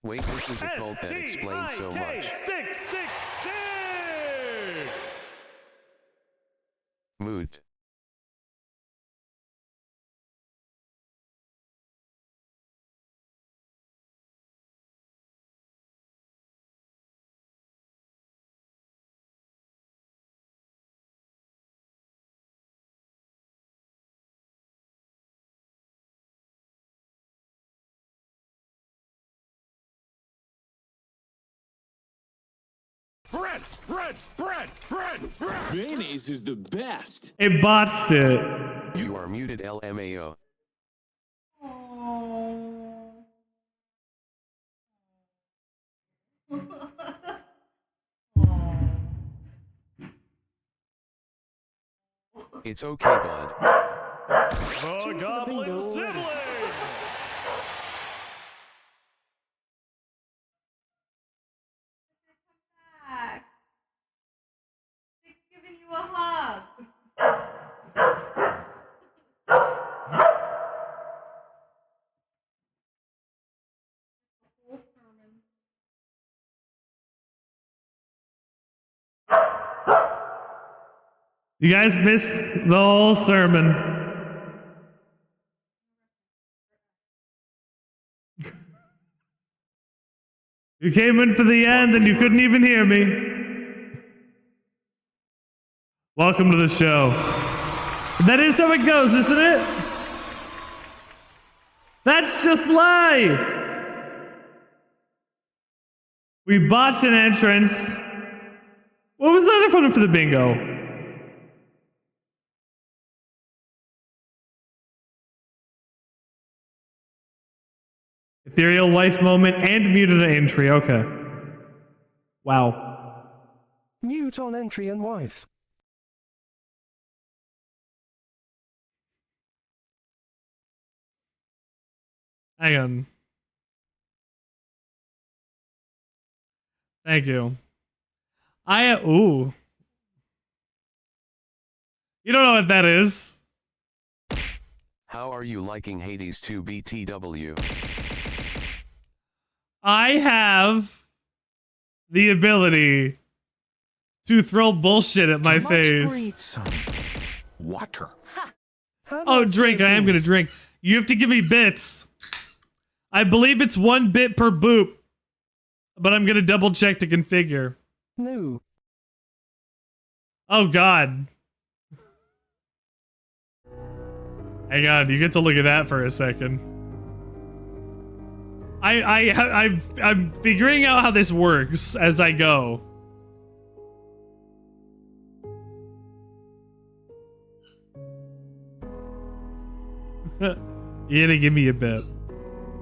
Wait, this is a cult that explains so much. Stick! Moot. Bread! Mayonnaise is the best. It botched it. You are muted, LMAO. It's okay, bud. The Goblin Sibling! It's giving you a hug. You guys missed the whole sermon. You came in for the end and you couldn't even hear me. Welcome to the show. That is how it goes, isn't it? That's just life. We botched an entrance. What was the other one for the bingo? Ethereal wife moment and muted an entry. Okay. Wow. Mute on entry and wife. Hang on. Thank you. Ooh. You don't know what that is. How are you liking Hades 2 BTW? I have the ability to throw bullshit at my face. Water. Oh, drink. I am going to drink. You have to give me bits. I believe it's 1 bit per boop. But I'm going to double check to configure. No. Oh, God. Hang on. You get to look at that for a second. I'm figuring out how this works as I go. You gotta give me a bit.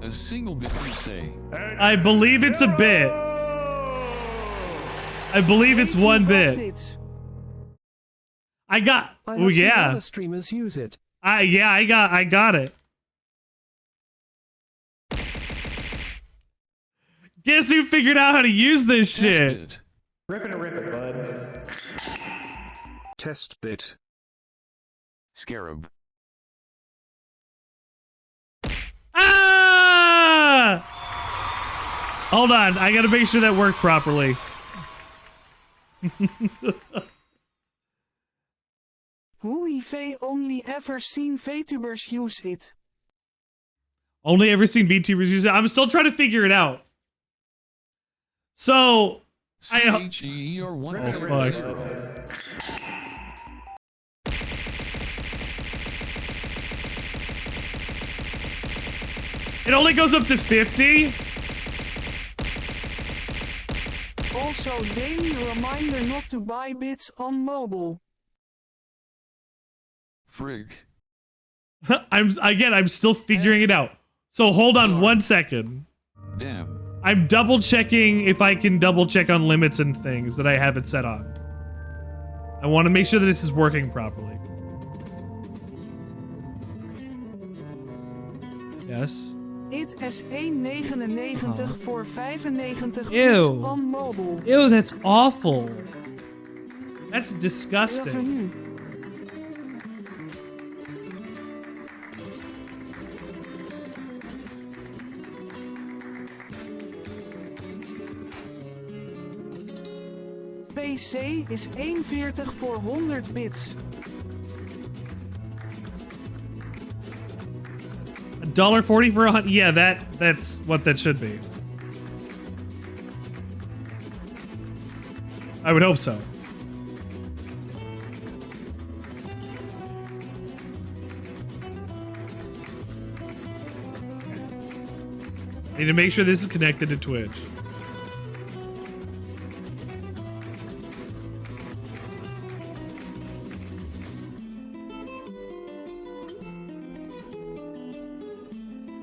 A single bit, you say? I believe it's a bit. I believe it's 1 bit. I got. Oh yeah. Other streamers use it. I got it. Guess who figured out how to use this shit? Rip it, bud. Test bit. Scarab. Ah! Hold on, I gotta make sure that worked properly. We've only ever seen VTubers use it. Only ever seen VTubers use it. I'm still trying to figure it out. So, CHE or 100. It only goes up to 50. Also, daily reminder not to buy bits on mobile. Frig. I'm still figuring it out. So hold on 1 second. Damn. I'm double checking if I can double check on limits and things that I have it set on. I want to make sure that this is working properly. Yes. It is 1,99 for 95 Ew. bits on mobile. Ew, that's awful. That's disgusting. Revenue. PC is 1,40 voor 100 bits. $1.40 for 100. Yeah, that's what that should be. I would hope so. Need to make sure this is connected to Twitch.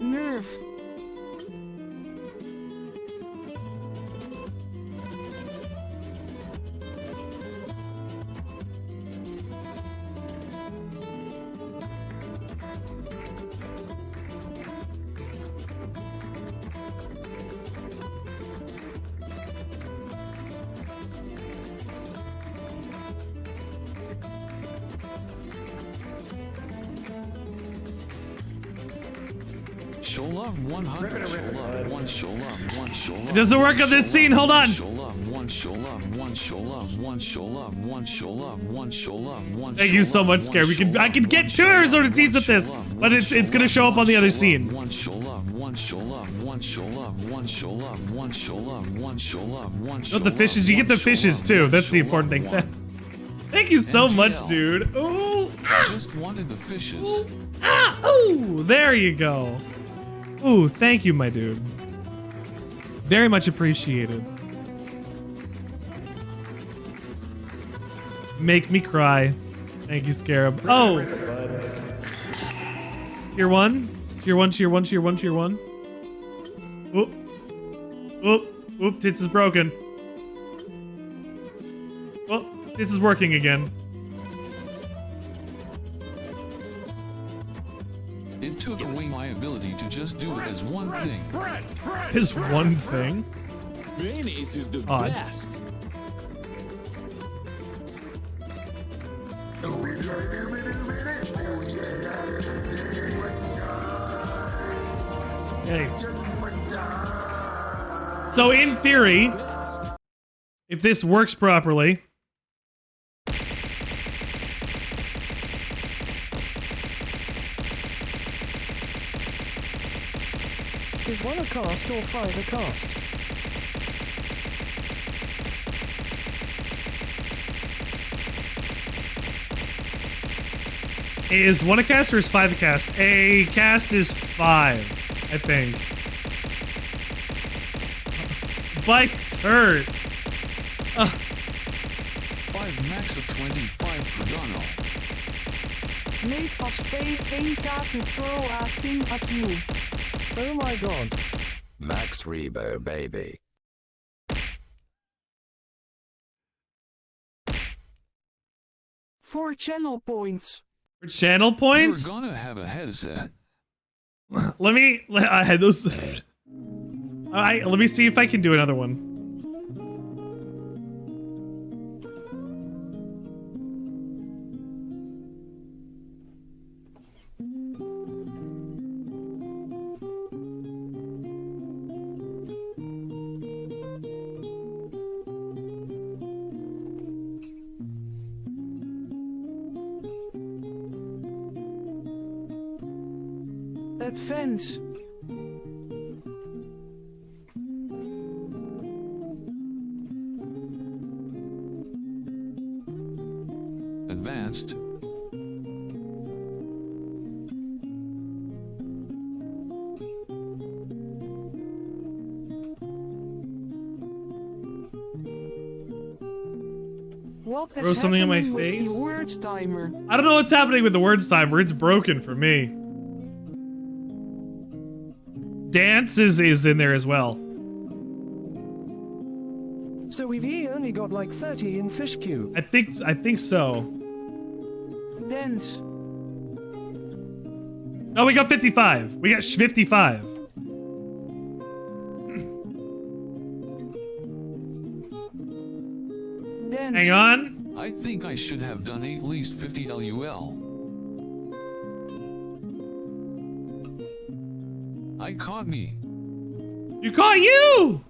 Nerf. Show love 100. Show love 1. Show love 1. Show love. It doesn't work on this scene. Hold on. Show love 1. Show love 1. Show love 1. Show love 1. Show love 1. Show love 1. Thank you so much, Scare. I can get 2 Arizona scenes with this, but it's gonna show up on the other scene. 1. Show love 1. Show love 1. Show love 1. Show love 1. Show love 1. Show love 1. Not the fishes. You get the fishes too. That's the important thing. Thank you so much, dude. Ooh. Just wanted the fishes. Ah, ooh, there you go. Ooh, thank you, my dude. Very much appreciated. Make me cry. Thank you, Scarab. Oh! Tier 1? Tier 1, tier 1, tier 1, tier 1. Oop. Oop. Oop, Tits is broken. Oh, Tits is working again. It took away my ability to just do it as one thing. Is one thing? Mayonnaise is the Odd. best. Hey. So in theory, if this works properly, Is 1 a cast or 5 a cast? is 1 a cast or is 5 a cast? A cast is 5, I think. Bikes hurt. 5 max of 25 per dono. Make us pay 1k to throw a thing at you. Oh my god. Max Rebo, baby. For channel points. For channel points? You're gonna have a headset. I had those. Alright, let me see if I can do another one. Advance. Advanced. What is Throw something in my happening with face? the words timer? I don't know what's happening with the words timer. It's broken for me. Dance is in there as well. So we've here only got like 30 in fish queue. I think so. Dance. No, we got 55. We got 55. Dance. Hang on. I think I should have done at least 50 LUL. I caught me. You caught you!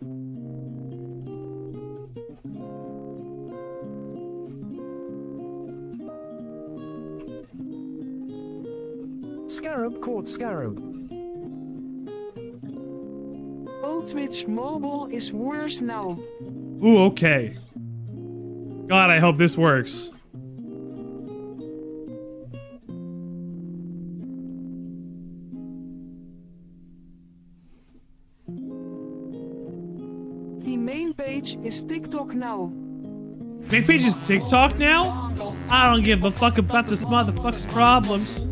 Scarab caught Scarab. Oh, Twitch mobile is worse now. Ooh, okay. God, I hope this works. The main page is TikTok now. Main page is TikTok now? I don't give a fuck about this motherfucker's problems.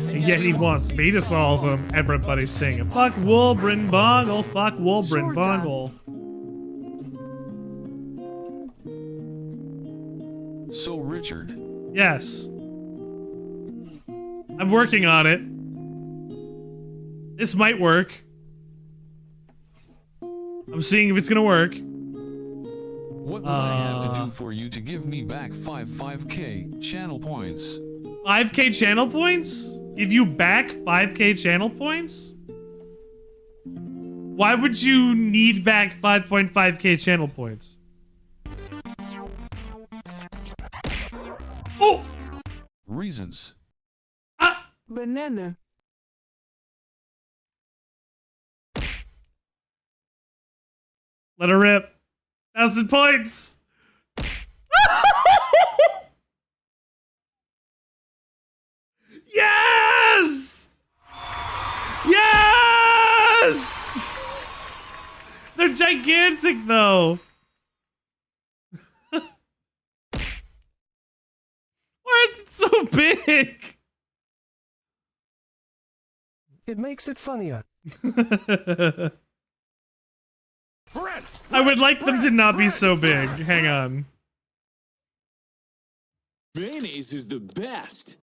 And yet he wants me to solve them. Everybody's singing, fuck Wolbrin Bongle, fuck Wolbrin Bongle. So Richard, Yes. I'm working on it. This might work. I'm seeing if it's gonna work. what would I have to do for you to give me back 5k channel points? 5k channel points? Give you back 5k channel points? Why would you need back 5.5k channel points? Oh! Reasons. Ah! Banana. Let her rip. 1,000 points! Yes! Yes! They're gigantic, though. Why is it so big? It makes it funnier. I would like them to not be so big. Hang on. Mayonnaise is the best.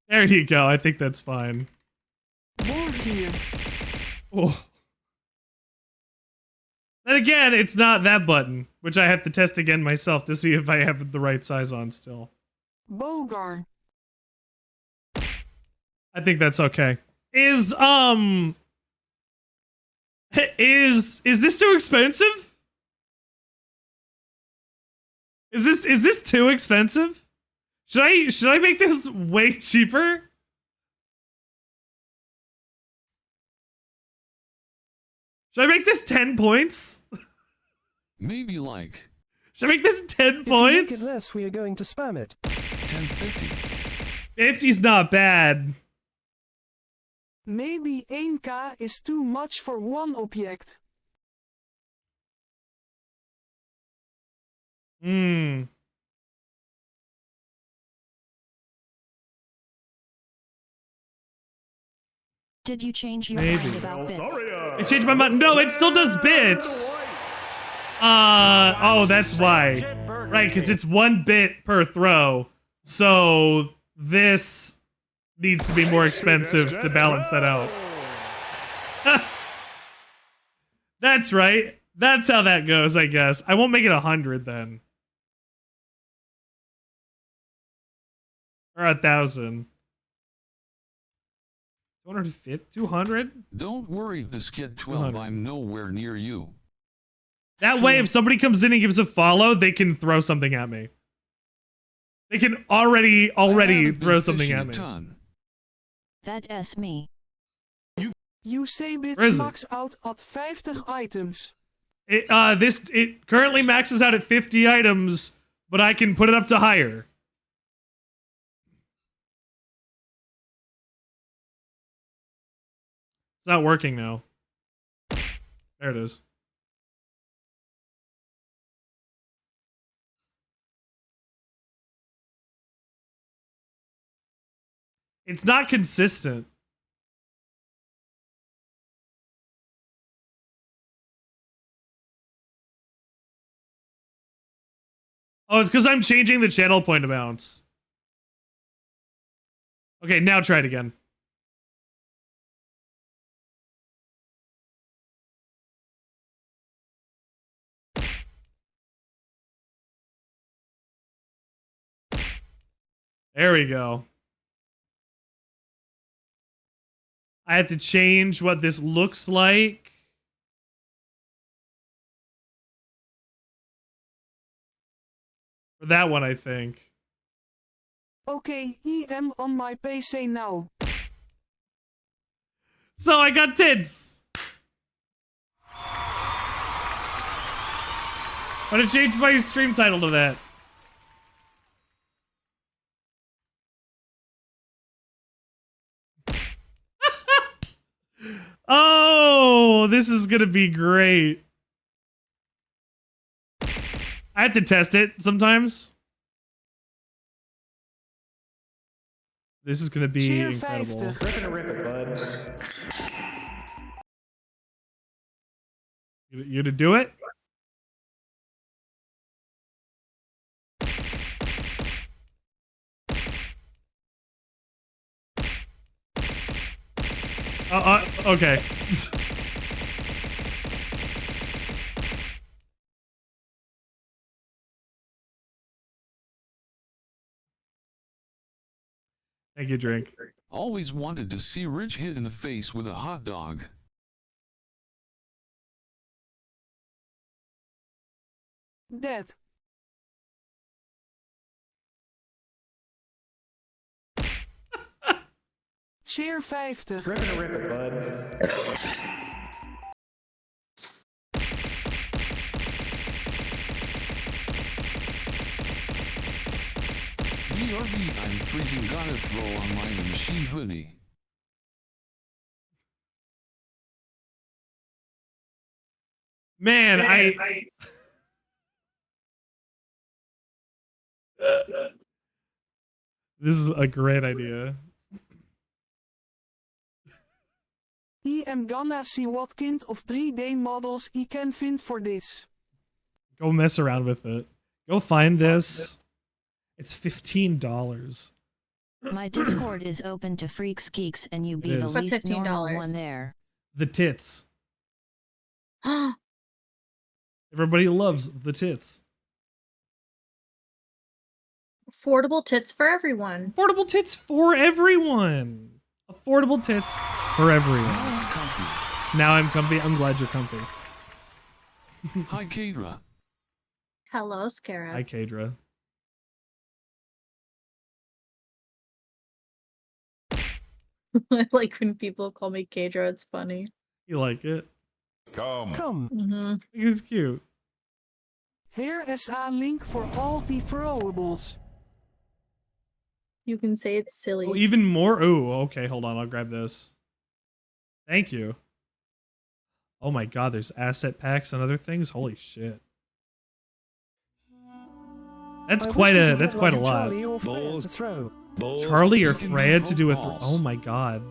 There you go. I think that's fine. More here. Oh. Then again, it's not that button, which I have to test again myself to see if I have the right size on still. Bogar. I think that's okay. Is this too expensive? Is this too expensive? Should I make this way cheaper? Should I make this 10 points? Maybe like Should I make this 10 If you make points? it less, we are going to spam it. 1050. 50's not bad. Maybe 1k is too much for one object. Hmm. Did you change your Maybe. mind about bits? I changed my mind. No, it still does bits. Oh, that's why. Right, because it's 1 bit per throw. So this needs to be more expensive to balance that out. That's right. That's how that goes, I guess. I won't make it 100 then. Or 1,000. 250? 200? Don't worry, Diskit 12, I'm nowhere near you. That way, if somebody comes in and gives a follow, they can throw something at me. They can already throw something at me. That's me. You say Where bits is it? max out at 50 items. It currently maxes out at 50 items, but I can put it up to higher. It's not working now. There it is. It's not consistent. Oh, it's because I'm changing the channel point amounts. Okay, now try it again. There we go. I had to change what this looks like. For that one, I think. Okay, I am on my PC now. So I got tits. I'm gonna change my stream title to that. Oh, this is gonna be great. I have to test it sometimes. This is gonna be Cheer incredible. 50. Rip and rip it, bud. You gonna do it? Okay. Thank you, drink. Always wanted to see Rich hit in the face with a hot dog. Dead. Cheer 50. Rip and rip it, bud. BRB, I'm freezing, gotta throw on my machine hoodie. Man, This is a great idea. I am gonna see what kind of 3D models I can find for this. Go mess around with it. Go find this. It's $15. My Discord is open to freaks, geeks, and you be the is. least What's normal $15? one there. The tits. Everybody loves the tits. Affordable tits for everyone. Affordable tits for everyone. Affordable tits for everyone. Now I'm comfy. I'm glad you're comfy. Hi, Kadra. Hello, Scarab. Hi, Kadra. I like when people call me Kadra. It's funny. You like it? Come. Mm-hmm. It's cute. Here is a link for all the throwables. You can say it's silly. Oh, even more. Oh, okay. Hold on. I'll grab this. Thank you. Oh my god, there's asset packs and other things. Holy shit. That's quite a lot. Charlie or Freya to throw. Charlie or Freya to do it. Oh my god.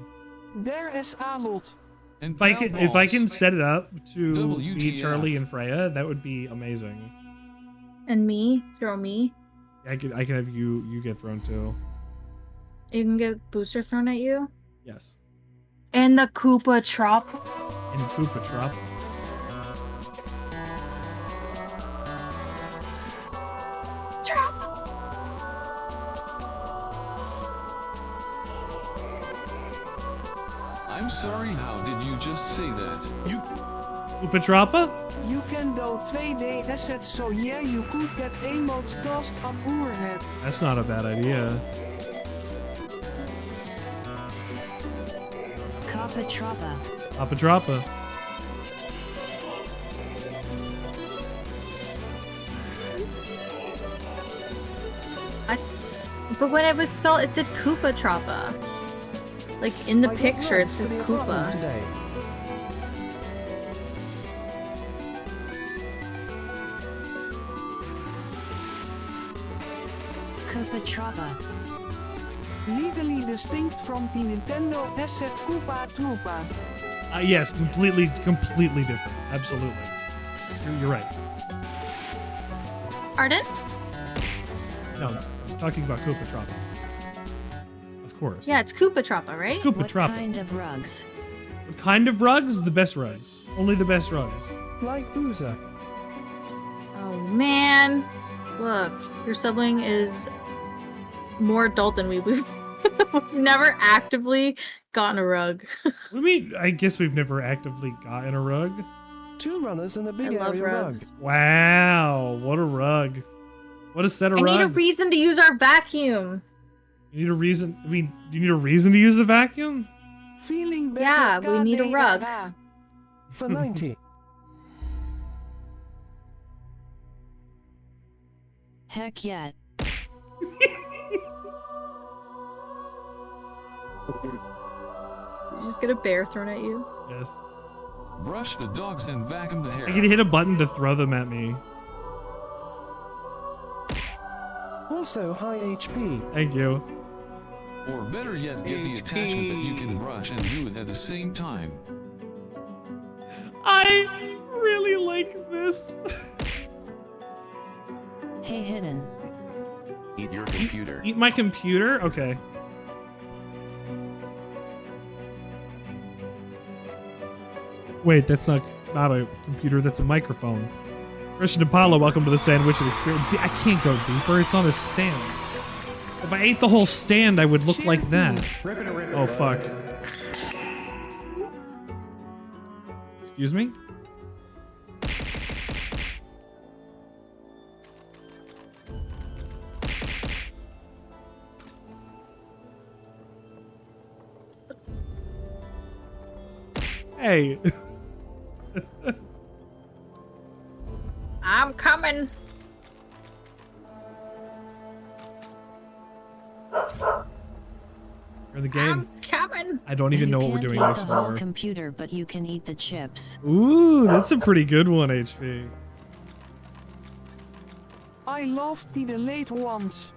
There is a lot. And If I can set it up to be WTF. Charlie and Freya, that would be amazing. And me? Throw me? I can have you get thrown too. You can get booster thrown at you? Yes. And the Koopa Trop. And Koopa Trop. I'm sorry, how did you just say that? Koopa Troppa? You can do 2D assets, so yeah, you could get emotes tossed at Oerhead. That's not a bad idea. Kappa Troppa. Koopa Troppa. But when it was spelled, it said Koopa Troppa. Like in the I got picture, it notes says for the apartment Koopa. today. Kappa Troppa. Legally distinct from the Nintendo asset Koopa Troopa. Yes, completely different. Absolutely. You're right. Pardon? No, I'm talking about Koopa Troppa. Of course. Yeah, it's Koopa Troppa, right? It's Koopa What Troppa. kind of rugs? What kind of rugs? The best rugs. Only the best rugs. Like Boozer. Oh man. Look, your sibling is more adult than we've never actively gotten a rug. I mean, I guess we've never actively gotten a rug. 2 runners and a I big love area rug. rugs. Wow, what a rug. What is set a I need a rug? reason to use our vacuum. You need a reason. I mean, do you need a reason to use the vacuum? Feeling better. Yeah, we need a rug. For 90. Heck yeah. You just get a bear thrown at you. Yes. Brush the dogs and vacuum the hair. I can hit a button to throw them at me. Also high HP. Thank you. Or better yet, get the attachment that you can brush and do it at the same time. I really like this. Hey hidden. Eat your computer. Eat my computer? Okay. Wait, that's not a computer, that's a microphone. Christian Apollo, welcome to the Sandwichard experience. I can't go deeper, it's on a stand. If I ate the whole stand, I would look like that. Oh, fuck. Excuse me? Hey. I'm coming. We're in the game. I'm coming. I don't even You know what we're can't doing eat next the whole door. computer, but you can eat the chips. Ooh, that's a pretty good one, HP. I love the delayed ones.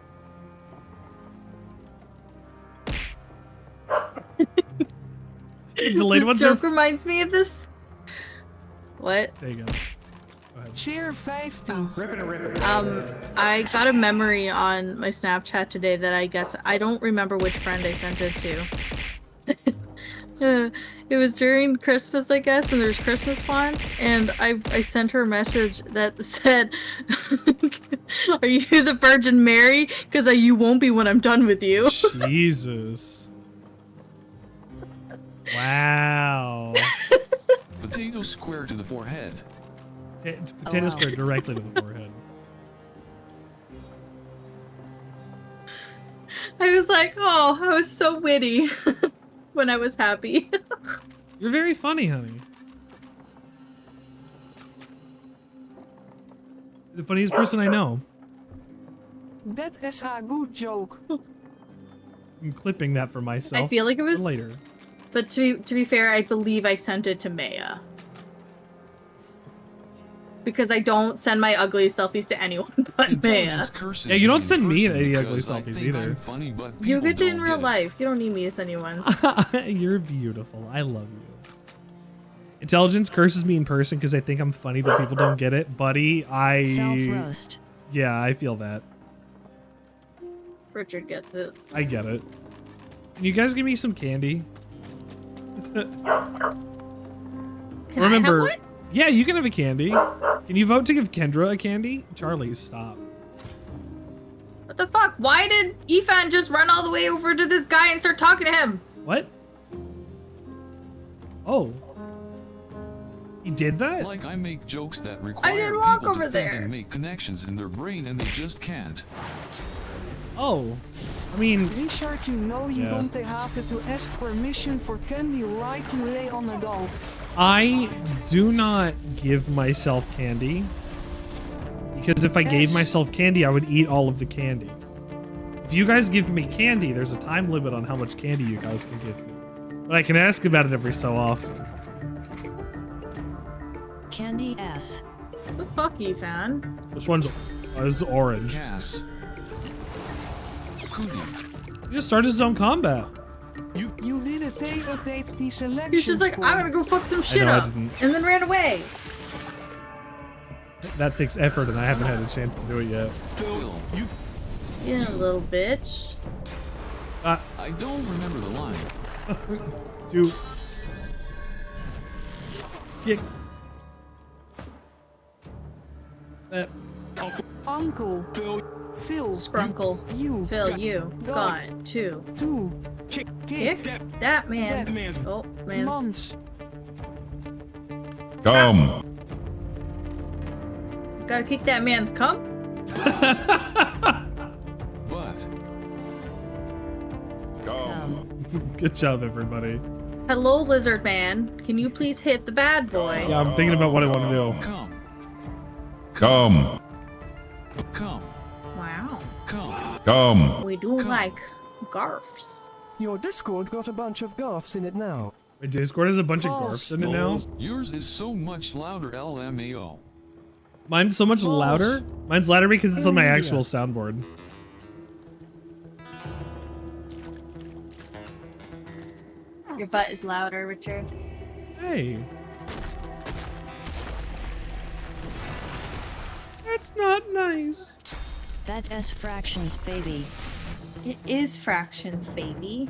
Delayed This ones joke are... reminds me of this. What? There you go. Go ahead. Cheer 50. I got a memory on my Snapchat today that I guess I don't remember which friend I sent it to. It was during Christmas, I guess, and there's Christmas fonts, and I sent her a message that said, "Are you the Virgin Mary? Because you won't be when I'm done with you." Jesus. Wow. Potato square to the forehead. Potato wow. square directly to the forehead. I was like, oh, I was so witty when I was happy. You're very funny, honey. You're the funniest person I know. That is a good joke. I'm clipping that for myself. I feel like it for was later. But to be fair, I believe I sent it to Maya. Because I don't send my ugly selfies to anyone but Maya. Intelligence curses Yeah, you don't me in send me person any ugly because I selfies think either. I'm funny, but You people get it in don't real get life. You don't need me to send you ones. You're beautiful. I love you. Intelligence curses me in person because I think I'm funny, but people don't get it. Buddy, Self-roast. Yeah, I feel that. Richard gets it. I get it. Can you guys give me some candy? Can Remember, I have one? yeah, you can have a candy. Can you vote to give Kendra a candy? Charlie, stop. What the fuck? Why did Ifan just run all the way over to this guy and start talking to him? What? Oh. He did that? Like I make jokes that require didn't walk people over to think there. and make connections in their brain and they just can't. Oh. I mean, Richard, you know you Yeah. don't have to ask permission for candy, right? You lay on adult. I do not give myself candy. Because if I gave Yes. myself candy, I would eat all of the candy. If you guys give me candy, there's a time limit on how much candy you guys can give me. But I can ask about it every so often. Candy S. What the fuck, Ifan? This one's is orange. Cass. Cootie. He just started his own combat. You didn't update the selection. He was just like, form. I'm gonna go fuck some shit know, I up. didn't. And then ran away. That takes effort, and I haven't had a chance to do it yet. Phil. You little bitch. I don't remember the line. Do. Kick. Uncle. Phil. Scrunkle. You. Phil, you got two. Kick that man's. Yes. Oh, man's. Months. Come. Gotta kick that man's cum? But Good job, everybody. Hello, lizard man. Can you please hit the bad boy? Yeah, I'm thinking about what I want to do. come. Wow. Come. We do like garfs. Your Discord got a bunch of garfs in it now. My Discord has a bunch of False. garfs in it now. Yours is so much louder, LMAO. Mine's so much louder. Mine's louder because it's on my actual soundboard. Your butt is louder, Richard. Hey. That's not nice. That S fractions, baby. It is fractions, baby.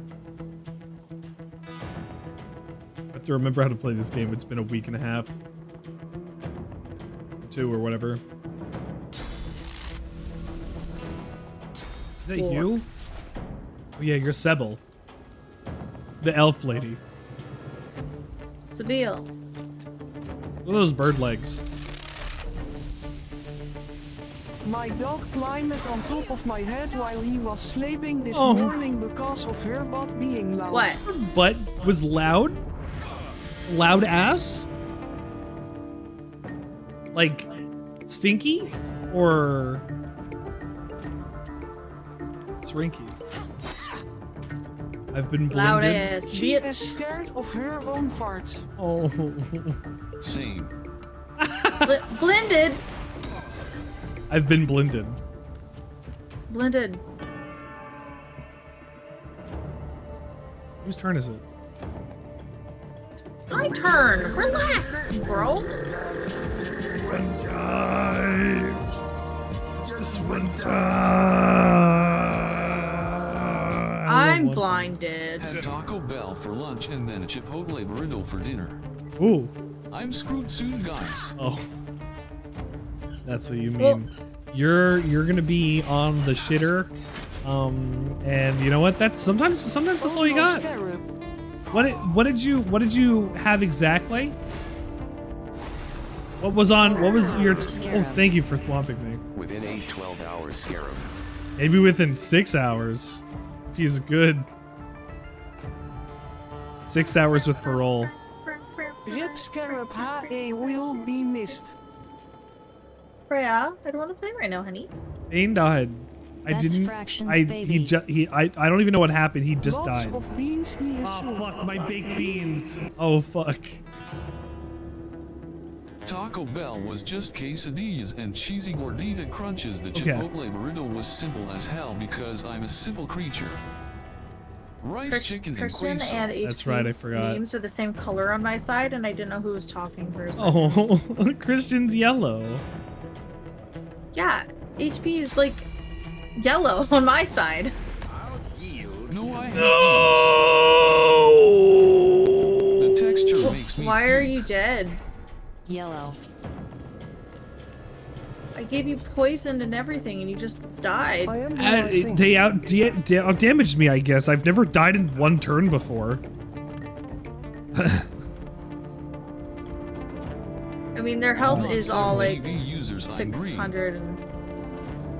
I have to remember how to play this game. It's been a week and a half. 2 or whatever. Is that you? Oh yeah, you're Sebille. The elf lady. Sebille. Look at those bird legs. My dog climbed on top of my head while he was sleeping this morning because of her butt being loud. What? Butt was loud? Loud ass? Like, stinky? Or... Shrinky? I've been blended. Loud ass. She is scared of her own farts. Oh. Same. Blended. I've been blended. Blended. Whose turn is it? My turn. Relax, bro. One time. Just one time. I'm blinded. Had Taco Bell for lunch and then a Chipotle burrito for dinner. Ooh. I'm screwed soon, guys. Oh. That's what you mean. You're gonna be on the shitter. And you know what? That's sometimes that's all you got. What did you have exactly? What was your oh, thank you for thwomping me. Within a 12-hour scarab. Maybe within 6 hours. If he's good. 6 hours with parole. Rip Scarab HE will be missed. Freya, I don't want to play right now, honey. Fane died. I don't even know what happened. He just Lots died. of beans he is Oh soon. fuck, my baked beans. Oh fuck. Taco Bell was just quesadillas and cheesy gordita crunches. The Chipotle burrito was simple as hell because I'm a simple creature. Rice, chicken, and Christian queso. and HP's That's right, I forgot. names are the same color on my side, and I didn't know who was talking for a second. Oh, Christian's yellow. Yeah, HP is like yellow on my side. No, I have No. The texture makes me Why are you dead? Yellow. I gave you poison and everything, and you just died. I am the right thing. They out damaged me, I guess. I've never died in one turn before. I mean, their health is all like TV users, I'm green. 600 and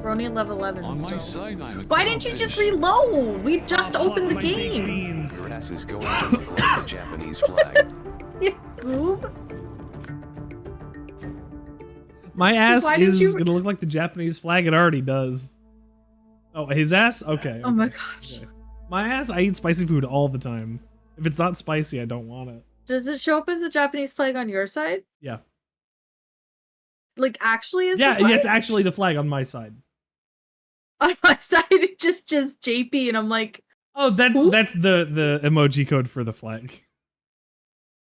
we're only at level 11 On my still. side, I'm a Why didn't you just crawfish. reload? We just opened the My baked game. beans. Your ass is going to look like the Japanese flag. You goob. My ass Why did is you- gonna look like the Japanese flag. It already does. Oh, his ass? Okay. Oh my gosh. Okay. My ass, I eat spicy food all the time. If it's not spicy, I don't want it. Does it show up as a Japanese flag on your side? Yeah. Like actually is Yeah, the flag? yes, actually the flag on my side. On my side it just JP and I'm like, Oh, that's Who? that's the emoji code for the flag.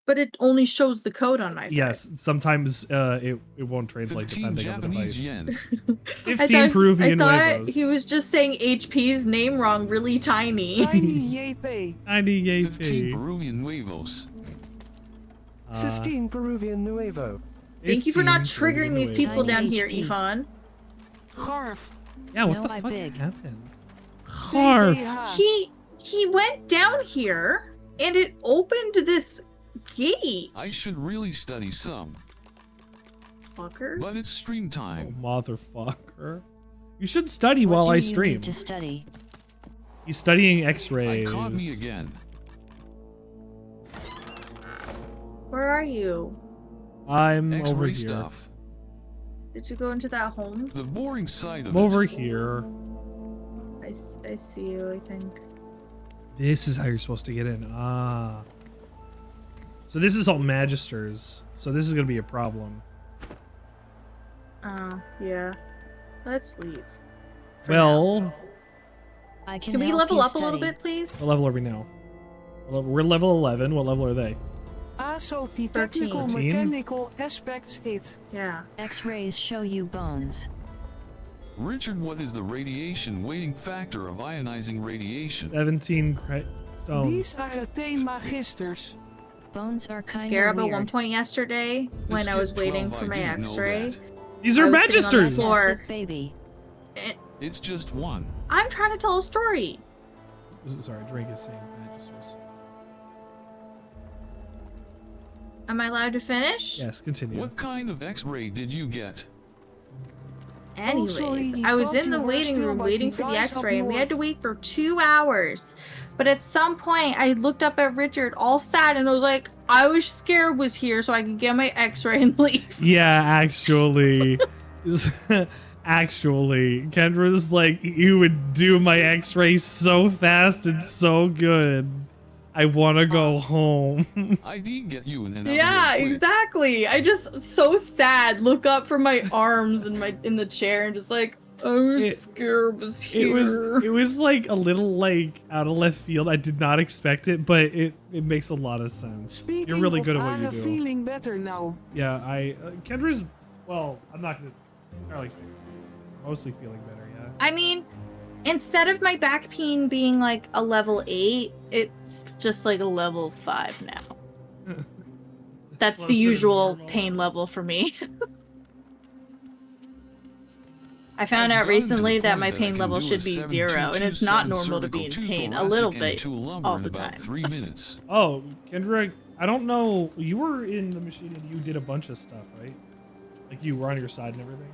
but it only shows the code on my side. Yes, sometimes it won't translate 15 depending on the Japanese device. yen. 15 Peruvian I huevos. thought he was just saying HP's name wrong really tiny. Tiny YP. 98p. 15 Peruvian huevos. 15 Peruvian Nuevo. Thank you for not 15 triggering these Peruvian people Tiny down here, HP. Ifan. Garf. Yeah, what No, the I fuck big. happened? Harf. CPH. He went down here and it opened this gate. I should really study some, Fucker. but it's stream Oh, time. motherfucker. You should study while I stream. Need to study? He's studying X-rays. I caught me again. Where are you? I'm X-ray over here. stuff. Did you go into that home? The boring side of I'm over here. I see you, I think. This is how you're supposed to get in. Ah. So this is all Magisters. So this is gonna be a problem. Oh, yeah. Let's leave. Well, Can we level up a little bit, please? what level are we now? We're level 11. What level are they? Also, the technical 13. mechanical aspects 8. Yeah. X-rays show you bones. Richard, what is the radiation weighting factor of ionizing radiation? 17 stones. These are attained magisters. Bones are kind Scarab of at one weird. point yesterday when I was waiting for my X-ray. These are I was sitting on the Magisters! floor. Sick baby. It's just one. I'm trying to tell a story. Sorry, Drake is saying Magisters. Am I allowed to finish? Yes, continue. What kind of X-ray did you get? Anyways, sorry, I was thought in you the were waiting still room by waiting the for the guys up X-ray, and we had to north. wait for 2 hours. But at some point, I looked up at Richard, all sad, and I was like, I wish Scarab was here so I could get my X-ray and leave. Yeah, actually. Actually, Kendra's like, you would do my X-ray so fast and so good. I want to go home. I did get you in an Yeah, exactly. I just so sad. Look up from my arms in the chair and just like, oh, Scarab was here. It was like a little like out of left field. I did not expect it, but it makes a lot of sense. Speaking You're really of, good at what you I'm do. feeling better now. Yeah, Kendra's, well, I'm not gonna entirely speak. Mostly feeling better, yeah. I mean, instead of my back pain being like a level 8, it's just like a level 5 now. That's Closer the to usual normal. pain level for me. I found I've out gotten to recently the that point my that I pain can level do should a be 7 0, and it's not normal to be in pain a little bit all the time. 3 minutes. Oh, Kendra, I don't know. You were in the machine and you did a bunch of stuff, right? Like you were on your side and everything?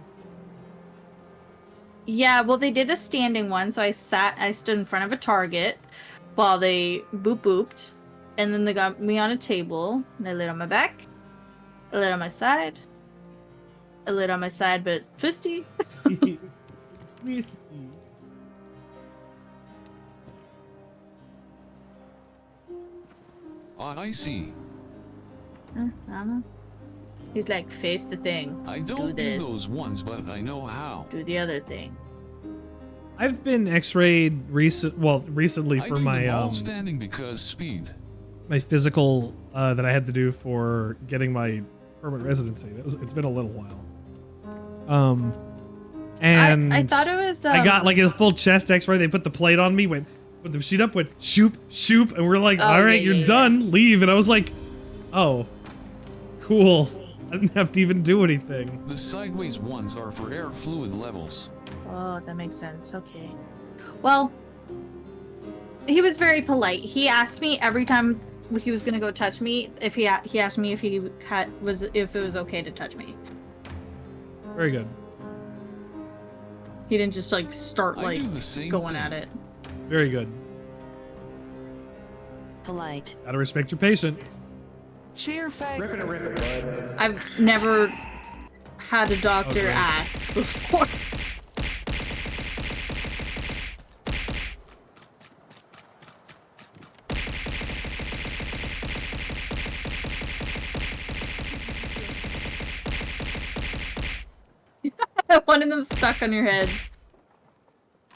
Yeah, well, they did a standing one, so I stood in front of a target while they booped, and then they got me on a table, and I laid on my back, I laid on my side, I laid on my side, but twisty. Misty. I see. I don't know. He's like, face the thing. I don't do this. those ones, but I know how. Do the other thing. I've been X-rayed recently I for do my them all standing because speed. my physical that I had to do for getting my permanent residency. It's been a little while. And I thought it was. I got like a full chest X-ray. They put the plate on me, put the machine up, went shoop, shoop, and we're like, Oh, all right, yeah, you're done, leave. And I was like, oh, cool. I didn't have to even do anything. The sideways ones are for air fluid levels. Oh, that makes sense. Okay. Well, he was very polite. He asked me every time he was gonna go touch me if he asked me if if it was okay to touch me. Very good. He didn't just like start I like do the same going thing. at it. Very good. Polite. Gotta respect your patient. Cheer factor. Rip it, bud. I've never had a doctor ask before. One of them stuck on your head.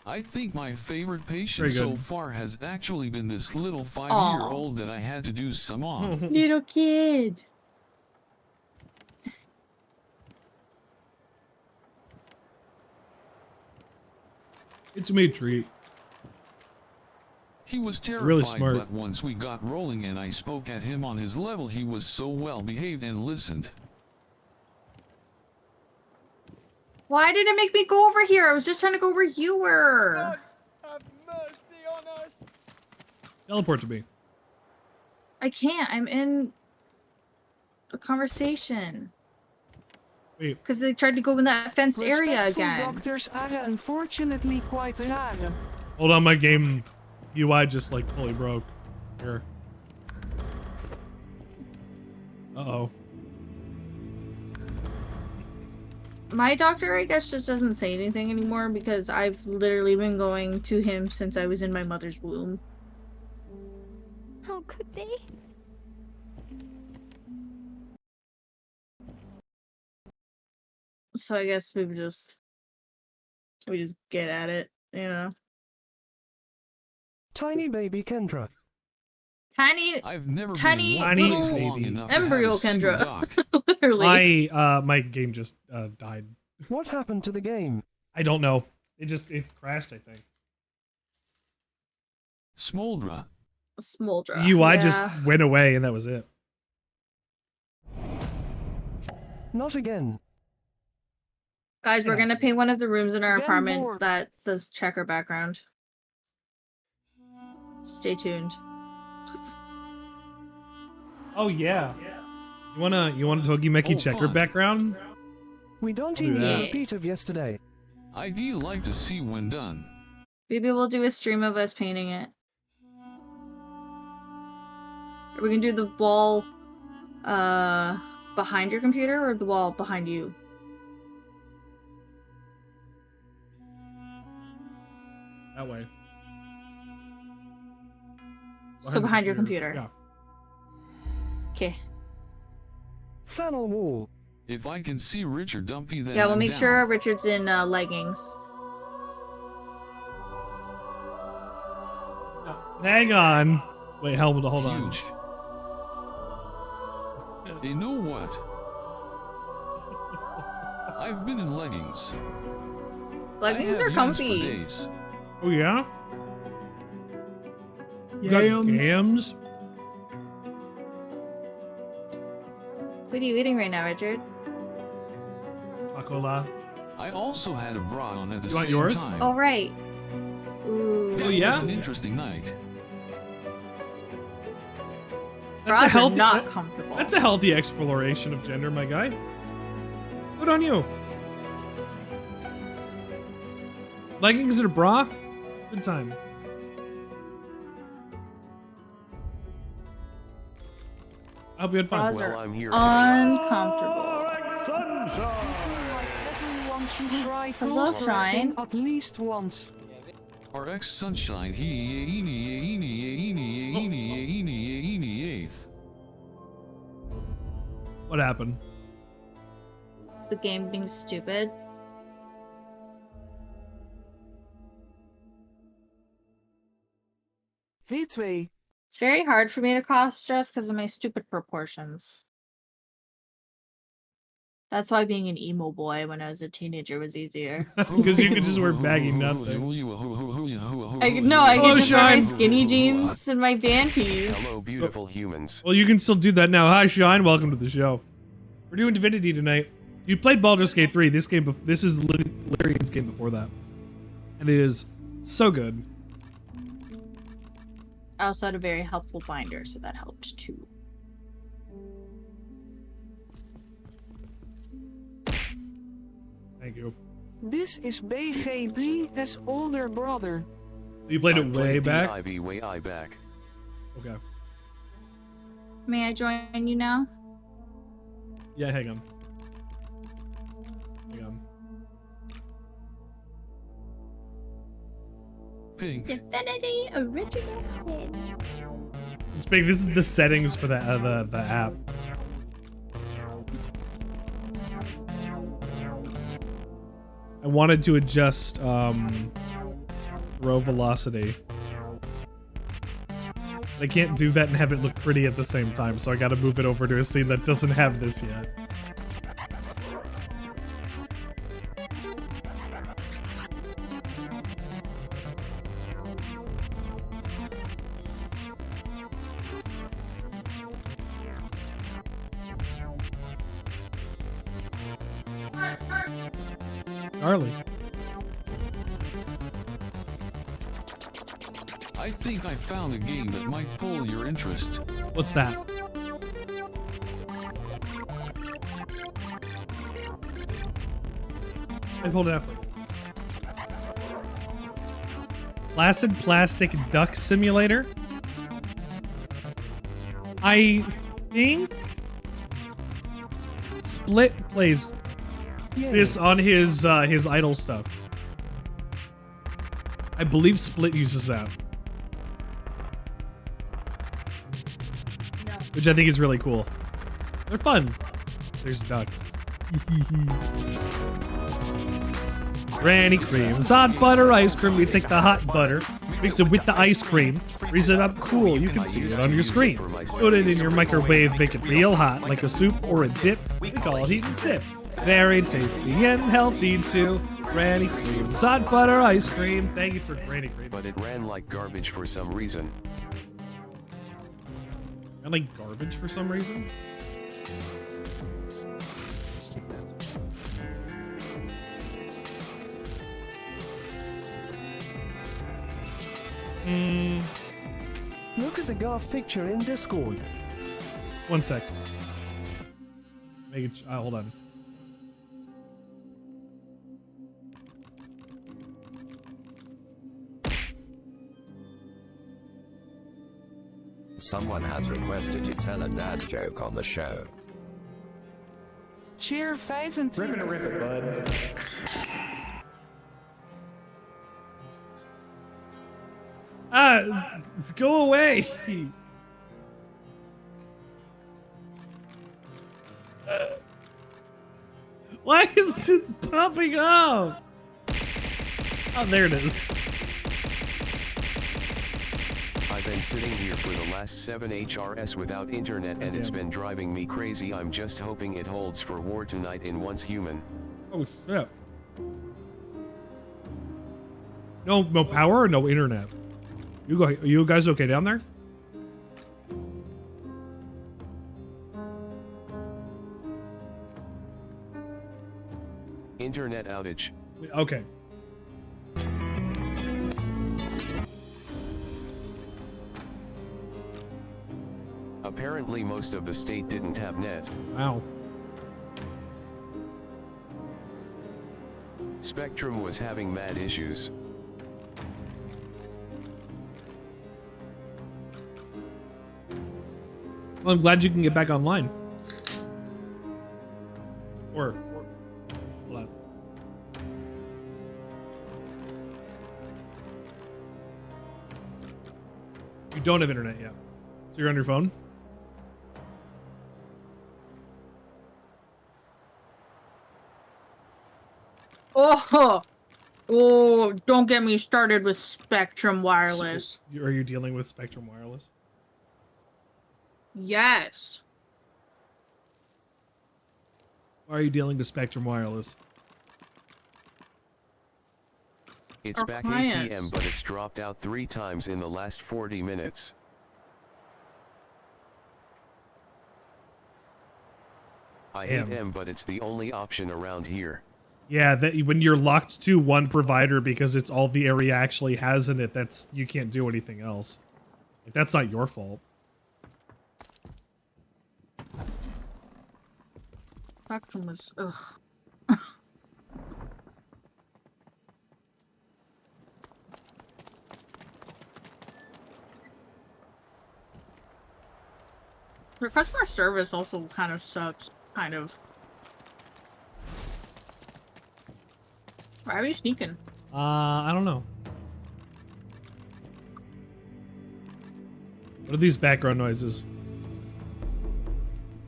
I think my favorite patient Very so good. far has actually been this little 5-year-old that I had to do some on. Little kid. It's me a treat. He was terrified, Really smart. but once we got rolling and I spoke at him on his level, he was so well behaved and listened. Why did it make me go over here? I was just trying to go where you were. Teleport to me. I can't. I'm in a conversation. Wait. Because they tried to go in that fenced area Respectful again. doctors are unfortunately quite rare. Hold on, my game UI just like fully broke. Here. Uh-oh. My doctor, I guess, just doesn't say anything anymore because I've literally been going to him since I was in my mother's womb. How could they? So I guess we just get at it, you know. Tiny baby Kendra. I've never tiny been little one long enough to have embryo a single Kendra. doc. Literally. My game just died. What happened to the game? I don't know. It crashed, I think. Smoldra. Smoldra. UI just went away and that was it. Not again. Guys, we're gonna paint one of the rooms in our Then apartment more. that does checker background. Stay tuned. Oh yeah. You wanna Togi Meki Oh, checker fun. background? We don't I'll do even that. have a repeat of yesterday. I'd like to see when done. Maybe we'll do a stream of us painting it. Are we gonna do the wall behind your computer or the wall behind you? That way. So behind your computer. Yeah. Okay. Flannel wall. If I can see Richard Dumpy, then Yeah, we'll I'm make down. sure Richard's in leggings. Hang on. Wait, hold on. Huge. You know what? I've been in leggings. Leggings I are have used for comfy. days. Oh yeah? You got gams? What are you eating right now, Richard? Chocola. I also had a bra on at the You want same yours? time. Oh, right. Ooh. That Oh, yeah? was an interesting night. That's a Bras are healthy not comfortable. That's a healthy exploration of gender, my guy. Good on you. Leggings and a bra? Good time. I hope you had fun. Bras Well, are I'm here. uncomfortable. Like everyone should try Hello, cross Shine. at least once. RX Sunshine eighth. What happened? The game being stupid. V2. It's very hard for me to cross-dress because of my stupid proportions. That's why being an emo boy when I was a teenager was easier. Because you could just wear baggy nothing. I could just wear my Shine. skinny jeans and my panties. Hello, beautiful humans. Well, you can still do that now. Hi, Shine. Welcome to the show. We're doing Divinity tonight. You played Baldur's Gate 3. This is Lyrian's game before that. And it is so good. I also had a very helpful binder, so that helped too. Thank you. This is BG3's older brother. You played it way back? DIV way back. Okay. May I join you now? Yeah, hang on. Hang on. Pink. Divinity Original Sin. It's big. This is the settings for the app. I wanted to adjust row velocity. I can't do that and have it look pretty at the same time, so I gotta move it over to a scene that doesn't have this yet. Gnarly. I think I found a game that might pull your interest. What's that? I pulled it out for you. Placid Plastic Duck Simulator. I think Split plays this on his idle stuff. I believe Split uses that. Which I think is really cool. They're fun. There's ducks. Granny creams, hot butter ice cream. We take the hot butter, mix it with the ice cream, freeze it up cool. You can see it on your screen. Put it in your microwave, make it real hot, like a soup or a dip. We call it heat and sip. Very tasty and healthy too. Granny creams, hot butter ice cream. Thank you for Granny cream. But it ran like garbage for some reason. I like garbage for some reason. Look at the Garth picture in Discord. 1 sec. Make it. Hold on. Someone has requested you tell a dad joke on the show. Cheer 25. Rip it, bud. Go away. Why is it popping up? Oh, there it is. I've been sitting here for the last 7 HRS without internet and it's been driving me crazy. I'm just hoping it holds for war tonight in Once Human. Oh shit. No power or no internet? You guys okay down there? Internet outage. Okay. Apparently most of the state didn't have net. Wow. Spectrum was having mad issues. Well, I'm glad you can get back online. Or hold on. You don't have internet yet. So you're on your phone? Oh, don't get me started with Spectrum Wireless. Are you dealing with Spectrum Wireless? Yes. Why are you dealing with Spectrum Wireless? It's Our back clients. ATM, but it's dropped out 3 times in the last 40 minutes. I hate them, but it's the only option around here. Yeah, that when you're locked to one provider because it's all the area actually has in it, that's you can't do anything else. Like, that's not your fault. Spectrum is ugh. Their customer service also kind of sucks. Kind of. Why are you sneaking? I don't know. What are these background noises?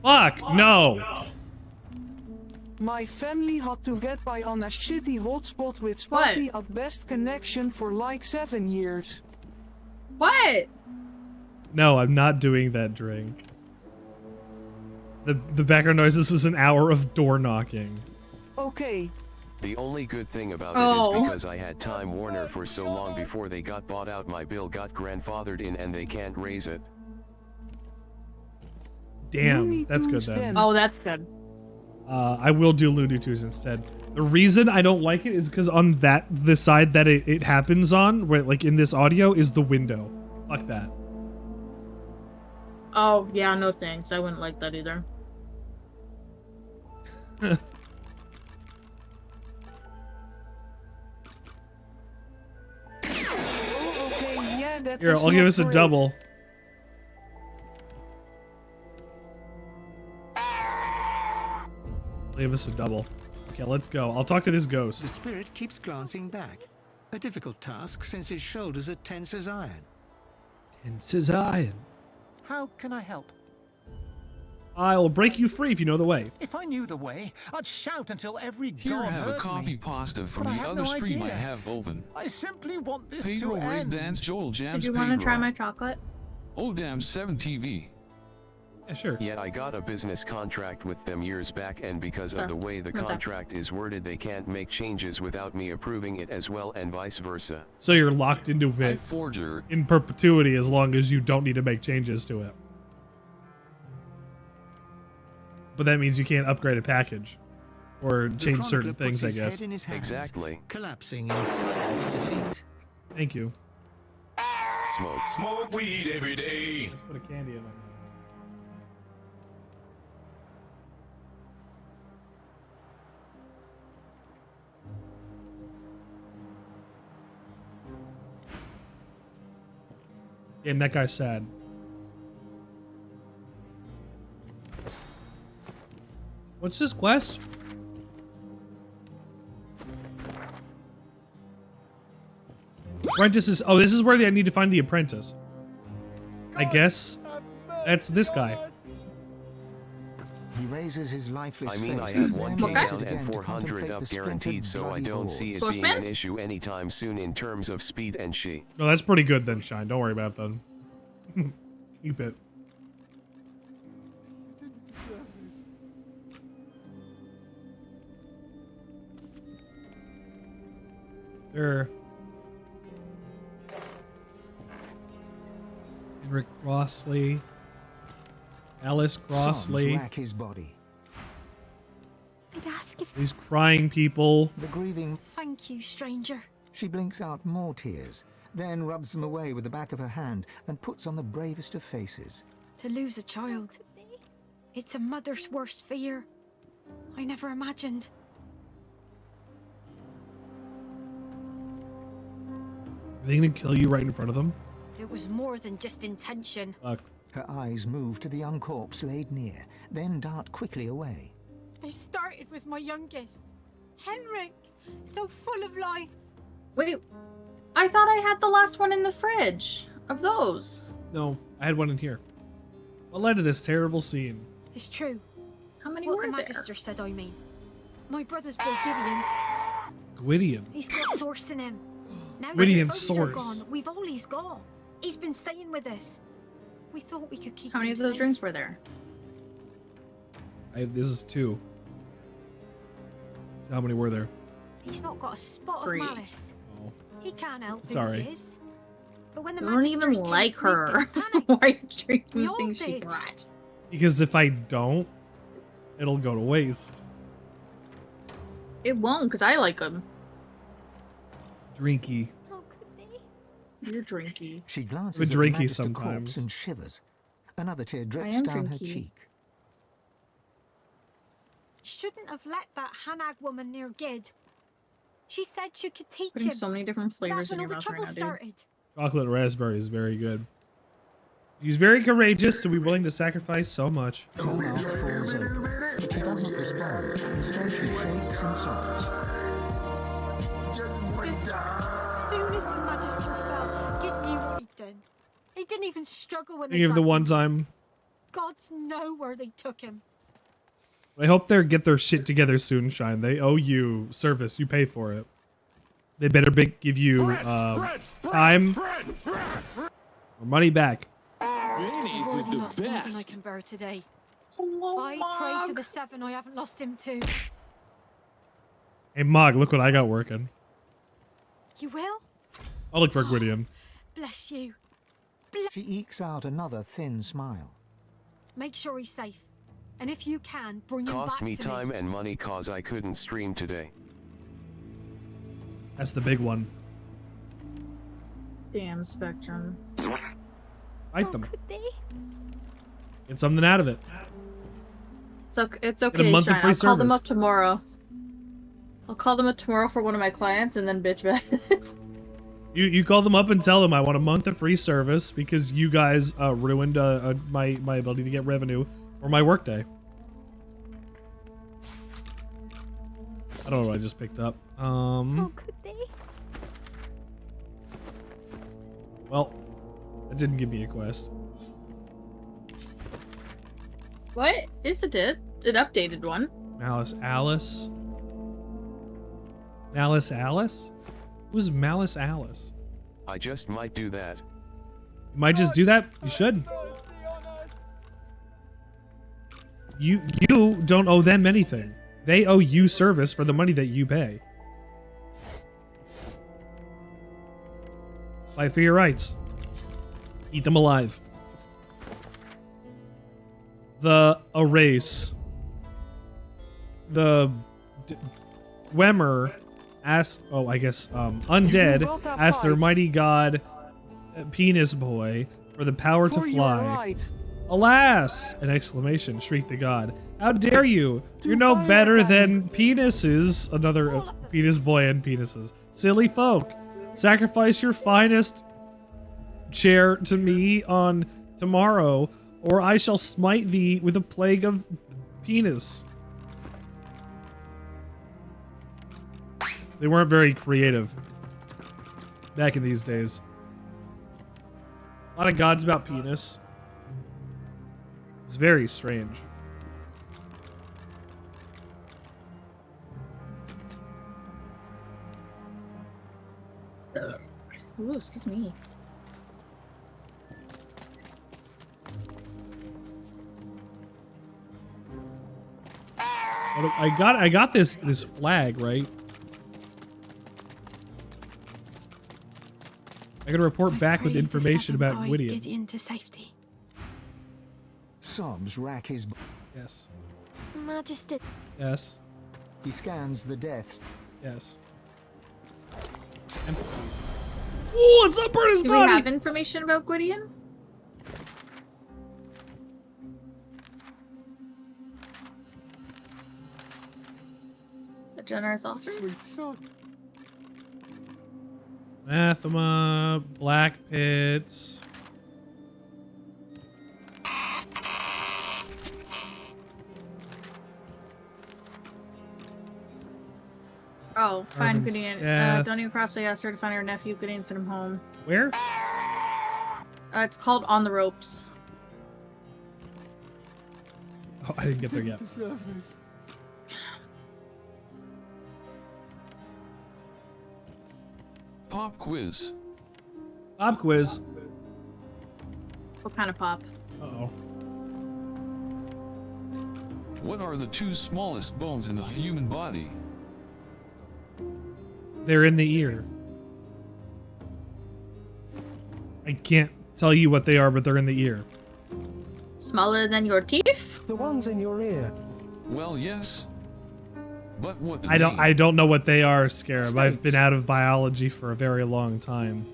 Fuck, no! My family had to get by on a shitty hotspot with spotty at best connection for like 7 years. What? No, I'm not doing that drink. The background noises is an hour of door knocking. Okay. The only good thing about it is because I had Time Warner for so long before they got bought out, my bill got grandfathered in and they can't raise it. Damn, that's good then. Oh, that's good. I will do Looney Tunes instead. The reason I don't like it is because on the side that it happens on, where like in this audio, is the window. Fuck that. Oh, yeah, no thanks. I wouldn't like that either. that Here, is I'll give not us a great. double. Give us a double. Okay, let's go. I'll talk to this The ghost. spirit keeps glancing back. A difficult task since his shoulders are tense as iron. Tense as iron. How can I help? I will break you free if you know the way. If I knew the way, I'd shout until every Here, god have a heard copy me. pasta from But I the have other no stream I idea. have open. I simply want this Pedro to Raid end. Dance Joel Jams Did you want to try Pedro. my chocolate? Oh damn 7 TV. Yeah, sure. Yeah, I got a business contract with them years back, and because of the way the Okay. contract is worded, they can't make changes without me approving it as well, and vice versa. So you're locked into Hey, it forger. in perpetuity as long as you don't need to make changes to it. But that means you can't upgrade a package or The change certain chronicler puts things, I his head guess. in his hands, Exactly. collapsing in silent defeat. Thank you. Smoke. Smoke weed every day. Let's put a candy in my mouth. Damn, that guy's sad. What's this quest? Apprentice is... Oh, this is where I need to find the apprentice. I guess that's this guy. He raises his lifeless I mean, I face have and 1 then K looks down again and to 400 contemplate up the guaranteed, splintered so I bloody don't see it boards. being an issue anytime soon in terms of speed and she. No, that's pretty good then, Shine. Don't worry about it then. Keep it. There. Henrik Crossley. Alice Crossley. Rack his body. I'd ask if... These crying people. The grieving. Thank you, stranger. She blinks out more tears, then rubs them away with the back of her hand and puts on the bravest of faces. To lose a child. It's a mother's worst fear. I never imagined. Are they gonna kill you right in front of them? It was more than just intention. Fuck. Her eyes move to the young corpse laid near, then dart quickly away. They started with my youngest, Henrik, so full of life. Wait, I thought I had the last one in the fridge of those. No, I had one in here. What led to this terrible scene? It's true. How many What were the there? Magister said, I mean. My brother's boy Gideon, Gwydion. he's got source in him. Now Gwydion's his foes are source. gone, we've all he's got. He's been staying with us. We thought we could keep How many him of those safe. drinks were there? This is 2. How many were there? He's not got a spot 3. of malice. Oh. He can't help Sorry. who he is. But when the I don't even Magisters came like her. snooping, panicked. Why are you We drinking all things she did. brought? Because if I don't, it'll go to waste. It won't, because I like them. Drinky. How could they? You're drinky. She glances We're at the drinky Magister sometimes. corpse and shivers. Another tear drips am down her drinky. cheek. Shouldn't have let that Hanag woman near Gid. She said she could teach Putting him. so many different flavors That's in when your all the mouth right trouble now, dude. started. Chocolate raspberry is very good. He's very courageous to be willing to sacrifice so much. Her mouth falls open. She does not respond. Instead, she shakes and sobs. As soon as the Magister fell, Gid knew what he'd done. He didn't even struggle when they Think of the grabbed one him. time. Gods know where they took him. I hope they get their shit together soon, Shine. They owe you service. You pay for it. They better give you time or money back. Mayonnaise is I've the lost more than I best. can bear today. Hello, I pray to Mog. the 7 I haven't lost him to. Hey, Mog, look what I got working. You will? I'll look for Gwydion. Bless you. She ekes out another thin smile. Make sure he's safe. And if you can, bring him Cost back me to time and money cause I couldn't stream today. That's the big one. Damn, Spectrum. Fight them. Could they? Get something out of it. It's Get a okay, month of Shine. free I'll call them service. up tomorrow. I'll call them up tomorrow for one of my clients and then bitch back. You call them up and tell them I want a month of free service because you guys ruined my ability to get revenue for my workday. I don't know what I just picked up. Oh, could they? Well, that didn't give me a quest. What? Yes, it did. It updated one. Malice Alice. Malice Alice? Who's Malice Alice? I just might do that. You might just do that? You should. You don't owe them anything. They owe you service for the money that you pay. Fight for your rights. Eat them alive. The erase. The Wemmer asked, oh, I guess, undead asked their mighty god, Penis Boy, for the power to fly. Alas! An exclamation shrieked the god. How dare you? You're no better than penises. Another penis boy and penises. Silly folk. Sacrifice your finest chair to me on tomorrow, or I shall smite thee with a plague of penis. They weren't very creative back in these days. A lot of gods about penis. It's very strange. Ooh, excuse me. I got this flag, right? I gotta report back with information about Gwydion. Get into safety. Sobs rack his... Yes. Majesty. Yes. He scans the death. Yes. Ooh, it's up his Do body! we have information about Gwydion? A generous offer? Sweet son. Anathema, Black Pits. Oh, find Arvin's Gwydion. death. Don't even cross the asked her to find her nephew. Gwydion sent him home. Where? It's called On the Ropes. Oh, I didn't get there yet. Deserve this. Pop quiz. Pop quiz. What kind of pop? Uh-oh. What are the two smallest bones in the human body? They're in the ear. I can't tell you what they are, but they're in the ear. Smaller than your teeth? The ones in your ear. Well, yes. But what the I don't know what they are, Scarab. I've been out of biology for a very long time.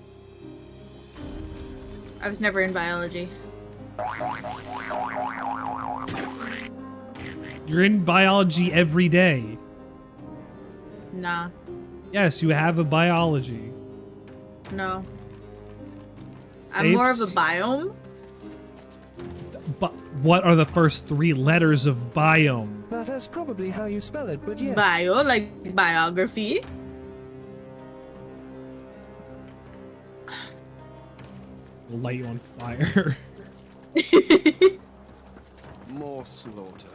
I was never in biology. You're in biology every day. Nah. Yes, you have a biology. No. I'm more of a biome. But what are the first three letters of biome? That is probably how you spell it, but yes. Bio, like biography. We'll light you on fire. More slaughter.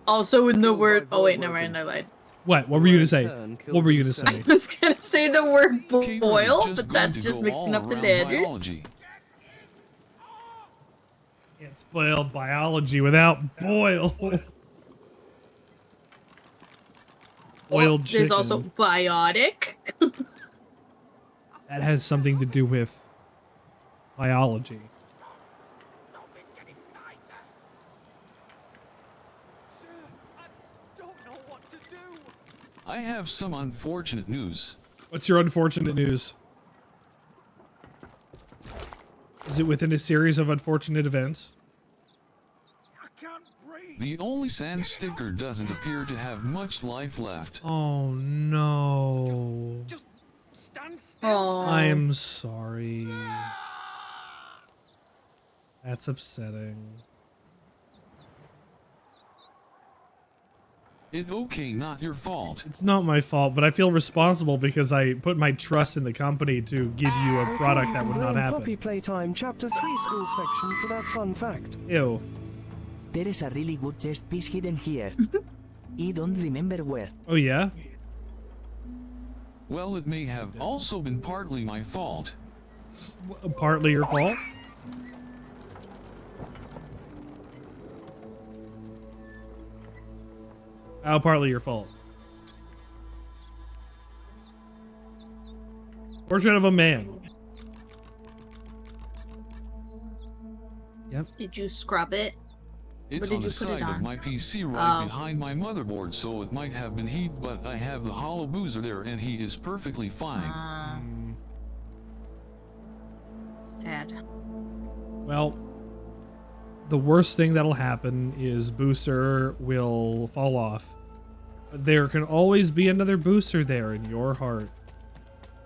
Also in the word... Oh wait, never mind, I lied. What? What were you gonna say? What were you gonna say? I was gonna say the word boil, but that's just mixing up the letters. Can't spoil biology without boil. Boiled chicken. There's also biotic. That has something to do with biology. I have some unfortunate news. What's your unfortunate news? Is it within a series of unfortunate events? The only sand sticker doesn't appear to have much life left. Oh no. Oh. I'm sorry. That's upsetting. It's okay, not your fault. It's not my fault, but I feel responsible because I put my trust in the company to give you a product that would not happen. Puppy Playtime Chapter 3 school section for that fun fact. Ew. There is a really good chest piece hidden here. I don't remember where. Oh yeah? Well, it may have also been partly my fault. Partly your fault? How partly your fault? Portrait of a man. Yep. Did you scrub it? It's on the side of my PC right behind my motherboard, so it might have been heat, but I have the hollow boozer there and he is perfectly fine. Sad. Well, the worst thing that'll happen is Booster will fall off. But there can always be another Booster there in your heart.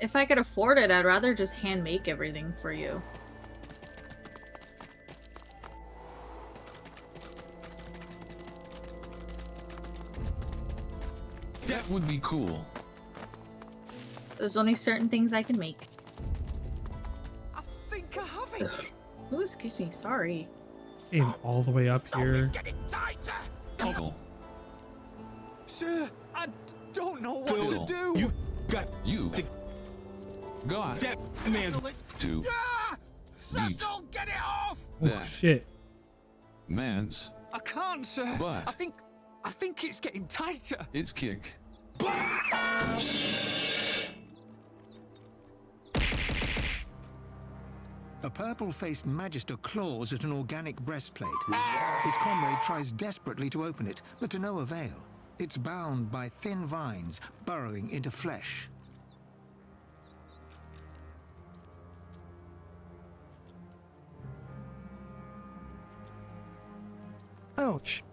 If I could afford it, I'd rather just hand make everything for you. That would be cool. There's only certain things I can make. I think I have it. Oh, excuse me. Sorry. Came all the way up here. Uncle. Sir, I don't know what Bill, to do. You got that man's to Just don't get it off. Oh shit. Man's. I can't, sir. But I think it's getting tighter. It's kick. A purple-faced magister claws at an organic breastplate. His comrade tries desperately to open it, but to no avail. It's bound by thin vines, burrowing into flesh. Ouch.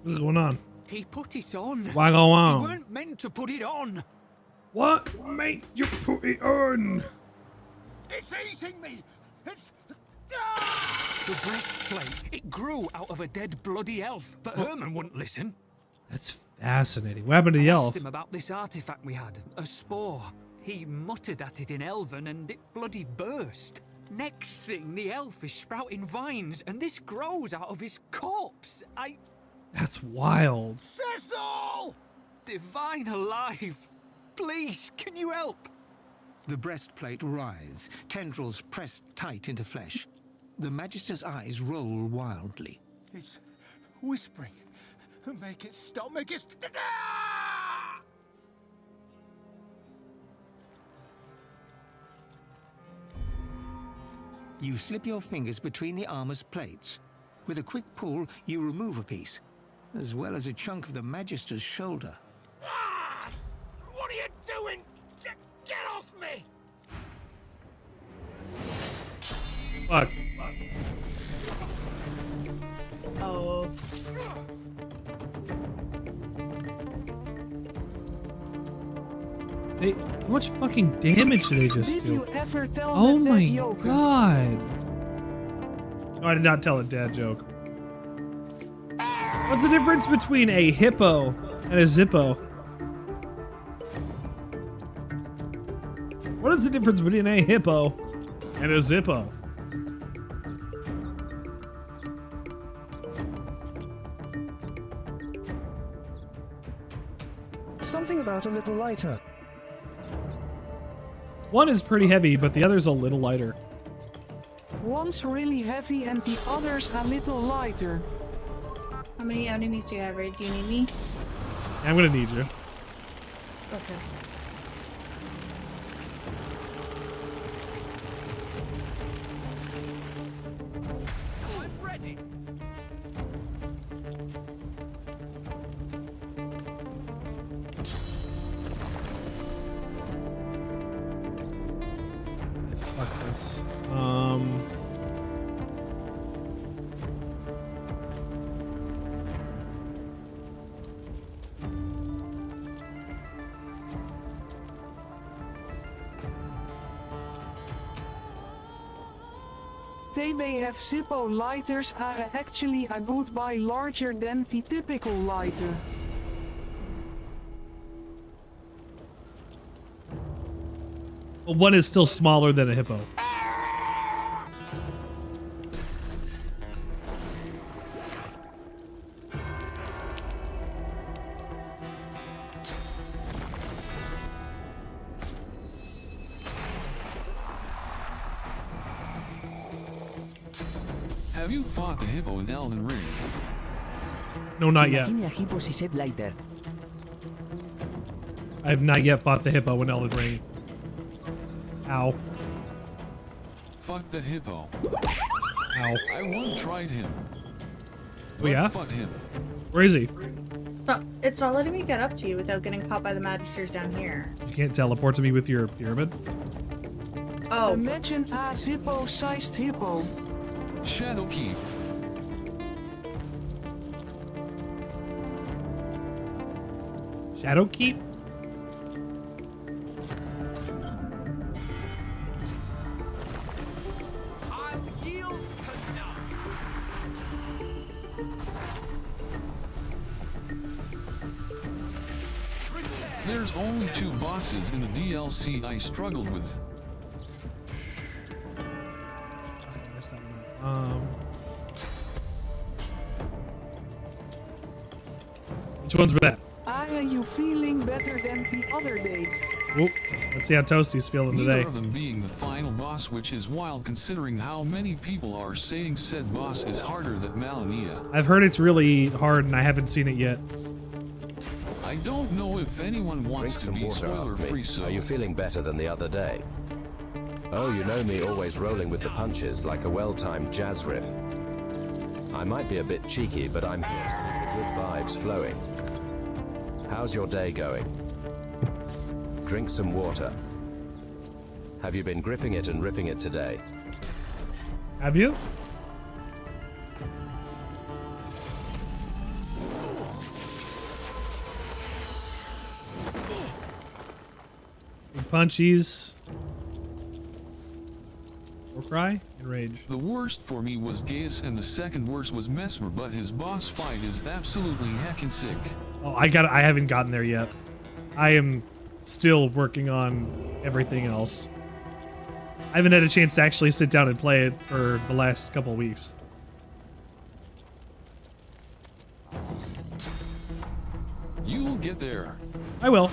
What's going on? He put it on. What go on? He weren't meant to put it on. What made you put it on? It's eating me. It's. The breastplate, it grew out of a dead bloody elf, but Herman wouldn't listen. That's fascinating. What happened to the elf? I asked him about this artifact we had, a spore. He muttered at it in Elven and it bloody burst. Next thing, the elf is sprouting vines and this grows out of his corpse. That's wild. Cecil! Divine alive. Please, can you help? The breastplate writhes, tendrils pressed tight into flesh. The Magister's eyes roll wildly. It's whispering. Make it stop. Make it stop. You slip your fingers between the armor's plates. With a quick pull, you remove a piece, as well as a chunk of the Magister's shoulder. What are you doing? Get off me! Fuck. Oh. They, how much fucking damage did they just Did do? you ever tell Oh them my that joke? god. No, I did not tell a dad joke. What's the difference between a hippo and a zippo? What is the difference between a hippo and a zippo? Something about a little lighter. One is pretty heavy, but the other's a little lighter. One's really heavy and the other's a little lighter. How many enemies do you have, Ray? Do you need me? I'm gonna need you. Okay. I'm ready. Fuck this. TBF Zippo lighters are actually a good buy, larger than the typical lighter. Well, one is still smaller than a hippo. Have you fought the hippo in Elden Ring? No, not yet. Imagine a hippo si said lighter. I have not yet fought the hippo in Elden Ring. Ow. Fuck the hippo. Ow. I once tried him. Oh yeah? Fuck him. Where is he? It's not letting me get up to you without getting caught by the magisters down here. You can't teleport to me with your pyramid? Oh. Imagine a Zippo-sized hippo. Shadowkeep. Shadowkeep? There's only 2 bosses in the DLC I struggled with. Which ones were that? Are you feeling better than the other days? Oop. Let's see how Toasty's feeling today. Neither of them being the final boss, which is wild considering how many people are saying said boss is harder than Malenia. I've heard it's really hard and I haven't seen it yet. I don't know if anyone wants to be spoiler-free, so... Are you feeling better than the other day? Oh, you know me, always rolling with the punches like a well-timed jazz riff. I might be a bit cheeky, but I'm here to keep the good vibes flowing. How's your day going? Drink some water. Have you been gripping it and ripping it today? Have you? Big punchies. Or cry? Enrage. The worst for me was Gaius and the second worst was Mesmer, but his boss fight is absolutely heckin' sick. Oh, I haven't gotten there yet. I am still working on everything else. I haven't had a chance to actually sit down and play it for the last couple of weeks. You'll get there. I will.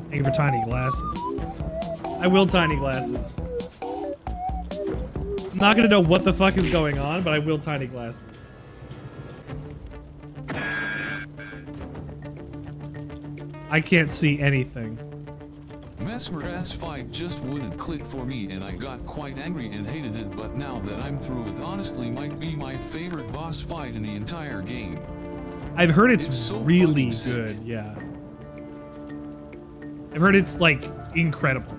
Thank you for tiny glasses. I will tiny glasses. I'm not gonna know what the fuck is going on, but I will tiny glasses. I can't see anything. Mesmer's fight just wouldn't click for me and I got quite angry and hated it, but now that I'm through it, honestly might be my favorite boss fight in the entire game. I've heard it's so really sick. good, yeah. I've heard it's like incredible.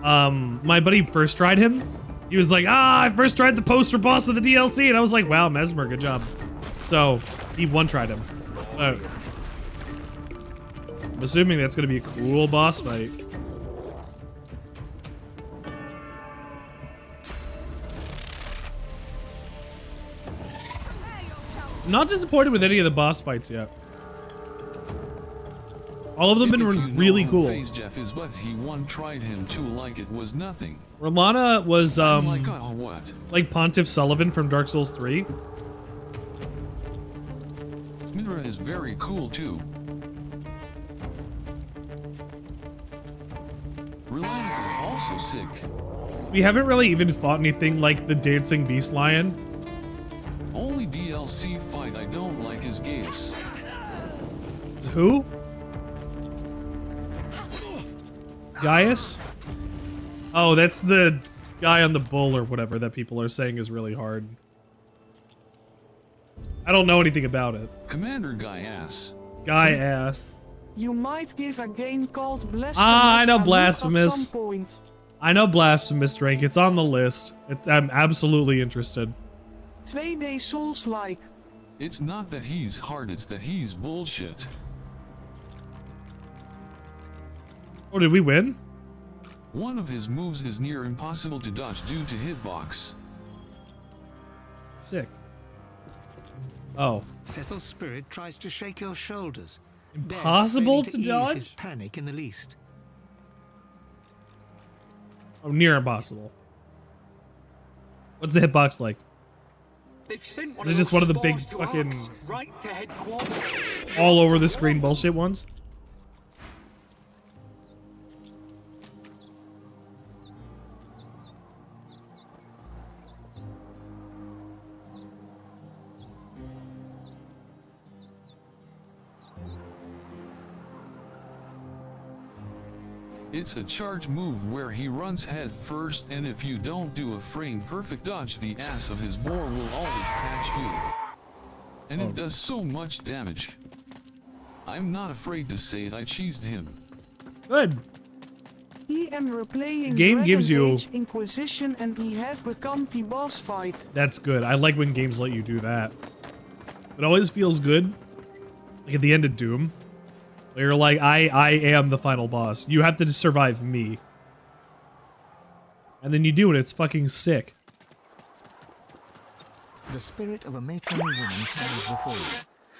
My buddy first tried him. He was like, I first tried the poster boss of the DLC, and I was like, wow, Mesmer, good job. So he one-tried him. I'm assuming that's gonna be a cool boss fight. I'm not disappointed with any of the boss fights yet. All of them have been really cool. Phase Jeff is, but he one-tried him too like it was nothing. Rolana was like, oh, what? like Pontiff Sullivan from Dark Souls 3. Midra is very cool too. Reliant is also sick. We haven't really even fought anything like the Dancing Beast Lion. Only DLC fight I don't like is Gaius. Who? Gaius? Oh, that's the guy on the bull or whatever that people are saying is really hard. I don't know anything about it. Commander Guy Ass. Guy Ass. You might give a game called Blasphemous. I know a look Blasphemous. At some point. I know Blasphemous, Drake. It's on the list. I'm absolutely interested. 2D Souls-like. It's not that he's hard, it's that he's bullshit. Oh, did we win? One of his moves is near impossible to dodge due to hitbox. Sick. Oh. Cecil's spirit tries to shake your shoulders. Impossible Death to failing dodge? ease his panic in the least. Oh, near impossible. What's the hitbox like? They've sent Is it just one of the big spores to fucking Arx, right to headquarters. all over the screen bullshit ones? It's a charge move where he runs head first, and if you don't do a frame perfect dodge, the ass of his boar will always catch you. And it does so much damage. I'm not afraid to say it, I cheesed him. Good. He am replaying Game Dragon gives you- Age Inquisition and he have become the boss fight. That's good. I like when games let you do that. It always feels good. Like at the end of Doom. Where you're like, I am the final boss. You have to survive me. And then you do it. It's fucking sick. The spirit of a matronly woman stands before you.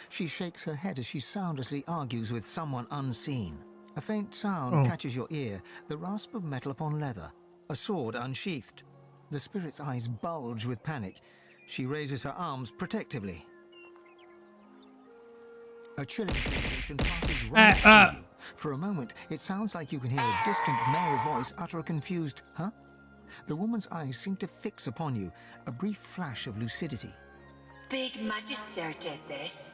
She shakes her head as she soundlessly argues with someone unseen. A faint sound catches your ear, the rasp of metal upon leather, a sword unsheathed. The spirit's eyes bulge with panic. She raises her arms protectively. A chilling sensation passes right through you. For a moment, it sounds like you can hear a distant male voice utter a confused, huh? The woman's eyes seem to fix upon you, a brief flash of lucidity. Big Magister did this.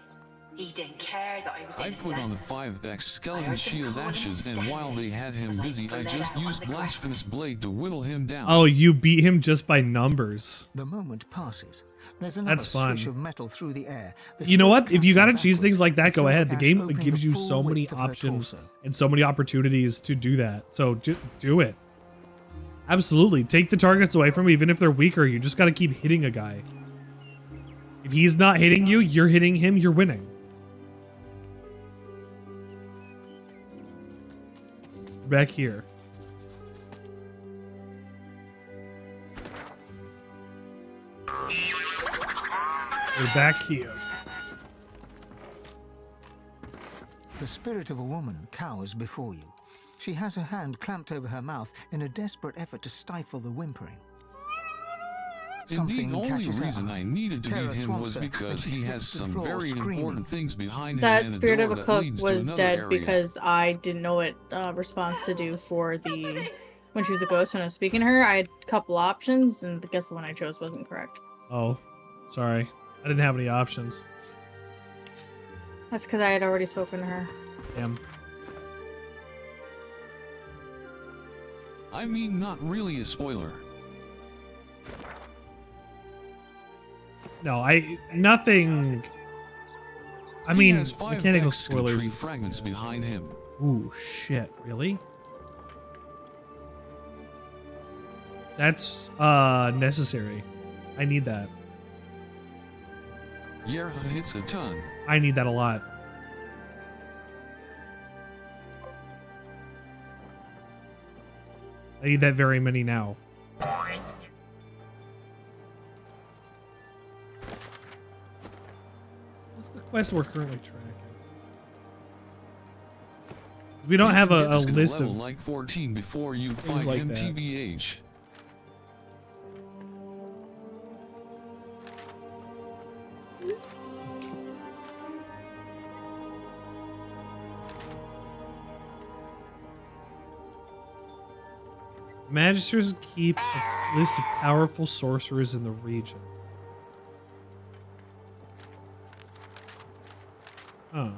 He didn't care that I was I innocent. put on the 5x skeleton shield ashes, and while they had him busy, I just used blasphemous blade to whittle him down. Oh, you beat him just by numbers. The moment passes. There's another That's fun. swish of metal through the air. The You know what? spirit If you gotta collapses choose things like that, backwards, go ahead. The Silvercash game opening gives the you full so many width of her options torso. and so many opportunities to do that. So do it. Absolutely. Take the targets away from him, even if they're weaker. You just gotta keep hitting a guy. If he's not hitting you, you're hitting him, you're winning. Back here. We're back here. The spirit of a woman cowers before you. She has her hand clamped over her mouth in a desperate effort to stifle the whimpering. Indeed, the only catches her reason eye. I needed to Terror beat him swamps was her, because and she he has slips to the some floor, very screaming. important things behind him, That and spirit a of door a that cook leads to was another dead area. because I didn't know what response to do for the when she was a ghost when I was speaking to her. I had a couple options, and I guess the one I chose wasn't correct. Oh, sorry. I didn't have any options. That's because I had already spoken to her. Damn. I mean, not really a spoiler. No, nothing. I He mean, has 5 mechanical excavatory spoilers. fragments behind him. Ooh, shit, really? That's necessary. I need that. Yerha hits a ton. I need that a lot. I need that very many now. What's the quest we're currently tracking? We don't have a Get to list level of like 14 before you things fight like him, that. TBH. Magisters keep a list of powerful sorcerers in the region. Huh.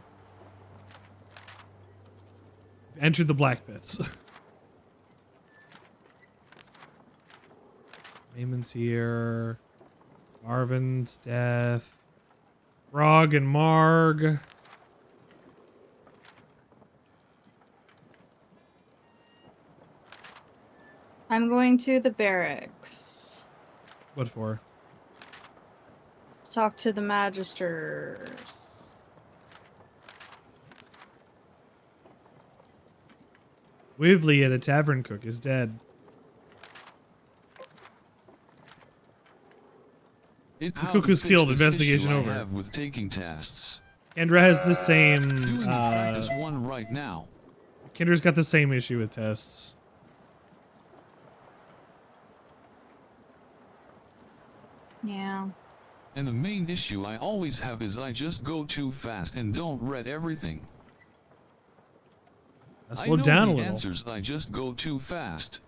Entered the black bits. Raymond's here. Marvin's death. Rog and Marg. I'm going to the barracks What for? to talk to the magisters. Wivlia, the tavern cook, is dead. The cook is killed. Investigation over. I have with taking tests. Kendra has the same. Doing practice one right now. Kendra's got the same issue with tests. Yeah. And the main issue I always have is I just go too fast and don't read everything. Slow down a the little. Answers, I just go too fast.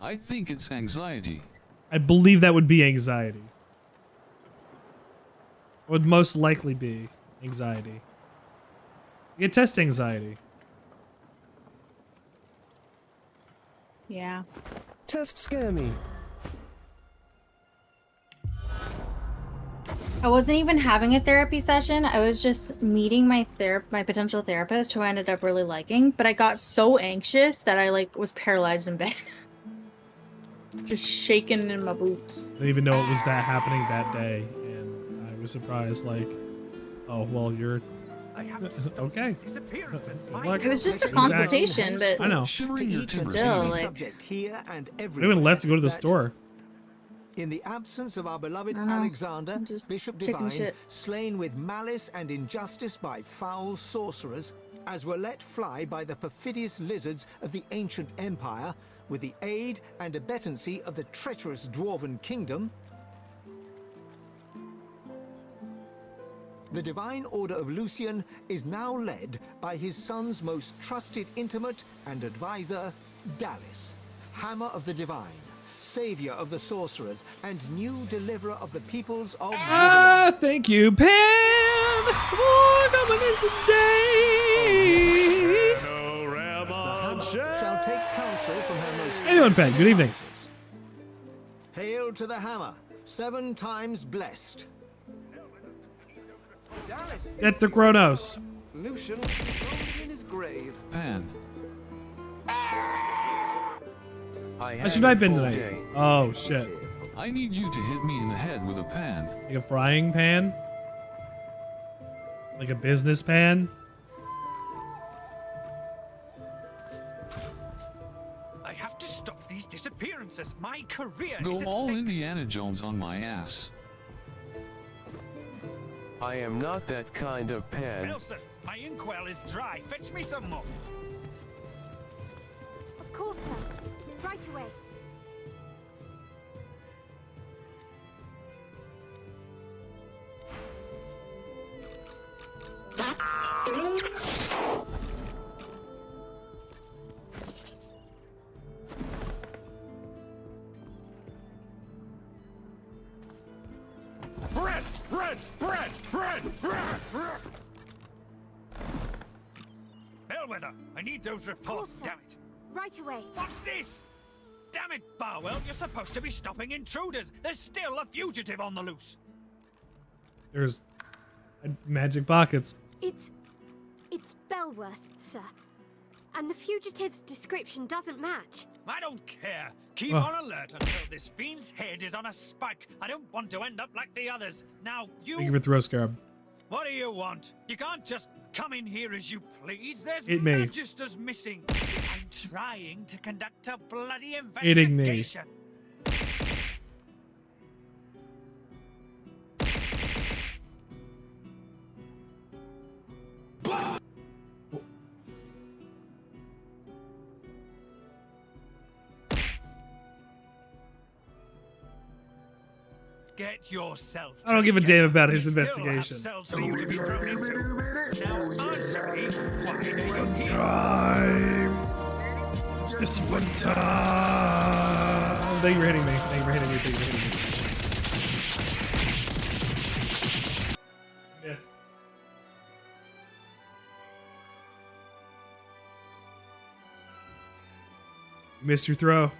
I think it's anxiety. I believe that would be anxiety. Would most likely be anxiety. You can test anxiety. Yeah. Tests scare me. I wasn't even having a therapy session. I was just meeting my potential therapist, who I ended up really liking. But I got so anxious that I was paralyzed in bed, just shaking in my boots. I didn't even know it was that happening that day, and I was surprised. Like, oh well, you're okay. It was just a consultation, but I know. still, We even left to go to the store. In the absence of our beloved Alexander, Bishop Divine, slain with malice and injustice by foul sorcerers, as were let fly by the perfidious lizards of the ancient empire, with the aid and abettancy of the treacherous dwarven kingdom, the Divine Order of Lucian is now led by his son's most trusted intimate and advisor, Dallis, Hammer of the Divine, Savior of the Sorcerers, and new deliverer of the peoples of Riverland. Thank you, Pan! Oh, coming in today! The shall take counsel from her most... Anyone, Pan, good evening. Hail to the Hammer, 7 times blessed. Get the Chronos. Lucian in his grave. Pan. How should I have been today? Oh, shit. I need you to hit me in the head with a pan. Like a frying pan? Like a business pan? I have to stop these disappearances. My career Go is at all stake. Indiana Jones on my ass. I am not that kind of pan. Nelson, my inkwell is dry. Fetch me some more. Of course, sir. Right away. Bread! Bread! Bread! Bread! Bread! Bread! Bellwether, I need those reports, damn it. Right away. What's this? Damn it, Barwell, you're supposed to be stopping intruders. There's still a fugitive on the loose. There's magic pockets. It's Belworth, sir. And the fugitive's description doesn't match. I don't care. Keep on alert until this fiend's head is on a spike. I don't want to end up like the others. Now, Thank you for throw scarab. What do you want? You can't just come in here as you please. There's Hit me. magisters missing. I'm trying to conduct a bloody Hitting me. investigation. Get yourself. I don't give a damn about his We still have investigation. cells for you to be thrown into. Now answer me. Why are you here? Time. Just one time. Thank you for hitting me. Thank you for hitting me. Thank you for hitting me. Miss. You missed your throw.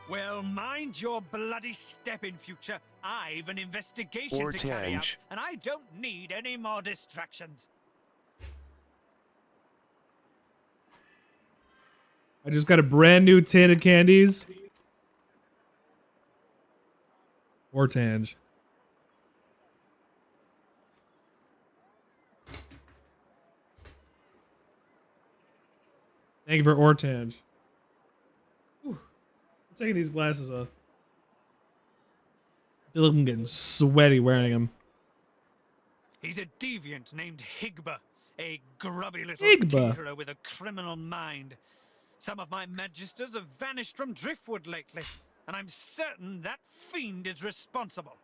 Well, mind your bloody step in future. I've an investigation Or to carry out, Tange. and I don't need any more distractions. I just got a brand new tin of candies. Ortange. Thank you for Ortange. Whew. I'm taking these glasses off. I feel like I'm getting sweaty wearing them. He's a deviant named Higba, a grubby little Higba. tinkerer with a criminal mind. Some of my magisters have vanished from Driftwood lately, and I'm certain that fiend is responsible.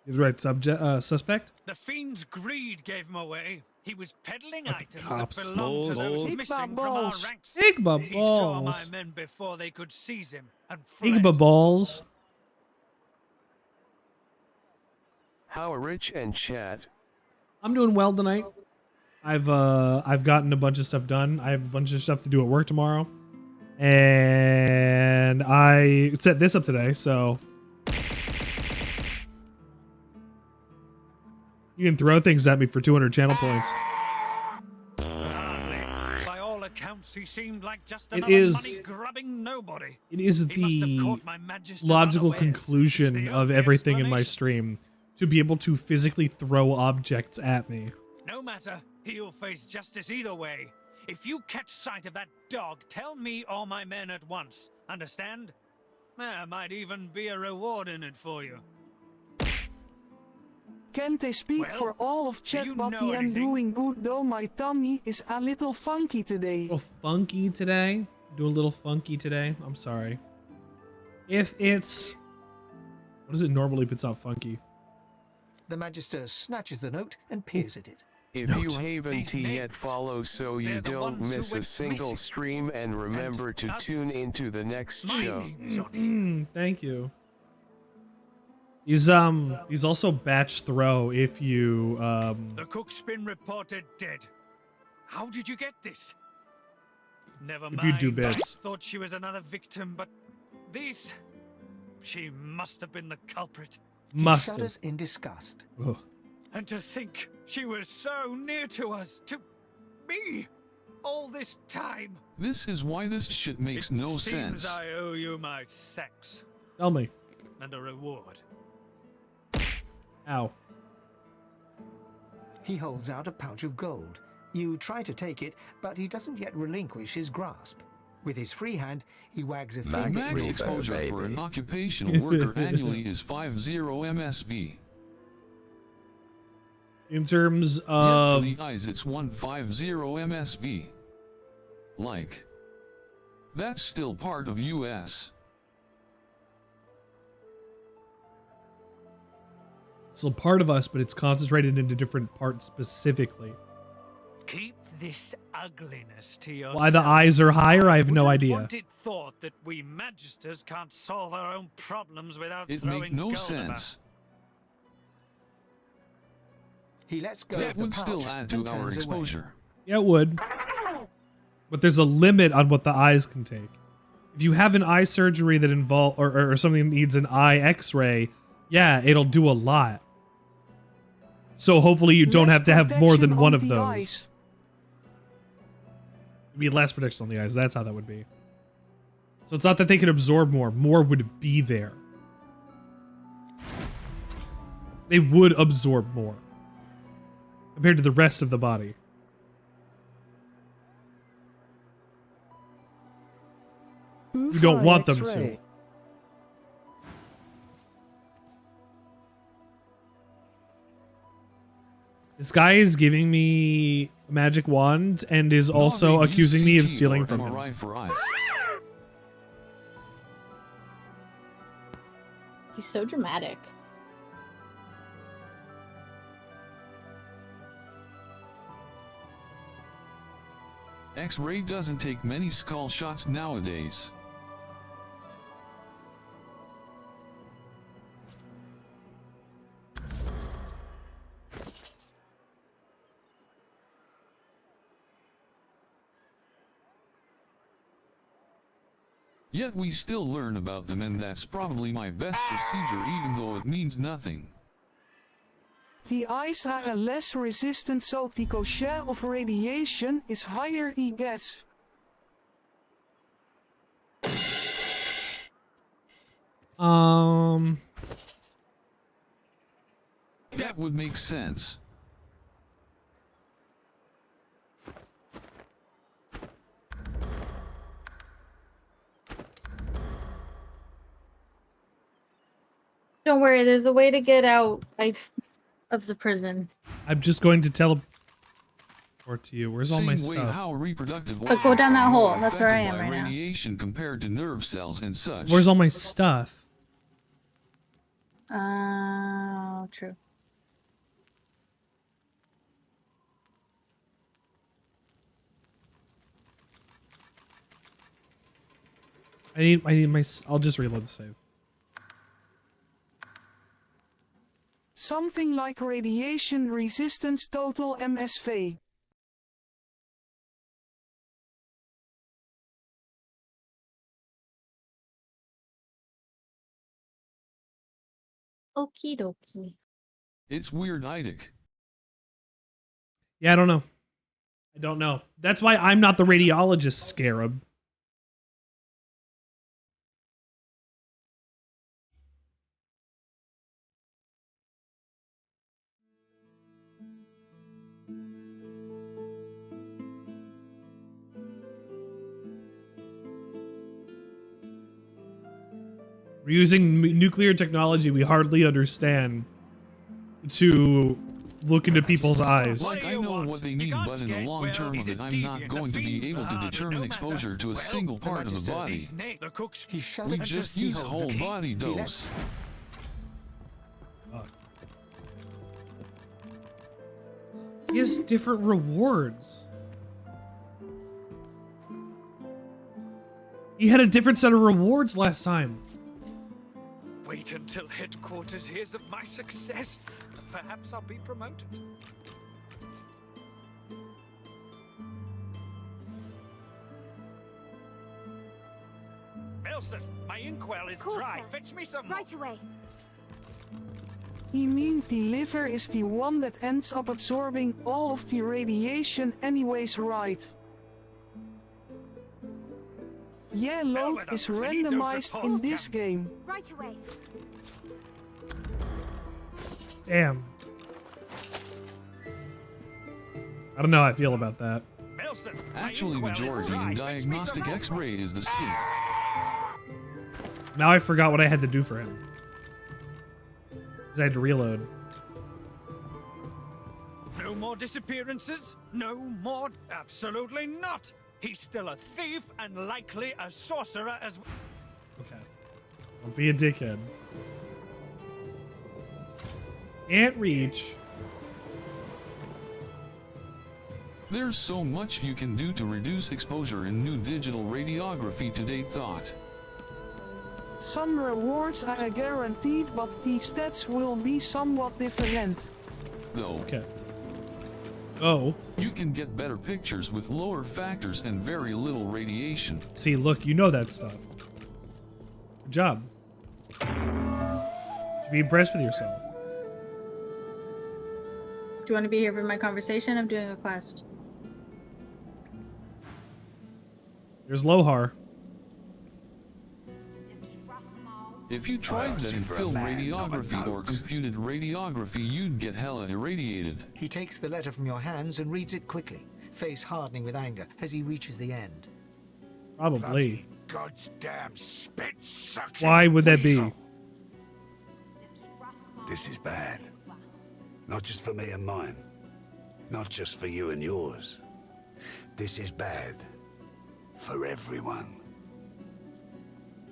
He's right, suspect? The fiend's greed gave him away. He was peddling Like items cops. that belonged to those Higba missing from our balls. ranks. Higba He saw my balls. men before they could seize him and fled. Higba balls. How rich and chat. I'm doing well tonight. I've gotten a bunch of stuff done. I have a bunch of stuff to do at work tomorrow. And I set this up today, so you can throw things at me for 200 channel points. By all accounts, he seemed like just It another is- money-grubbing nobody. It is He must have the caught my magisters logical unawares. conclusion It's the of only everything in my explanation. stream to be able to physically throw objects at me. No matter, he'll face justice either way. If you catch sight of that dog, tell me or my men at once. Understand? There might even be a reward in it for you. Can't they speak Well, for all of do chat, you but know I am anything? doing good though my tummy is a little funky today. A little funky today. Do a little funky today. I'm sorry. If it's... What is it normally if it's not funky? The Magister snatches the note and peers at it. If you haven't yet follow so you they're the don't ones who miss a went single missing. stream and remember to tune into the next My show. name's on it. Thank you. He's also batch throw if you The cook's been reported dead. How did you get this? Never If mind. you do bits. I thought she was another victim, but these... She must have been the culprit. must He have. shudders in disgust. Ugh. And to think she was so near to us, to me, all this time. This is why this shit makes It no seems sense. I owe you my thanks Tell me. and a reward. Ow. He holds out a pouch of gold. You try to take it, but he doesn't yet relinquish his grasp. With his free hand, he wags a finger. Max in exposure favor, for an baby. occupational worker annually is 50 MSV. In terms Yet for of... the eyes it's 150 MSV. Like. That's still part of US. It's still part of us, but it's concentrated into different parts specifically. Keep this ugliness to yourself. Why the eyes are higher, I have no Wouldn't idea. want it thought that we magisters can't solve our own problems without It throwing make no gold sense. He lets go That of the would still pouch add and to turns our away. exposure. Yeah, it would. But there's a limit on what the eyes can take. If you have an eye surgery that involve or something that needs an eye x-ray, yeah, it'll do a lot. So hopefully you don't Less have to have more than protection one on of the those. eyes. It'd be less protection on the eyes. That's how that would be. So it's not that they could absorb more. More would be there. They would absorb more compared to the rest of the body. You don't want them to. This guy is giving me a magic wand and is also Non-AD accusing me of CT stealing or from him. MRI for eyes. He's so dramatic. X-ray doesn't take many skull shots nowadays. Yet we still learn about them, and that's probably my best procedure, even though it means nothing. The eyes are less resistant, so the ricochet of radiation is higher he gets. That would make sense. Don't worry, there's a way to get out of the prison. I'm just going to teleport to you. Where's all my Same way stuff? how reproductive But go down that organs hole. are That's where I affected am by right now. radiation compared to nerve cells and such. Where's all my stuff? True. I need my. I'll just reload the save. Something like radiation resistance total MSV. Okie dokie. It's weird, Idic. Yeah, I don't know. I don't know. That's why I'm not the radiologist, Scarab. We're using nuclear technology we hardly understand to look into people's eyes. Like, I know what they need, but in the long term of it, I'm not going to be able to determine exposure to a single part of the body. We just use whole body dose. He has different rewards. He had a different set of rewards last time. Wait until headquarters hears of my success. Perhaps I'll be promoted. Nelson, my inkwell is dry. Fetch me some. Right away. You mean the liver is the one that ends up absorbing all of the radiation anyways, right? Yeah, load is randomized in this game. Right away. Damn. I don't know how I feel about that. Actually, majority in diagnostic X-ray is the skin. Now I forgot what I had to do for him. Because I had to reload. No more disappearances? No more? Absolutely not! He's still a thief and likely a sorcerer as well. Okay. Don't be a dickhead. Can't reach. There's so much you can do to reduce exposure in new digital radiography today thought. Some rewards are guaranteed, but the stats will be somewhat different. Though. Okay. Oh. You can get better pictures with lower factors and very little radiation. See, look, you know that stuff. Good job. You should be impressed with yourself. Do you want to be here for my conversation? I'm doing a quest. There's Lohar. If you tried that in film radiography or computed radiography, you'd get hella irradiated. He takes the letter from your hands and reads it quickly, face hardening with anger as he reaches the end. Probably. Goddamn spit sucking. Why would that be? This is bad. Not just for me and mine. Not just for you and yours. This is bad. For everyone.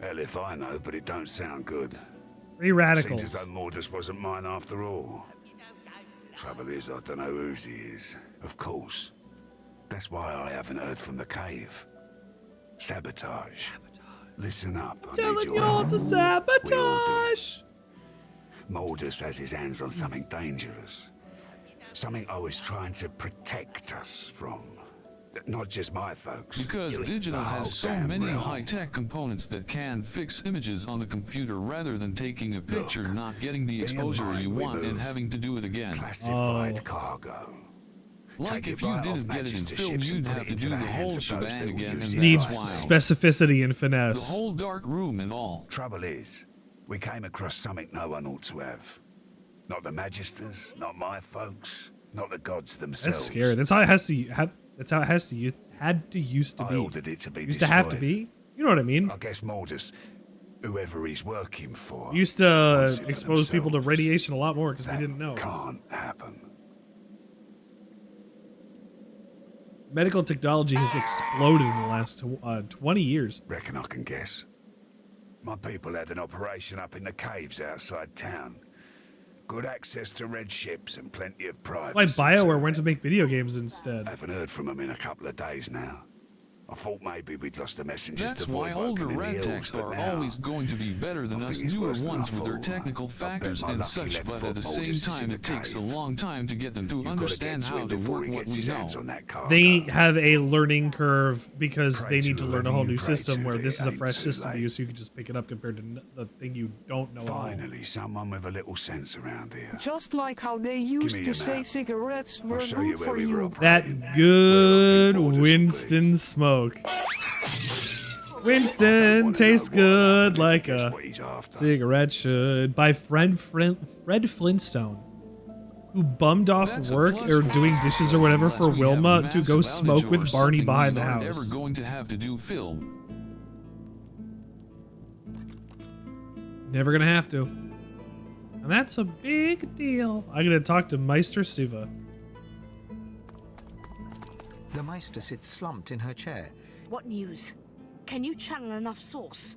Hell if I know, but it don't sound good. Free radicals. Seems as though Mordus wasn't mine after all. Trouble is, I don't know whose he is. Of course. That's why I haven't heard from the cave. Sabotage. Listen up. Telling y'all to sabotage. Mordus has his hands on something dangerous. Something I was trying to protect us from. Not just my folks. Because digital has so many high-tech components that can fix images on the computer rather than taking a picture, not getting the exposure you want, and having to do it again. Classified cargo. Like if you didn't get it in film, you'd have to do the whole shebang again, and Needs that's why. specificity and finesse. The whole dark room and all. Trouble is, We came across something no one ought to have. Not the Magisters, not my folks, not the gods themselves. That's scary. That's how it has to have. That's how it has to used to be. I ordered it to be Used destroyed. to have to be. You know what I mean? I guess Mordus, whoever he's working for, Used to expose people to radiation a lot more because we didn't know. Can't happen. Medical technology has exploded in the last 20 years. Reckon I can guess. My people had an operation up in the caves outside town. Good access to red ships and plenty of privacy. Why BioWare went to make video games instead? I haven't heard from them in a couple of days now. I thought maybe we'd lost the messengers That's to why void older working in the hills, redtechs but are now always going to be better than us it's newer worse than ones I with their thought. technical I bet factors my and lucky such, left but foot at the same Mordus is in time the it takes a cave. long time to get them to understand how to before work he what gets we his know. hands on that cargo. They have a learning curve because Pray they need to learn a whole new pray system where to, this is a it fresh ain't too system to late. use, so you can just pick it up compared to the thing you don't know. Finally, someone with a little sense around here. Just like how they used to say cigarettes were show you good where for we were you. That good Winston smoke. Winston tastes good like a cigarette should. By Fred Flintstone, who bummed off That's a work plus or for doing us, dishes or because whatever unless for we have a Wilma to massive go outage smoke or with Barney something, behind we the aren't house. ever going to have to do film. Never gonna have to. And that's a big deal. I'm gonna talk to Meister Siva. The Meister sits slumped in her chair. What news? Can you channel enough source?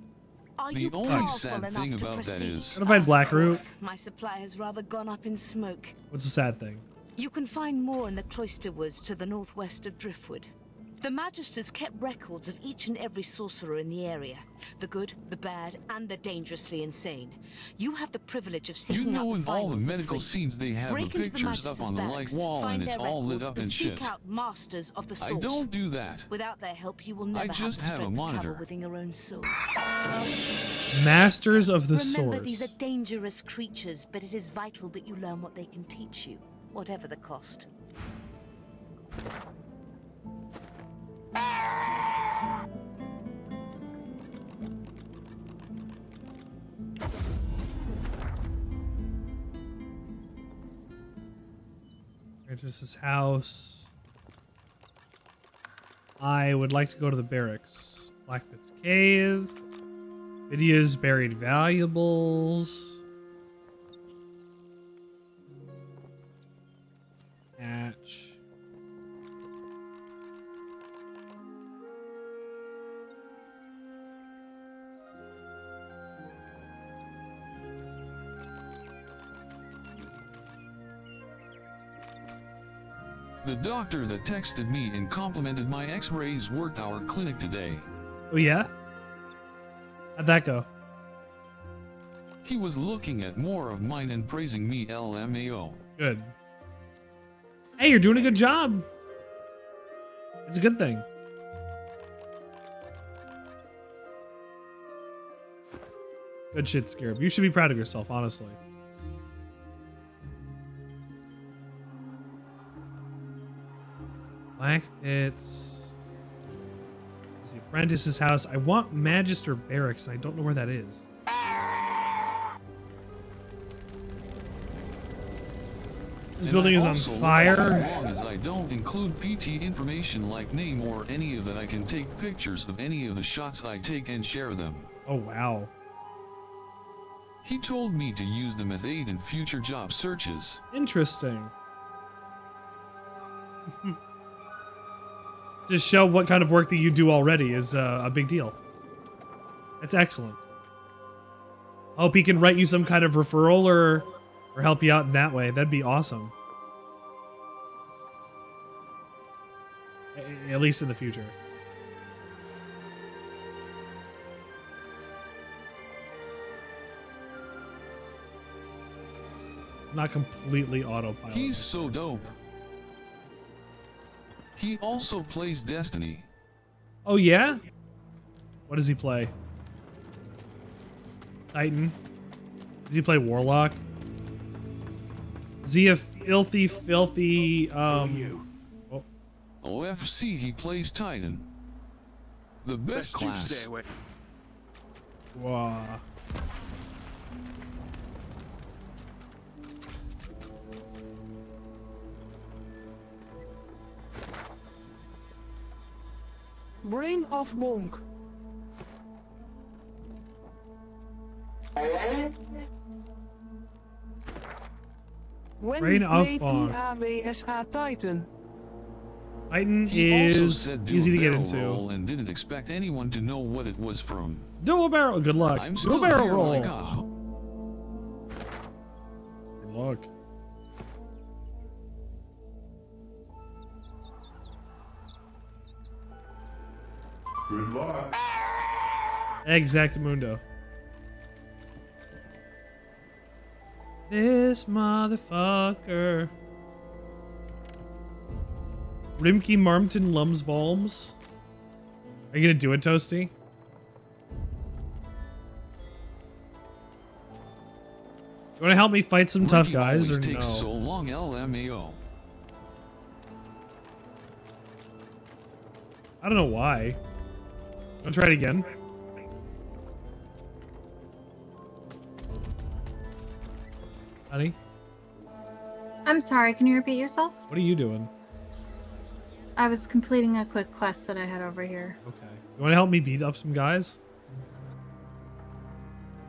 Are The you only powerful sad enough thing to about that proceed? is- Gotta find Blackroot. Of course, my supply has rather gone up in smoke. What's the sad thing? You can find more in the cloister woods to the northwest of Driftwood. The Magisters kept records of each and every sorcerer in the area. The good, the bad, and the dangerously insane. You have the privilege of You seeking out know the in all final the of the medical three. scenes they have the Break into the pictures up Magisters' on the barracks, light wall find and it's their all lit records, up and and seek shit. out masters of the I source. don't do that. Without their help, you will never just have the have a strength to monitor. travel within your own soul. Masters of the Remember, Source. these are dangerous creatures, but it is vital that you learn what they can teach you, whatever the cost. Francis's house. I would like to go to the barracks. Blackpit's cave. Lydia's buried valuables. Hatch. The doctor that texted me and complimented my x-rays worked our clinic today. Oh yeah? How'd that go? He was looking at more of mine and praising me LMAO. Good. Hey, you're doing a good job. It's a good thing. Good shit, Scarab. You should be proud of yourself, honestly. Black Pits. The apprentice's house. I want Magister Barracks, and I don't know where that is. This building is on fire. As long as I don't include PT information like name or any of that, I can take pictures of any of the shots I take and share them. Oh, wow. He told me to use them as aid in future job searches. Interesting. To show what kind of work that you do already is a big deal. That's excellent. Hope he can write you some kind of referral or help you out in that way. That'd be awesome. At least in the future. Not completely autopilot. He's so dope. He also plays Destiny. Oh yeah? What does he play? Titan? Does he play Warlock? Is he a filthy OFC, he plays Titan. The best class. Wow. Brain of bonk. When Brain we of played bonk. EAWSA Titan. Titan He also is said do easy a to get barrel into. roll and didn't expect anyone to know what it was from. Do a barrel. Good luck. I'm Do still a barrel here roll. like Good luck. Good luck. Exactamundo. This motherfucker. Rimke Marmton Lums Balms. Are you gonna do it, Toasty? You wanna help me fight some tough Ricky guys always or takes no? so long, LMAO. I don't know why. Wanna try it again? Honey, I'm sorry, can you repeat yourself? what are you doing? I was completing a quick quest that I had over here. Okay. You wanna help me beat up some guys?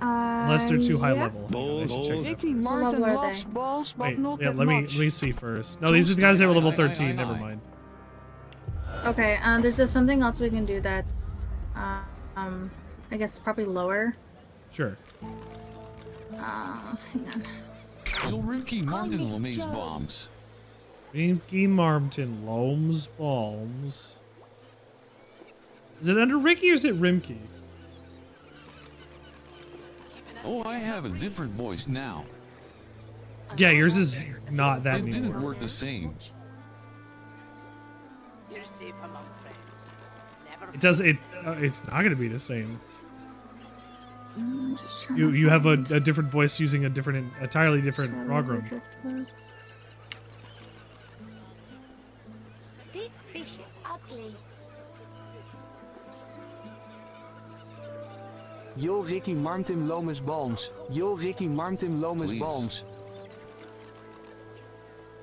Unless they're too high yeah. level. Hang on, I should check that Ricky first. Martin What level are loves they? balls, but Wait, not yeah, that let much. me see first. No, these are the guys that were level 13. Aye. Never mind. Okay, there's just something else we can do that's, I guess probably lower. Sure. Hang on. You'll Ricky Martin Lemaze bombs. Rimke Marmton Loams Balms. Is it under Ricky or is it Rimke? Oh, I have a different voice now. Yeah, yours is not that It didn't anymore. work the same. You're safe among friends. Never It does. It's not gonna be the same. I'm just trying You to you have a find- different voice using a different, entirely different program. This fish is ugly. Yo Ricky Martin Lomas Balms. Yo Ricky Martin Lomas Please. Balms.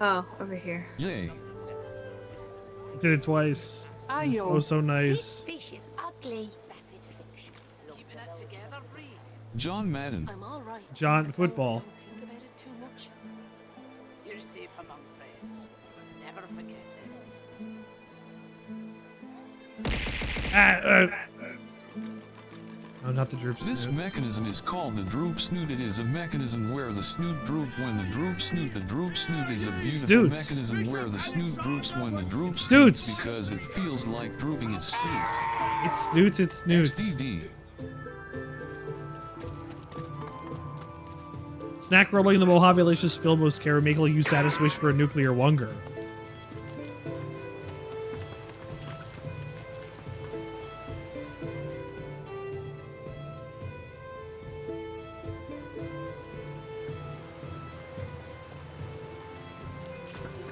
Oh, over here. Yay. Did it twice. This is Ayo. oh so This nice. fish is ugly. keeping it together, Bree. John Madden. I'm all right. John football. Think about it too much. You're safe among friends. Never forget it. Oh, not the droop This snoot. mechanism is called the droop snoot. It is a mechanism where the snoot droop when the droop snoot. The droop snoot is a beautiful Stoots. mechanism where the snoot droops when the droop Stoots. snoots because it feels like drooping its snoot. It's snoots. It's snoots. XDD. Snack rolling in the Mohavilicious Filmos Care making you satis wish for a nuclear wunger.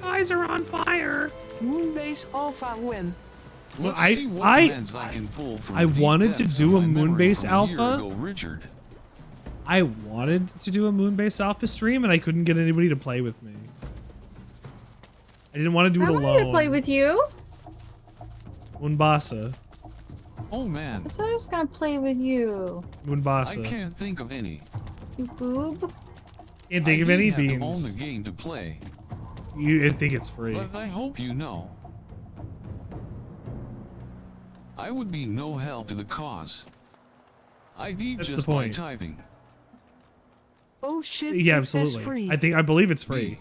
Eyes are on fire. Moonbase Alpha win. Well, Let's I- see what I- commands I can pull from I the deep wanted to depths do of a my memory Moonbase from a year Alpha. ago, Richard. I wanted to do a Moonbase Alpha stream and I couldn't get anybody to play with me. I didn't want to do I it wanted alone. to play with you. Moonbasa. Oh man, I said I was gonna play with you. I Moonbasa. can't think of any. You boob. Can't think I of do any have to own beans. the game to play, You think it's free. but I hope you know. I would be no help to the cause. ID That's just the by point. typing. Oh shit, Yeah, it says absolutely. free. I believe it's free.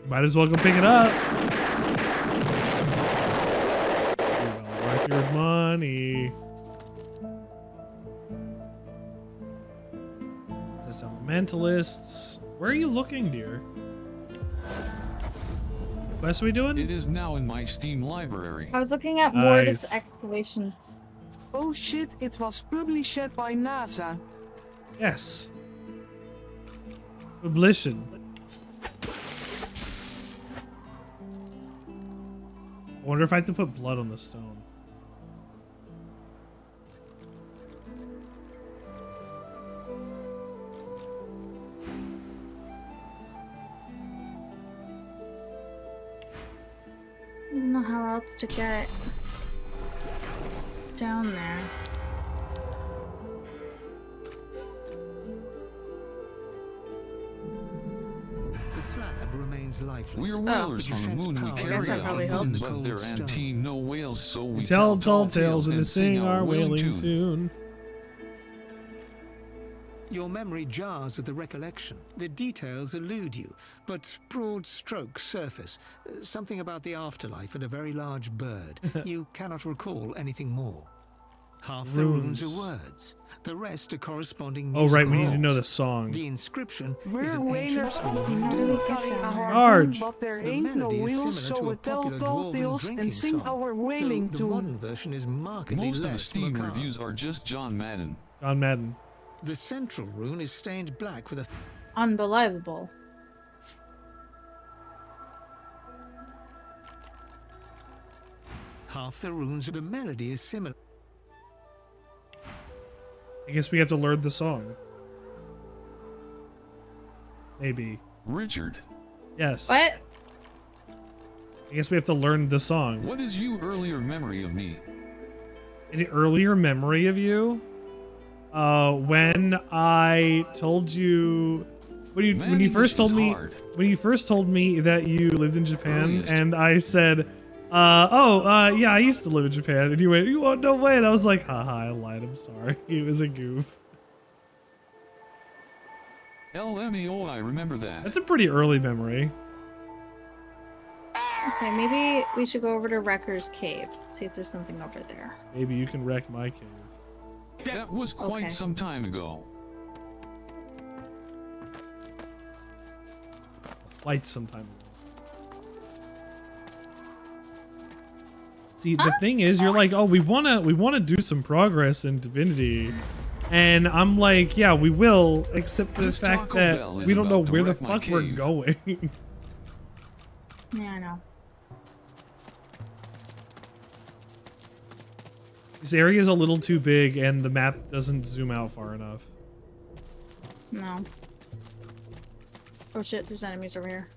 Might as well go pick it up. Well worth your money. This elementalists. Where are you looking, dear? What quest are we doing? It is now in my Steam library. I was looking at Nice. Mordus excavations. Oh shit, it was published by NASA. Yes. Publition. I wonder if I have to put blood on the stone. I don't know how else to get down there. The slab remains lifeless. We're whalers on the moon. We carry our moons, but they're anti no whales, so we tell tall tales and sing our wailing tune. Your memory jars at the recollection. The details elude you, but broad strokes surface. Something about the afterlife and a very large bird. You cannot recall anything more. Half the runes are words. The rest are corresponding Oh, right, we musical need to know the rolls. song. The inscription is We're an whalers ancient on the woven moon, carry our Large. moon, but there The ain't no melody is wheels, similar so to a we tell popular tall dwarven tales drinking and sing song, our wailing though the tune. modern version is markedly Most of the less Steam macabre. reviews are just John Madden. John Madden. The central rune is stained black with a Unbelievable. half the runes. The melody is similar. I guess we have to learn the song. Maybe. Richard. Yes. What? I guess we have to learn the song. What is your earlier memory of me? An earlier memory of you? When I told you when you first told me that you lived in Japan, and I said, yeah, I used to live in Japan, and you went, you won't, no way, and I was like, haha, I lied, I'm sorry, it was a goof. LMAO, I remember that. That's a pretty early memory. Okay, maybe we should go over to Wrecker's Cave. See if there's something over there. Maybe you can wreck my cave. That was quite Okay. some time ago. Quite some time ago. See, the thing is, you're like, oh, we wanna do some progress in Divinity, and I'm like, yeah, we will, except for the This fact Taco that Bell is we don't know about to where the wreck my fuck we're cave. going. Yeah, I know. This area is a little too big, and the map doesn't zoom out far enough. No. Oh shit, there's enemies over here.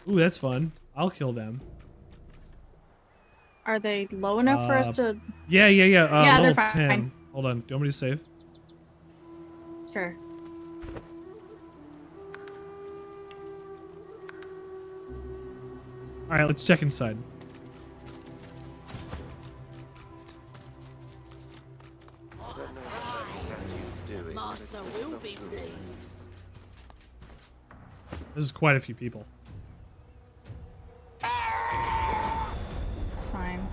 Ooh, that's fun. I'll kill them. Are they low enough for us to... Yeah. Yeah, they're level fine. 10. Hold on. Do you want me to save? Sure. Alright, let's check inside. Master will be pleased. This is quite a few people. It's fine.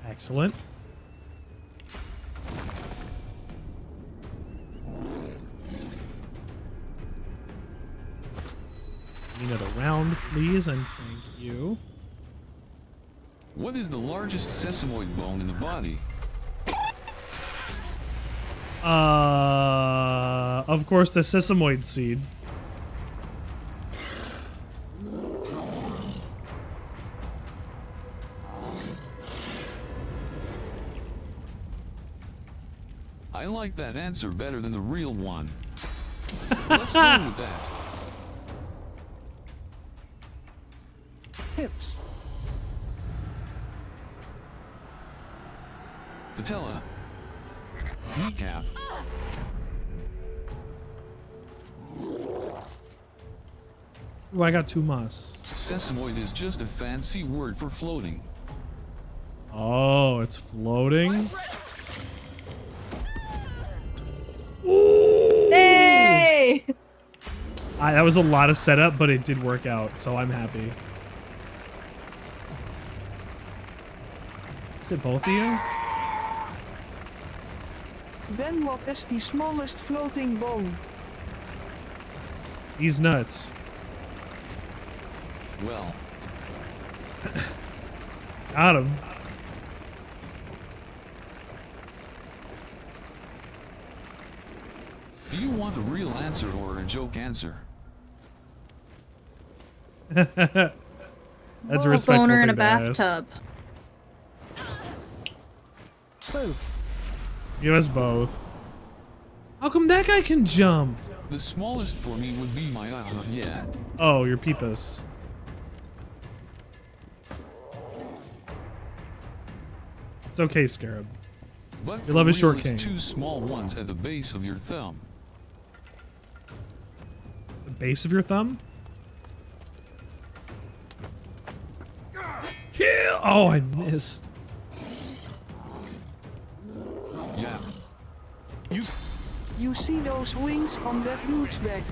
Excellent. Another round, please, and thank you. What is the largest sesamoid bone in the body? Of course, the sesamoid seed. I like that answer better than the real one. Let's go with that. Hips. Patella. Kneecap. Ooh, I got 2 moss. Sesamoid is just a fancy word for floating. Oh, it's floating? Ooh! Hey! That was a lot of setup, but it did work out, so I'm happy. Is it both of you? Then what is the smallest floating bone? He's nuts. Well. Got him. Do you want a real answer or a joke answer? That's a A respectful boner in thing a to ask. bathtub. Both. Give us both. How come that guy can jump? The smallest for me would be my yeah. Oh, your peepus. It's okay, Scarab. But You love a for short real, king. it's two small ones at the base of your thumb. The base of your thumb? Kill! Oh, I missed. Yeah. You see those wings on that dude's back?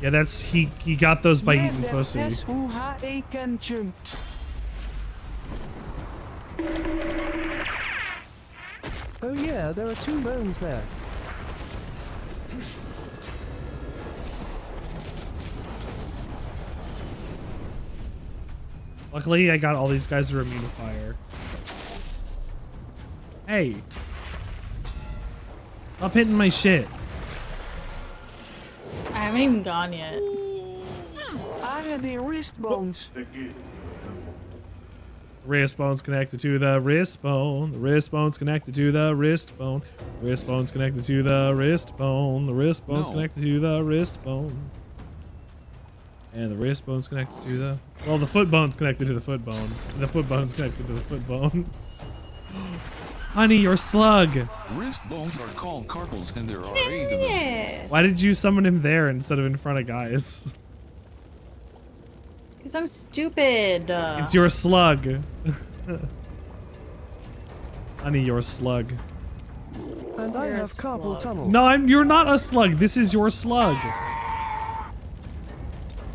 Yeah, that's he got those by Yeah, eating that pussy. is who HA can jump. Oh yeah, there are 2 bones there. Luckily, I got all these guys that are immune to fire. Hey. Stop hitting my shit. I haven't even gone yet. I had the wrist bones. Wrist bone's connected to the wrist bone. The wrist bone's connected to the wrist bone. The wrist bone's connected to the wrist bone. The wrist bone's connected to the wrist bone. And the wrist bone's connected to the... Well, the foot bone's connected to the foot bone. And the foot bone's connected to the foot bone. Honey, you're slug. Wrist bones are called carpals and there are 8 of them. Why did you summon him there instead of in front of guys? Because I'm stupid. It's your slug. Honey, you're slug. And I have carpal tunnel. No, you're not a slug. This is your slug.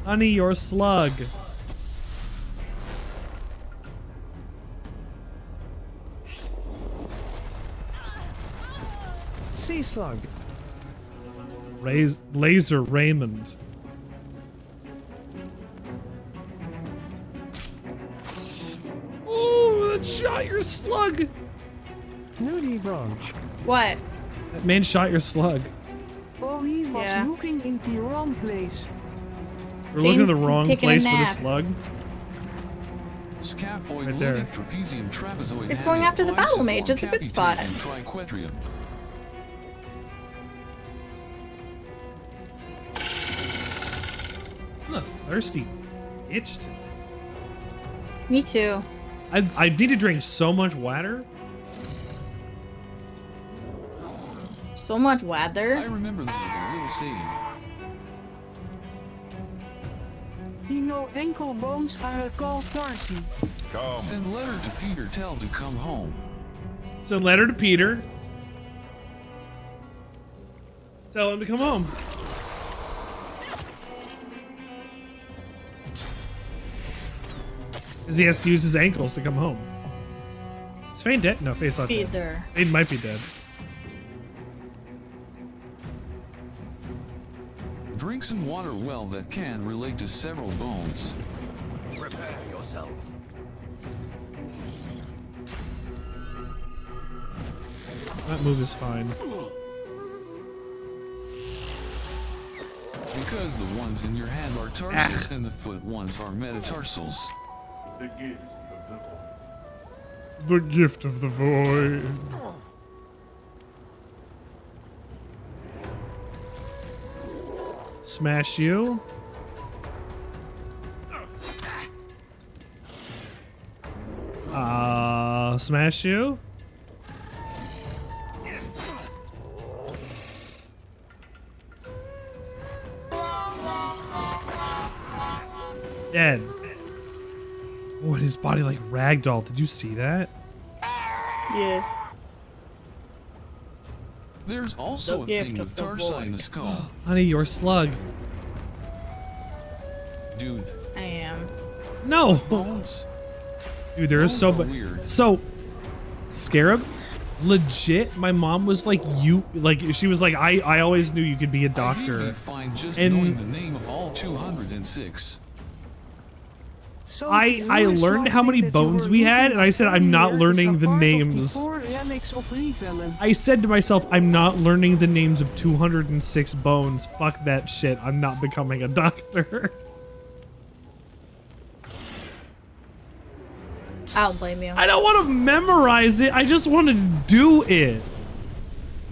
Honey, you're slug. Sea slug. Laser Raymond. Oh, that shot your slug. Nudie branch. What? That man shot your slug. Oh, he was looking in the wrong place. We're looking in the Fane's wrong taking a place for the nap. slug. Scaphoid, Right there. lytic, trapezium, trapezoid, It's going after the battle biciform, mage. It's a good capitine, spot. and triquetrium. I'm a thirsty itch today. Me too. I need to drink so much water. So much I weather. remember that with a little saying. You know, ankle bones are called tarsi. Send letter to Peter, tell to come home. Send letter to Peter. Tell him to come home. Because he has to use his ankles to come home. Is Fane dead? No, Fane's not dead. Peter. Fane might be dead. Drink some water well that can relate to several bones. Prepare yourself. That move is fine. Because the ones in your hand are tarsals and the foot ones are metatarsals. The gift of the void. The gift of the void. Smash you. Smash you. Dead. Oh, and his body like ragdoll. Did you see that? Yeah. There's also a thing with tarsi in the skull. Honey, you're a slug. Dude. I am. No. Bones. Dude, there is so Bones are much. weird. So, Scarab, legit, my mom was like, she was like, I always knew you could be a doctor. I'd be fine just knowing the name of all 206. So I learned how many bones we had, and I said, I'm not learning the names. I said to myself, I'm not learning the names of 206 bones. Fuck that shit. I'm not becoming a doctor. I don't blame you. I don't want to memorize it. I just want to do it.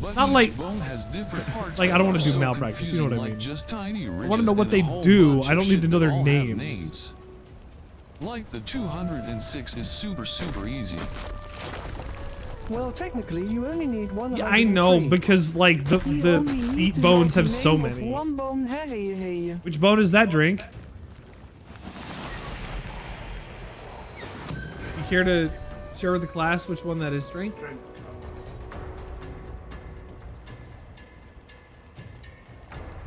But not like, bone has different parts I don't want to do so malpractice. You know what I mean? like just tiny I want to ridges know what and they a whole do. bunch I of don't need to shit know their that all have names. Like the 206 is super easy. Well, technically, you only need 103. Yeah, I know, because like the feet bones have so many. Which bone is that, Drink? You care to share with the class which one that is, Drink?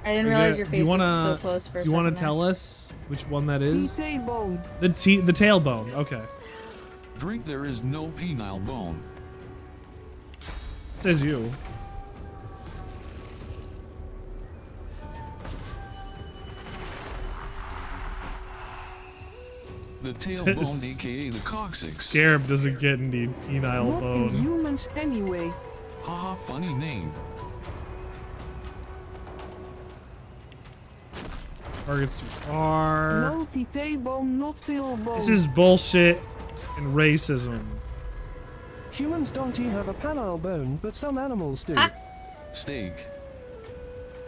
I didn't realize your face was so close for a second. Do you want to there. tell us which one that is? The tailbone. The tailbone. Okay. Drink, there is no penile bone. Says you. The tailbone, aka the coccyx. Scarab doesn't get any penile Not bone. in humans anyway. Haha, funny name. Target's too far. No, the tailbone, not tailbone. This is bullshit and racism. Humans don't even have a penile bone, but some animals do. Steak.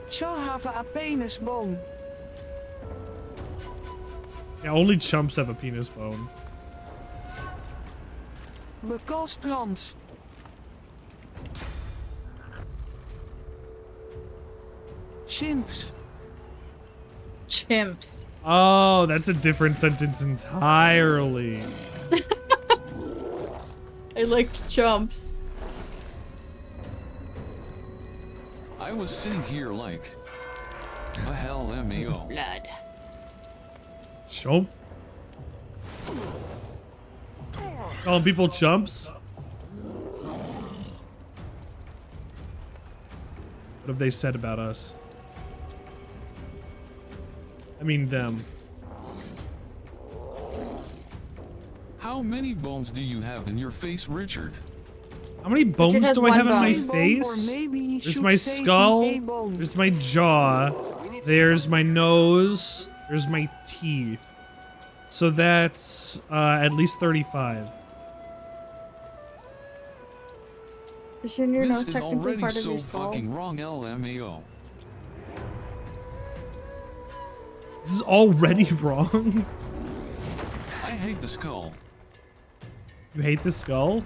Shall have a penis bone. Yeah, only chumps have a penis bone. Because trans. Chimps. Chimps. Oh, that's a different sentence entirely. I like chumps. I was sitting here like, the hell, MAO. Blood. Chump? Calling people chumps? What have they said about us? I mean them. How many bones do you have in your face, Richard? How many bones has do I one have in my bone. face? Or maybe he There's should my say skull, a bone. there's my jaw, there's my nose, there's my teeth. So that's at least 35. Isn't your This nose is technically already part of so your skull? fucking wrong, LMAO. This is already wrong. I hate the skull. You hate the skull?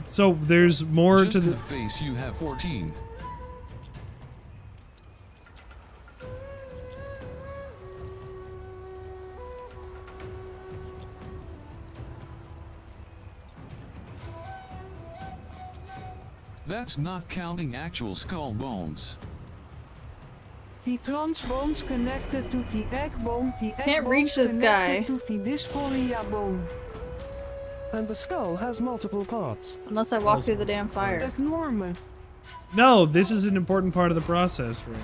So there's more Just to in the the face you have 14. That's not counting actual skull bones. The trans bones connected to the egg bone. The egg Can't bones reach this guy. connected to the dysphoria bone. And the skull has multiple parts. Unless I walk through the damn fire. Ignore me. No, this is an important part of the process, Ring.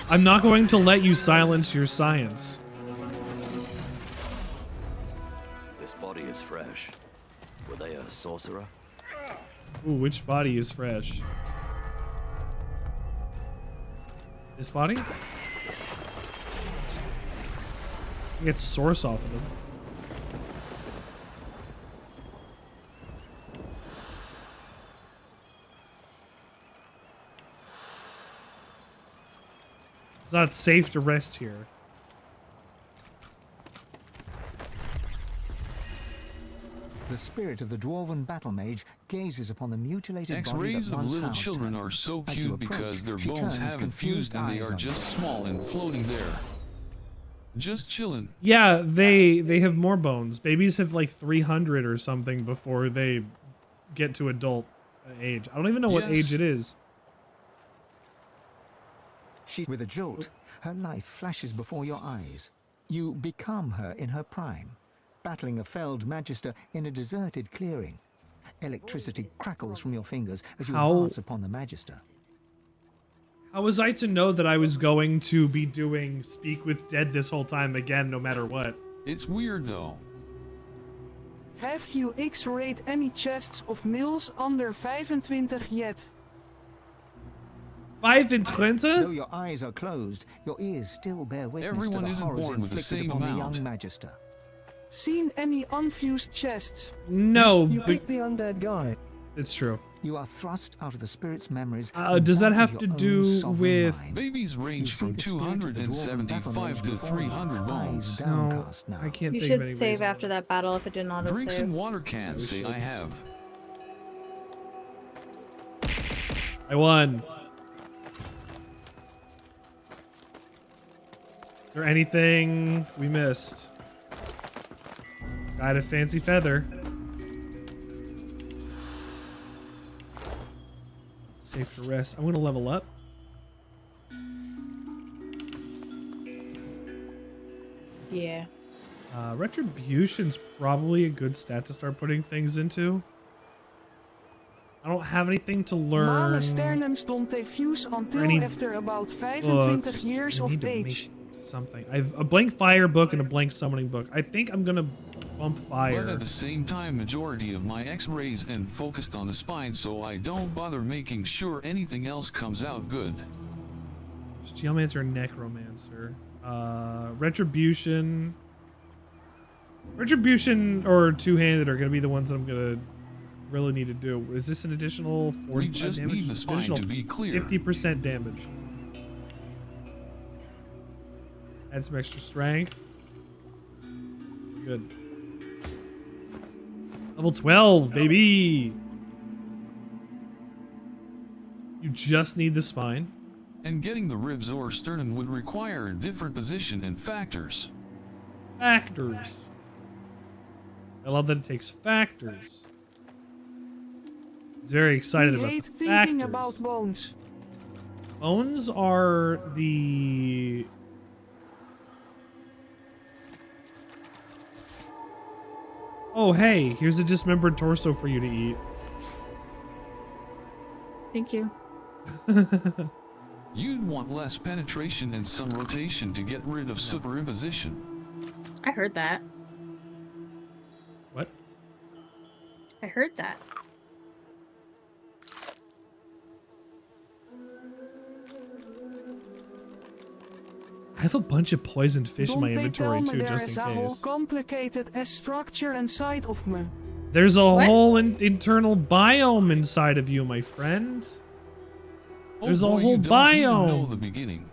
I'm not going to let you silence your science. This body is fresh. Were they a sorcerer? Ooh, which body is fresh? This body? I get source off of them. It's not safe to rest here. The spirit of the dwarven battle mage gazes upon the mutilated body X-rays that of once little housed children her. are so As you cute because approach, their she bones turns haven't confused fused and they eyes are on just small and floating there. Just chilling. Yeah, they have more bones. Babies have like 300 or something before they get to adult age. I don't even know what Yes. age it is. With a jolt, her life flashes before your eyes. You become her in her prime. battling a felled magister in a deserted clearing. Electricity crackles from your fingers as you advance upon the magister. How was I to know that I was going to be doing Speak with Dead this whole time again, no matter what? It's weird though. Have you X-rayed any chests of mills under 25 yet? 25? Though your eyes are closed, your ears still bear witness Everyone to the isn't horrors born with the inflicted same upon the amount. young magister. Seen any unfused chests? No, You picked the undead guy. It's true. You are thrust out of the spirit's memories. Does that and have back to into your own do sovereign with... mind. Babies range from 275 to 300 bones. No, I can't You think of should any save reason. after that battle if it didn't auto Drinks save. and water cans say I have. I won. Is there anything we missed? This guy had a fancy feather. Safe to rest. I'm gonna level up. Yeah. Retribution's probably a good stat to start putting things into. I don't have anything to learn. Male Sternums don't fuse until Any after about 25 books. years I of need to age. make something. I have a blank fire book and a blank summoning book. I think I'm gonna bump fire. But at the same time, majority of my X-rays and focused on the spine, so I don't bother making sure anything else comes out good. Geomancer and Necromancer. Retribution. Retribution or two-handed are gonna be the ones that I'm gonna really need to do. Is this an additional 45 We just damage? need the spine Additional to be clear. 50% damage. Add some extra strength. Good. Level 12, baby! You just need the spine. And getting the ribs or sternum would require a different position and factors. Factors. I love that it takes factors. He's very excited We about hate the thinking factors. about bones. Bones are the... Oh, hey, here's a dismembered torso for you to eat. Thank you. You'd want less penetration and some rotation to get rid of superimposition. I heard that. What? I heard that. I have a bunch of poisoned fish in my Don't they tell inventory me too, there just is in a whole case. complicated as structure inside of me. There's a What? whole internal biome inside of you, my friend. There's oh boy, a whole you don't even know biome. the beginning.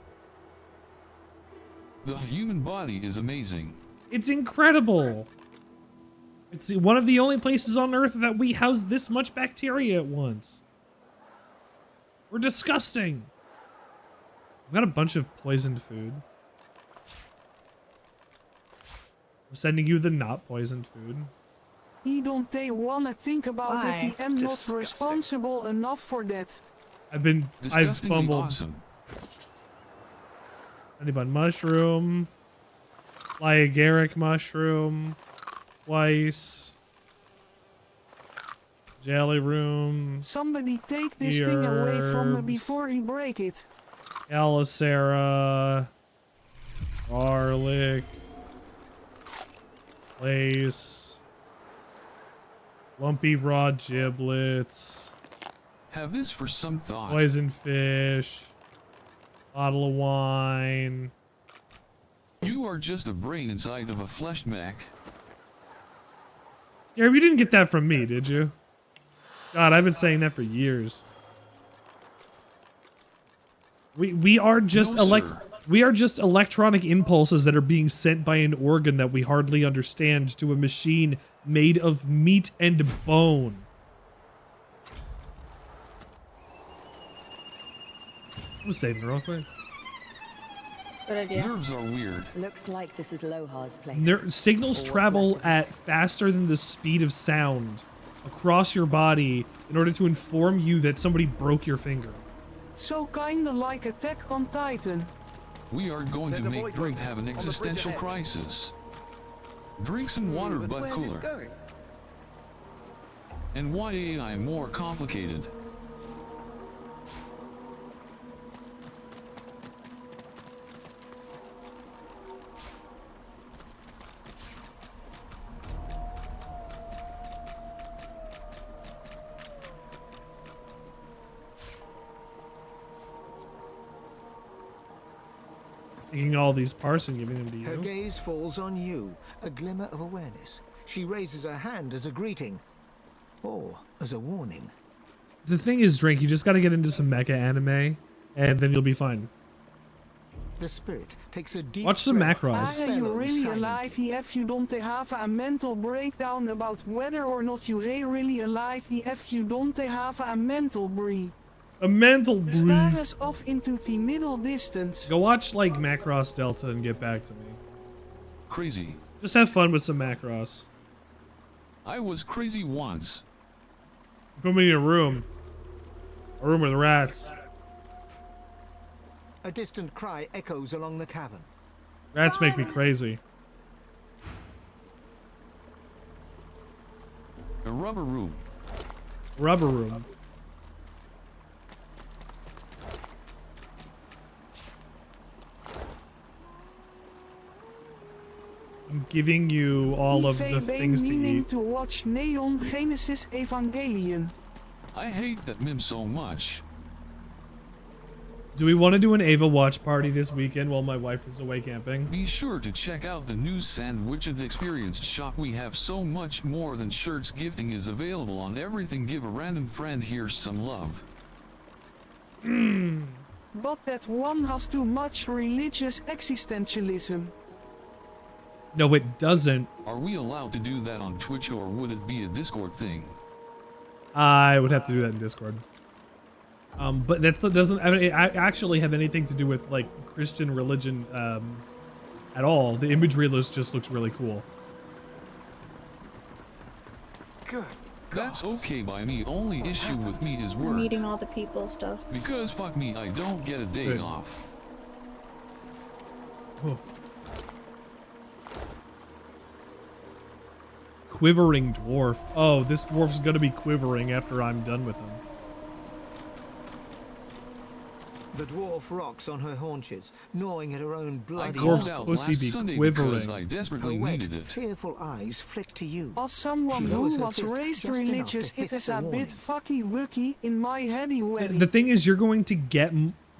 The human body is amazing. It's incredible. It's one of the only places on Earth that we house this much bacteria at once. We're disgusting. I've got a bunch of poisoned food. I'm sending you the not poisoned food. He don't they wanna think about it. He am not Disgusting. responsible enough for that. I've Disgustingly fumbled. awesome. Honeybutt mushroom. Lae'zel mushroom. Twice. Jelly room. Somebody take this thing away from me Herbs. before he break it. Alicera. Garlic. Lace. Lumpy raw giblets. Have this for some thought. Poison fish. Bottle of wine. You are just a brain inside of a flesh mech. Gary, you didn't get that from me, did you? God, I've been saying that for years. We are just No, sir. we are just electronic impulses that are being sent by an organ that we hardly understand to a machine made of meat and bone. I'm saving it real quick. Good idea. Nerves are weird. Looks like this is Lohar's place. Signals travel at faster than the speed of sound across your body in order to inform you that somebody broke your finger. So kinda like Attack on Titan. We are going to make Drake have an existential crisis. Drink some water, but where's cooler. it going? And why ain't I more complicated? Taking all these parts and giving them to Her you. gaze falls on you, a glimmer of awareness. She raises her hand as a greeting, or as a warning. The thing is, Drink, you just gotta get into some mecha anime, and then you'll be fine. The spirit takes a deep Watch some breath. Macross. Are you really alive if you don't have a mental breakdown about whether or not you really alive if you don't have a mental break? A mental break. Stare us off into the middle distance. Go watch like Macross Delta and get back to me. Crazy. Just have fun with some Macross. I was crazy once. Put me in a room. A room with rats. A distant cry echoes along the cavern. Rats make me crazy. A rubber room. Rubber room. I'm giving you all of the things to eat. To watch Neon Genesis Evangelion. I hate that meme so much. Do we want to do an Ava watch party this weekend while my wife is away camping? Be sure to check out the new Sandwichard experience shop. We have so much more than shirts. Gifting is available on everything. Give a random friend here some love. But that one has too much religious existentialism. No, it doesn't. Are we allowed to do that on Twitch, or would it be a Discord thing? I would have to do that in Discord. But that doesn't actually have anything to do with like Christian religion at all. The imagery list just looks really cool. Good. That's okay by me. Only issue with me is work. Meeting all the people stuff. Because fuck me, I don't get a day off. Oh. Quivering dwarf. Oh, this dwarf's gonna be quivering after I'm done with him. The dwarf rocks on her haunches, gnawing at her own bloody Dwarf's pussy be quivering. I desperately her wet, needed it. fearful eyes flick to you. As someone She who lowers her was fist raised just enough religious, to it hiss is a a bit warning. fucky wookie in my heady way. The thing is, you're going to get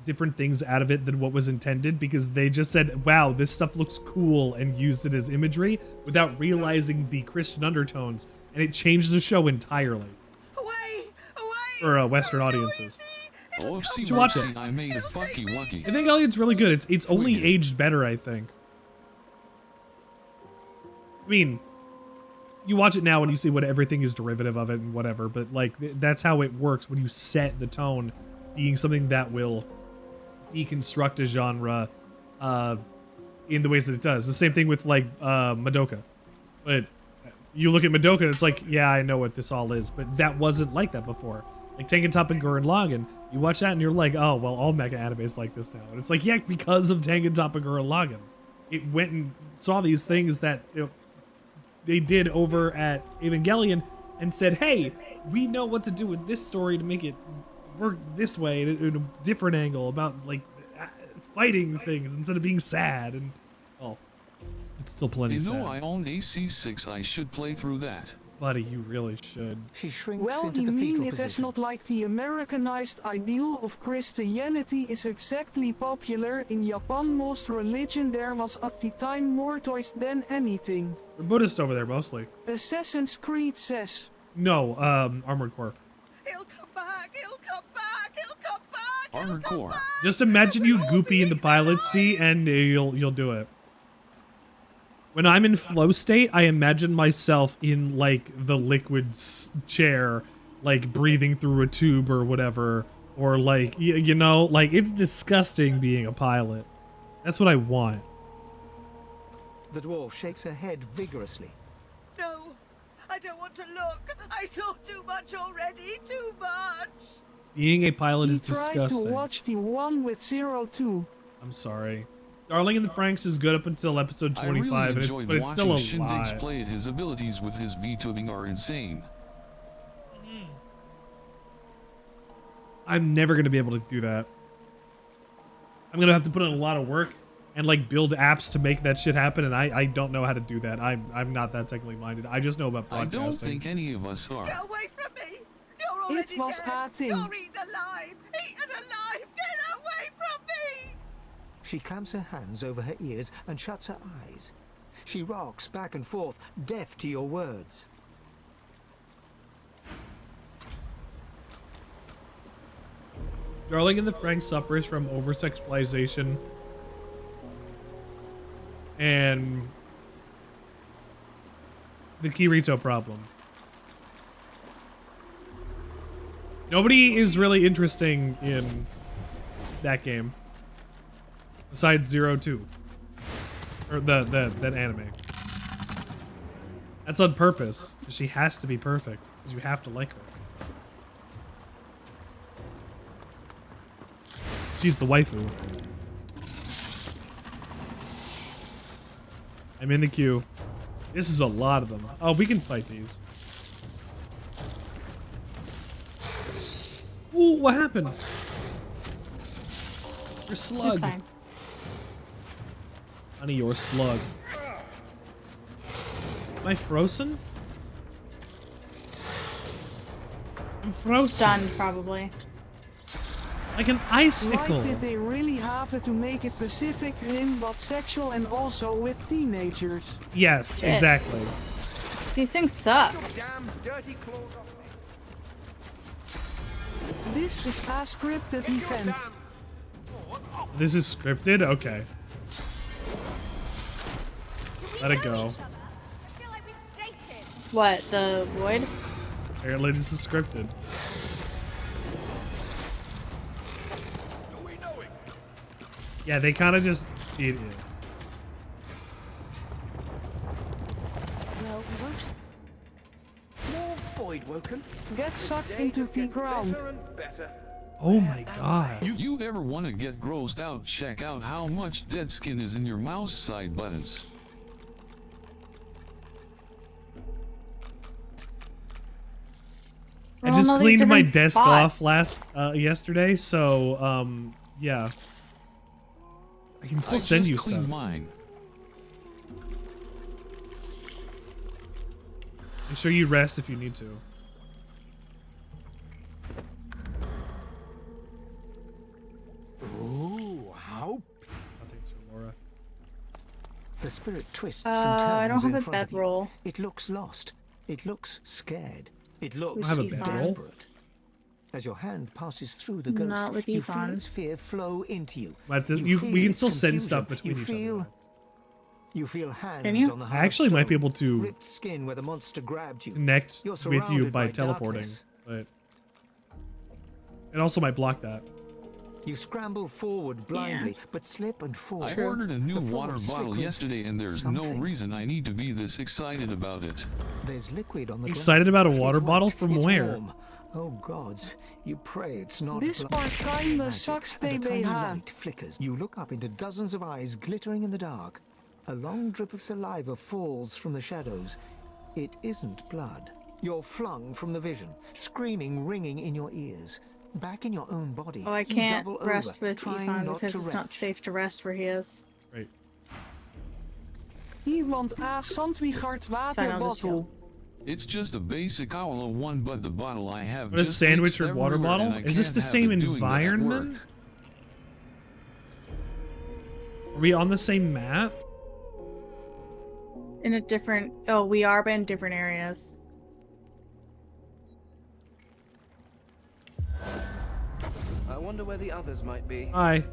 different things out of it than what was intended, because they just said, wow, this stuff looks cool, and used it as imagery without realizing the Christian undertones, and it changed the show entirely. For Western audiences. Oh, see, You should watch it. I made a fucky wucky. Evangelion's really good. It's only aged better, I think. I mean, you watch it now and you see what everything is derivative of it and whatever, but like that's how it works when you set the tone being something that will deconstruct a genre in the ways that it does. The same thing with like Madoka. But you look at Madoka and it's like, yeah, I know what this all is, but that wasn't like that before. Like Tengen Toppa Gurren Lagann, you watch that and you're like, oh, well, all mecha anime is like this now. And it's like, yeah, because of Tengen Toppa Gurren Lagann. It went and saw these things that they did over at Evangelion and said, hey, we know what to do with this story to make it work this way in a different angle about like fighting things instead of being sad. And, well, it's still plenty sad. You know, I own AC6. I should play through that. Buddy, you really should. She shrinks Well, into you the mean fetal it is position. not like the Americanized ideal of Christianity is exactly popular in Japan. Most religion there was at the time more toys than anything. We're Buddhist over there, mostly. Assassin's Creed says. No, Armored Core. He'll come back, he'll come back, he'll come back. Armored Core. Just imagine you goopy in the pilot seat and you'll do it. When I'm in flow state, I imagine myself in like the liquid chair, like breathing through a tube or whatever, or like, you know, like it's disgusting being a pilot. That's what I want. The dwarf shakes her head vigorously. No, I don't want to look. I saw too much already, too much. Being a pilot is Tried disgusting. to watch the one with 02. I'm sorry. Darling in the Franxx is good up until episode 25, I really enjoyed but it's still a watching Shindig's lot. play. His abilities with his VTubing are insane. I'm never gonna be able to do that. I'm gonna have to put in a lot of work and like build apps to make that shit happen, and I don't know how to do that. I'm not that technically minded. I just know about broadcasting. I don't think any of us are. Get away from me! You're already It was dead. hurting. You're eaten alive! Eaten alive! Get away from me! She clamps her hands over her ears and shuts her eyes. She rocks back and forth, deaf to your words. Darling in the Franxx suffers from oversexualization and the Kirito problem. Nobody is really interesting in that game besides 02 or that anime. That's on purpose. She has to be perfect because you have to like her. She's the waifu. I'm in the queue. This is a lot of them. Oh, we can fight these. Ooh, what happened? Your slug. It's fine. Honey, your slug. Am I frozen? I'm frozen. Stunned, probably. Like an icicle. Like did they really have it to make it specific in but sexual and also with teenagers? Yes, Shit. exactly. These things suck. This is a scripted event. This is scripted? Okay. Let it go. What, the void? Apparently this is scripted. Yeah, they kind of just did it. Well, we won't. More void woken. Get sucked into the ground. Oh my god. You ever want to get grossed out? Check out how much dead skin is in your mouse side buttons. I just cleaned my desk off yesterday, so yeah. I can still send you stuff. Mine. Make sure you rest if you need to. Ooh, how? Nothing to Laura. The spirit twists and turns I don't have in a front of you. bedroll. It looks lost. It looks scared. It looks I have a bedroll. desperate. As your hand passes through the ghost, Not with you feel Ifan. its fear flow into you. But You we feel can its still send confusion. stuff between You each feel, other. You feel hands Can you? on the I hard actually might be stone, able to ripped skin where the monster grabbed you. connect You're with you surrounded by by teleporting, darkness. but it also might block that. You scramble forward blindly, but slip and fall. I ordered a new The floor water is bottle slick with yesterday and there's no something. reason I need to be this excited about it. There's liquid on the Excited ground. about a water It's bottle? wet, From it's where? warm. Oh gods, you pray it's not This blood. part kinda Magic, sucks, and a tiny TBH. light flickers. You look up into dozens of eyes glittering in the dark. A long drip of saliva falls from the shadows. It isn't blood. You're flung from the vision, screaming, ringing in your ears. Back in your own body. Oh, I you can't double rest over, with trying Ifan not because to it's not retch. safe to rest where he is. Right. Hier want a Sandwichard water I'll just bottle. It's just a basic Aula one, but the bottle I have What a just leaks Sandwichard water everywhere, bottle? and I Is this can't the have same it doing that at environment? work. Are we on the same map? In a different... Oh, we are, but in different areas. I wonder where the others might be. Hi.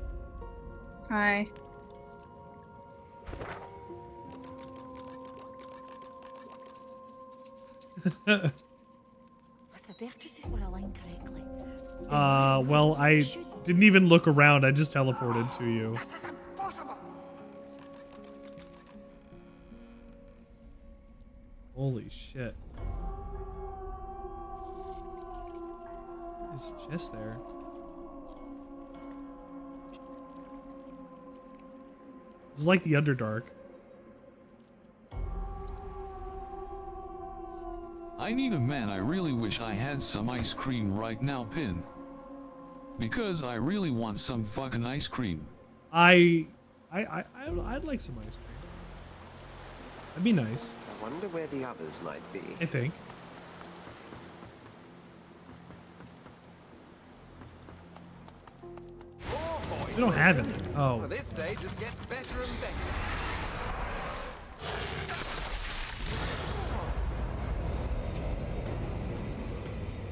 Hi. Well, I didn't even look around. I just teleported to you. Holy shit. There's a chest there. This is like the Underdark. I need a man. I really wish I had some ice cream right now, Pin. Because I really want some fucking ice cream. I'd like some ice cream. That'd be nice. I wonder where the others might be. I think. We don't have any. Oh. Well, this day just gets better and better.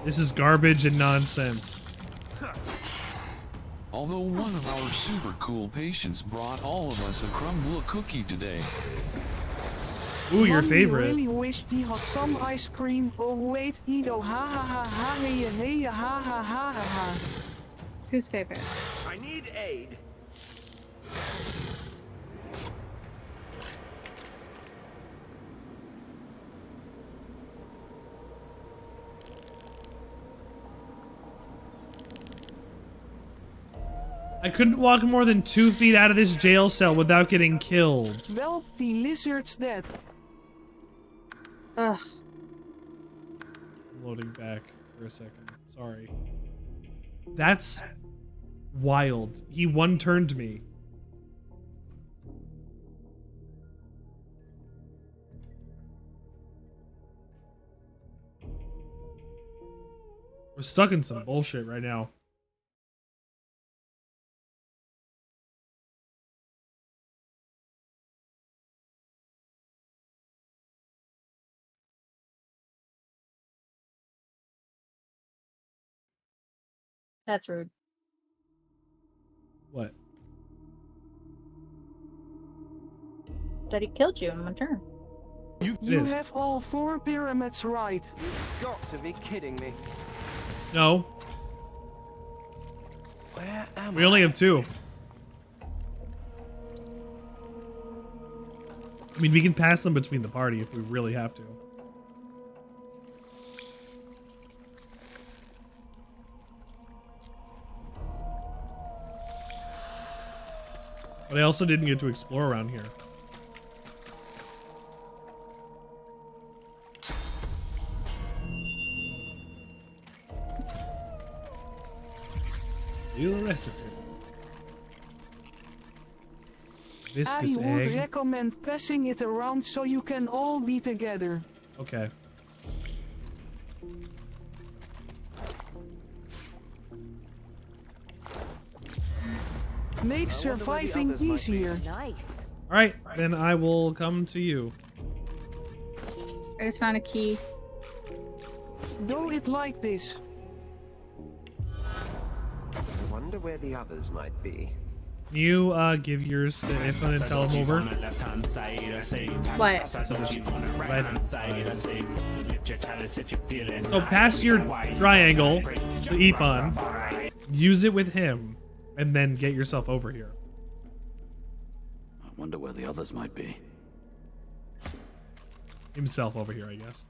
This is garbage and nonsense. Although one of our super cool patients brought all of us a crumble cookie today. Ooh, your Mommy favorite. really wish he had some ice cream. Oh wait, Ido, ha ha ha ha, hey ha ha ha ha ha. Whose favorite? I need aid. I couldn't walk more than 2 feet out of this jail cell without getting killed. Well, the lizard's dead. Ugh. Loading back for a second. Sorry. That's wild. He one-turned me. We're stuck in some bullshit right now. That's rude. What? That he killed you in one turn. You have all 4 pyramids right. You've got to be kidding me. No. Where am We only have 2. I mean, we can pass them between the party if we really have to. But I also didn't get to explore around here. New recipe. Viscous I would egg. recommend passing it around so you can all be together. Okay. Makes surviving easier. Nice. Alright, then I will come to you. I just found a key. Do it like this. I wonder where the others might be. Can you give yours to Ifan and tell him over? What? So pass your triangle to Ifan, use it with him, and then get yourself over here. I wonder where the others might be. Himself over here, I guess.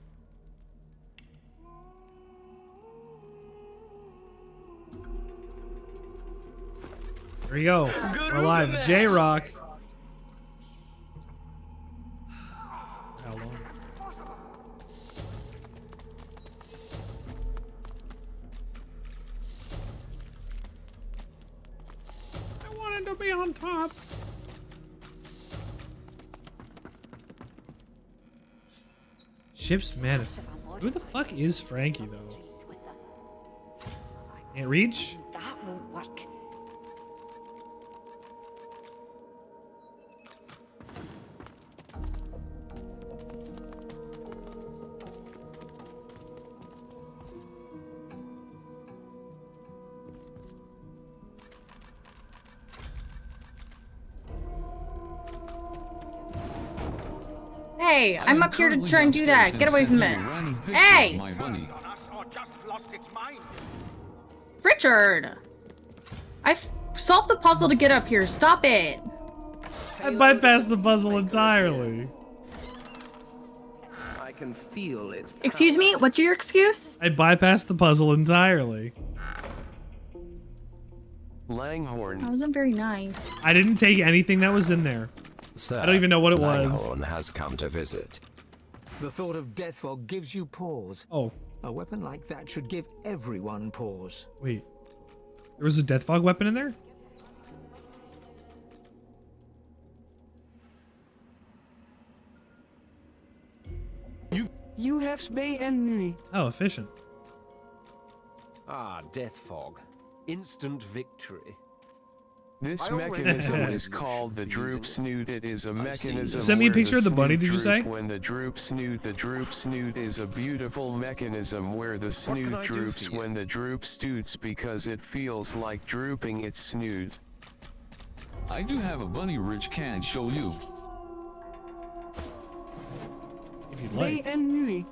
There you go. We're alive. J-Rock. How long? I wanted to be on top. Ship's manifest. Who the fuck is Frankie, though? Can't reach? That won't work. Hey, I'm up here to try and do that. Get away from me. Hey! Richard! I've solved the puzzle to get up here. Stop it. I bypassed the puzzle entirely. I can feel it. Excuse me? What's your excuse? I bypassed the puzzle entirely. Langhorn. That wasn't very nice. I didn't take anything that was in there. Sir, I don't even know what it was. Langhorn has come to visit. The thought of death fog gives you pause. Oh. A weapon like that should give everyone pause. Wait. There was a death fog weapon in there? You have Sebille and nu. Oh, efficient. Ah, death fog. Instant victory. This I already mechanism had is called the droop snoot. It is a mechanism. Send me a where picture of the bunny, snoot did you say? droop When the droop snoot is a beautiful mechanism where the snoot droops when the droop stoots because it feels like drooping its snoot. I do have a bunny Rich can show you. If you'd B en nu.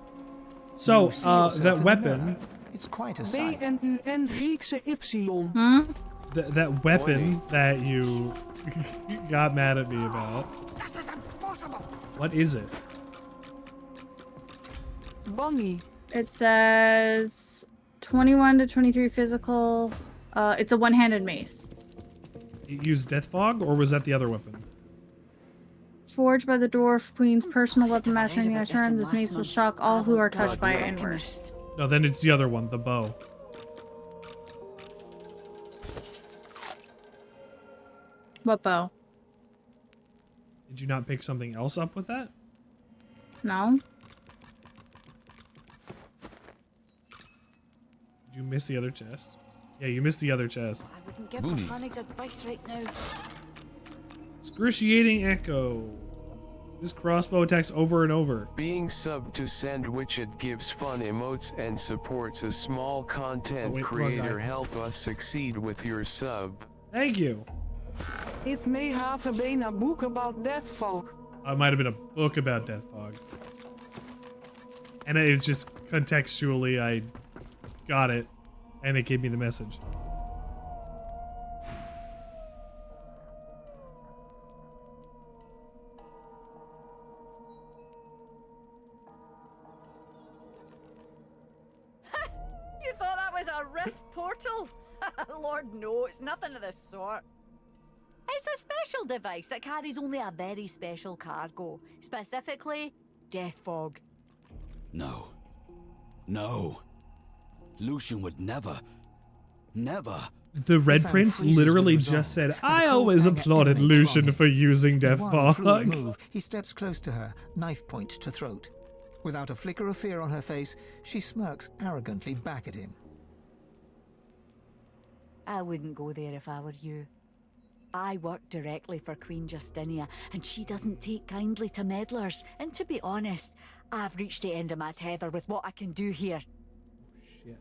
So, see yourself that in the weapon. mirror. It's quite a B sight. en u en Griekse Y. That weapon that you got mad at me about. This is impossible. What is it? Bunny. It says 21 to 23 physical. It's a one-handed mace. You used death fog, or was that the other weapon? Forged by the dwarf queen's personal weapon master in the turn, this mace will shock all who are touched by it anywhere. No, then it's the other one, the bow. What bow? Did you not pick something else up with that? No. Did you miss the other chest? Yeah, you missed the other chest. I wouldn't give mechanics advice right now. Excruciating echo. This crossbow attacks over and over. Being subbed to Sandwichard gives fun emotes and supports a small content creator. Help us succeed with your sub. Thank you. It may have been a book about death fog. It might have been a book about death fog. And it's just contextually, I got it, and it gave me the message. You thought that was a rift portal? Lord, no, it's nothing of the sort. It's a special device that carries only a very special cargo, specifically death fog. No. No. Lucian would never. The Red Prince literally just said, I always applauded Lucian for using death One fluid fog. move, he steps close to her, knife point to throat. Without a flicker of fear on her face, she smirks arrogantly back at him. I wouldn't go there if I were you. I work directly for Queen Justinia, and she doesn't take kindly to meddlers. And to be honest, I've reached the end of my tether with what I can do here. Shit.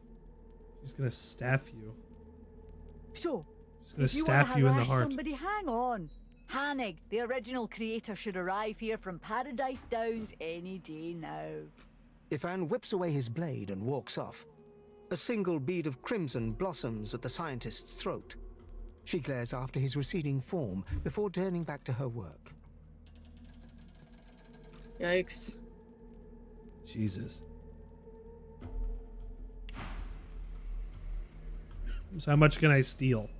She's gonna staff you. So, She's gonna if you staff want to you in the harass heart. somebody, hang on. Hanig, the original creator, should arrive here from Paradise Downs any day now. Ifan whips away his blade and walks off. A single bead of crimson blossoms at the scientist's throat. She glares after his receding form before turning back to her work. Yikes. Jesus. So how much can I steal?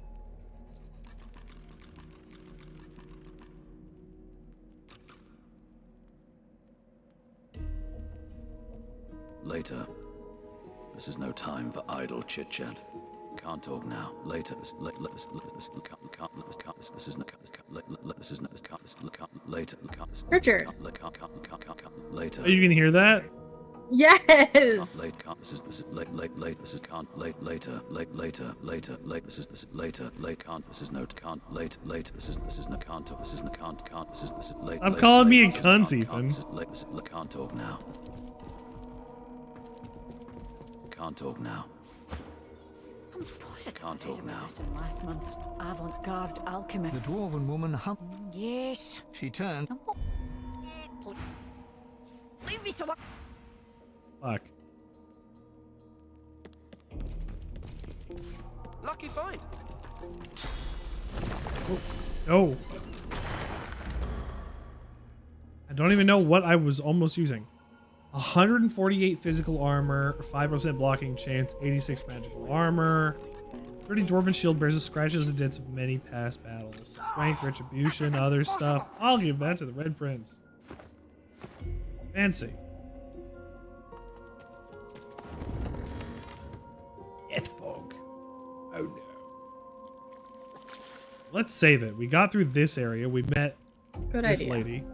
Later. This is no time for idle chit-chat. Can't talk now. Later. This is Richard. Later. Oh, you can hear that? Yes. This is late. This is can't late later. This is later. Late can't. This is no can't late. This is no can't talk. This is no can't. This is late. Stop calling me a cunt, Ethan. This is late. This is can't talk now. Can't talk now. Can't talk now. Last month's avant-garde alchemy. The dwarven woman Yes. She turns. Leave me to work. Fuck. Lucky find. No. I don't even know what I was almost using. 148 physical armor, 5% blocking chance, 86 magical armor. Pretty Dwarven shield bears the scratches and dents of many past battles. Strength, retribution, other stuff. I'll give that to the Red Prince. Fancy. Death fog. Oh no. Let's save it. We got through this area. We met this lady.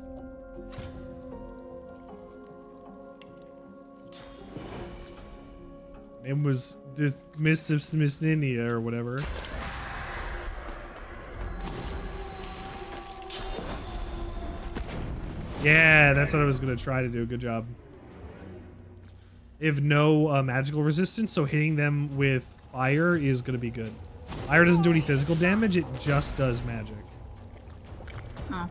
Name was Miss Smithsonian or whatever. Yeah, that's what I was gonna try to do. Good job. They have no magical resistance, so hitting them with fire is gonna be good. Fire doesn't do any physical damage, it just does magic. Oh.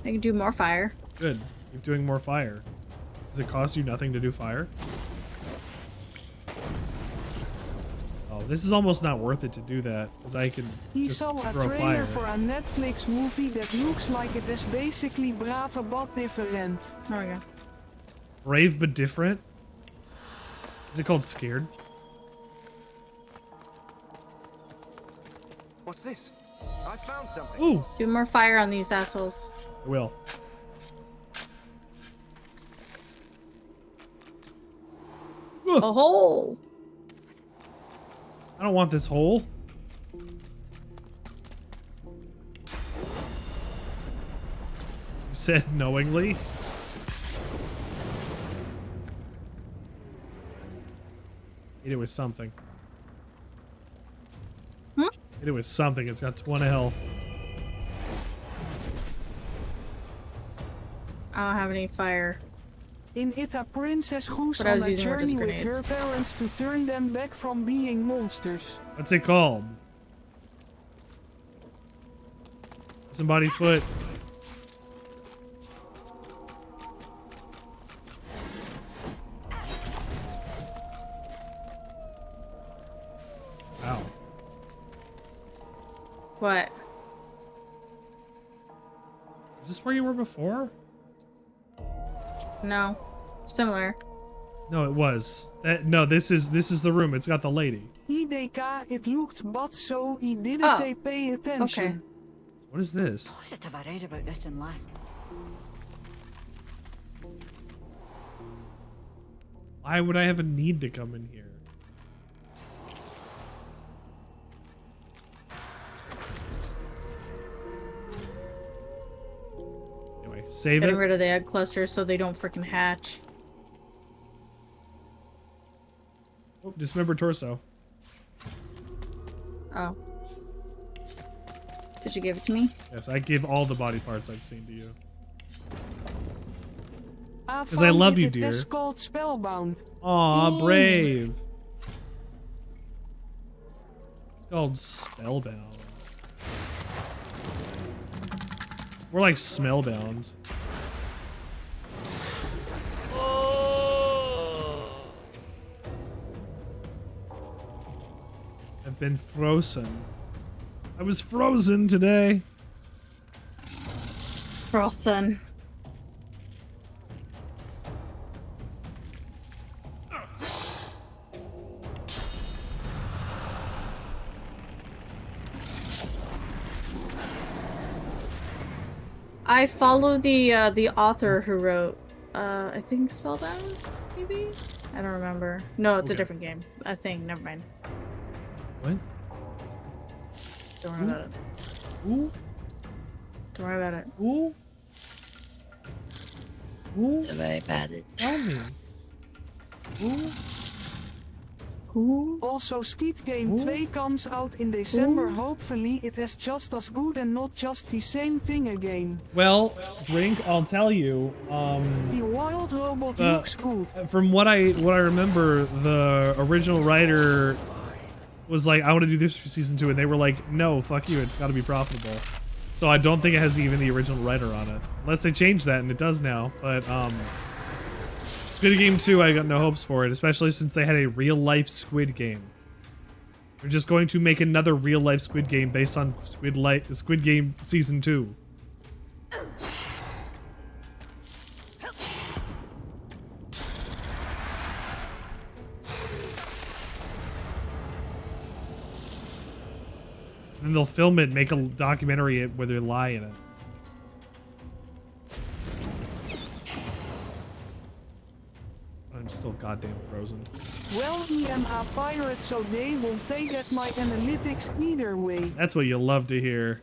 I can do more fire. Good. Keep doing more fire. Does it cost you nothing to do fire? Oh, this is almost not worth it to do that, because I can He just saw a throw trailer fire. for a Netflix movie that looks like it is basically Brave but different. There we go. Brave but different? Is it called Scared? What's this? I found something. Ooh! Do more fire on these assholes. I will. A hole! I don't want this hole. You said knowingly. Hit it with something. Hmm? Hit it with something. It's got 20 health. I don't have any fire. In it, a princess goes But I on was a using Mordus journey with her grenades. parents to turn them back from being monsters. What's it called? Somebody's foot. Wow. What? Is this where you were before? No. Similar. No, it was. No, this is the room. It's got the lady. IDK, it looked but so he didn't Oh. pay attention. Okay. What is this? What have I read about this in last? Why would I have a need to come in here? Anyway, save Getting it. rid of the egg clusters so they don't freaking hatch. Oh, dismembered torso. Oh. Did you give it to me? Yes, I give all the body parts I've seen to you. I 'Cause I found love it, you, it is dear. called Spellbound. Aw, Yay. brave. It's called Spellbound. We're like Smellbound. I've been frozen. I was frozen today. Frozen. I follow the author who wrote I think Spellbound, maybe? I don't remember. No, it's a Okay. different game. A thing, never mind. What? Don't worry about it. Ooh. Don't worry about it. Ooh. Ooh. Don't worry about it. Tell me. Ooh. Ooh. Also, Skeet Game 2 comes out in December. Hopefully it is just as good and not just the same thing again. Well, Drink, I'll tell you. The wild robot looks good. From what I remember, the original writer was like, I want to do this for season 2, and they were like, no, fuck you, it's got to be profitable. So I don't think it has even the original writer on it, unless they changed that, and it does now. But Squid Game 2, I got no hopes for it, especially since they had a real-life Squid Game. They're just going to make another real-life Squid Game based on Squid Game Season 2. And they'll film it, make a documentary where they lie in it. I'm still goddamn frozen. Well, I am a pirate, so they won't take at my analytics either way. That's what you love to hear.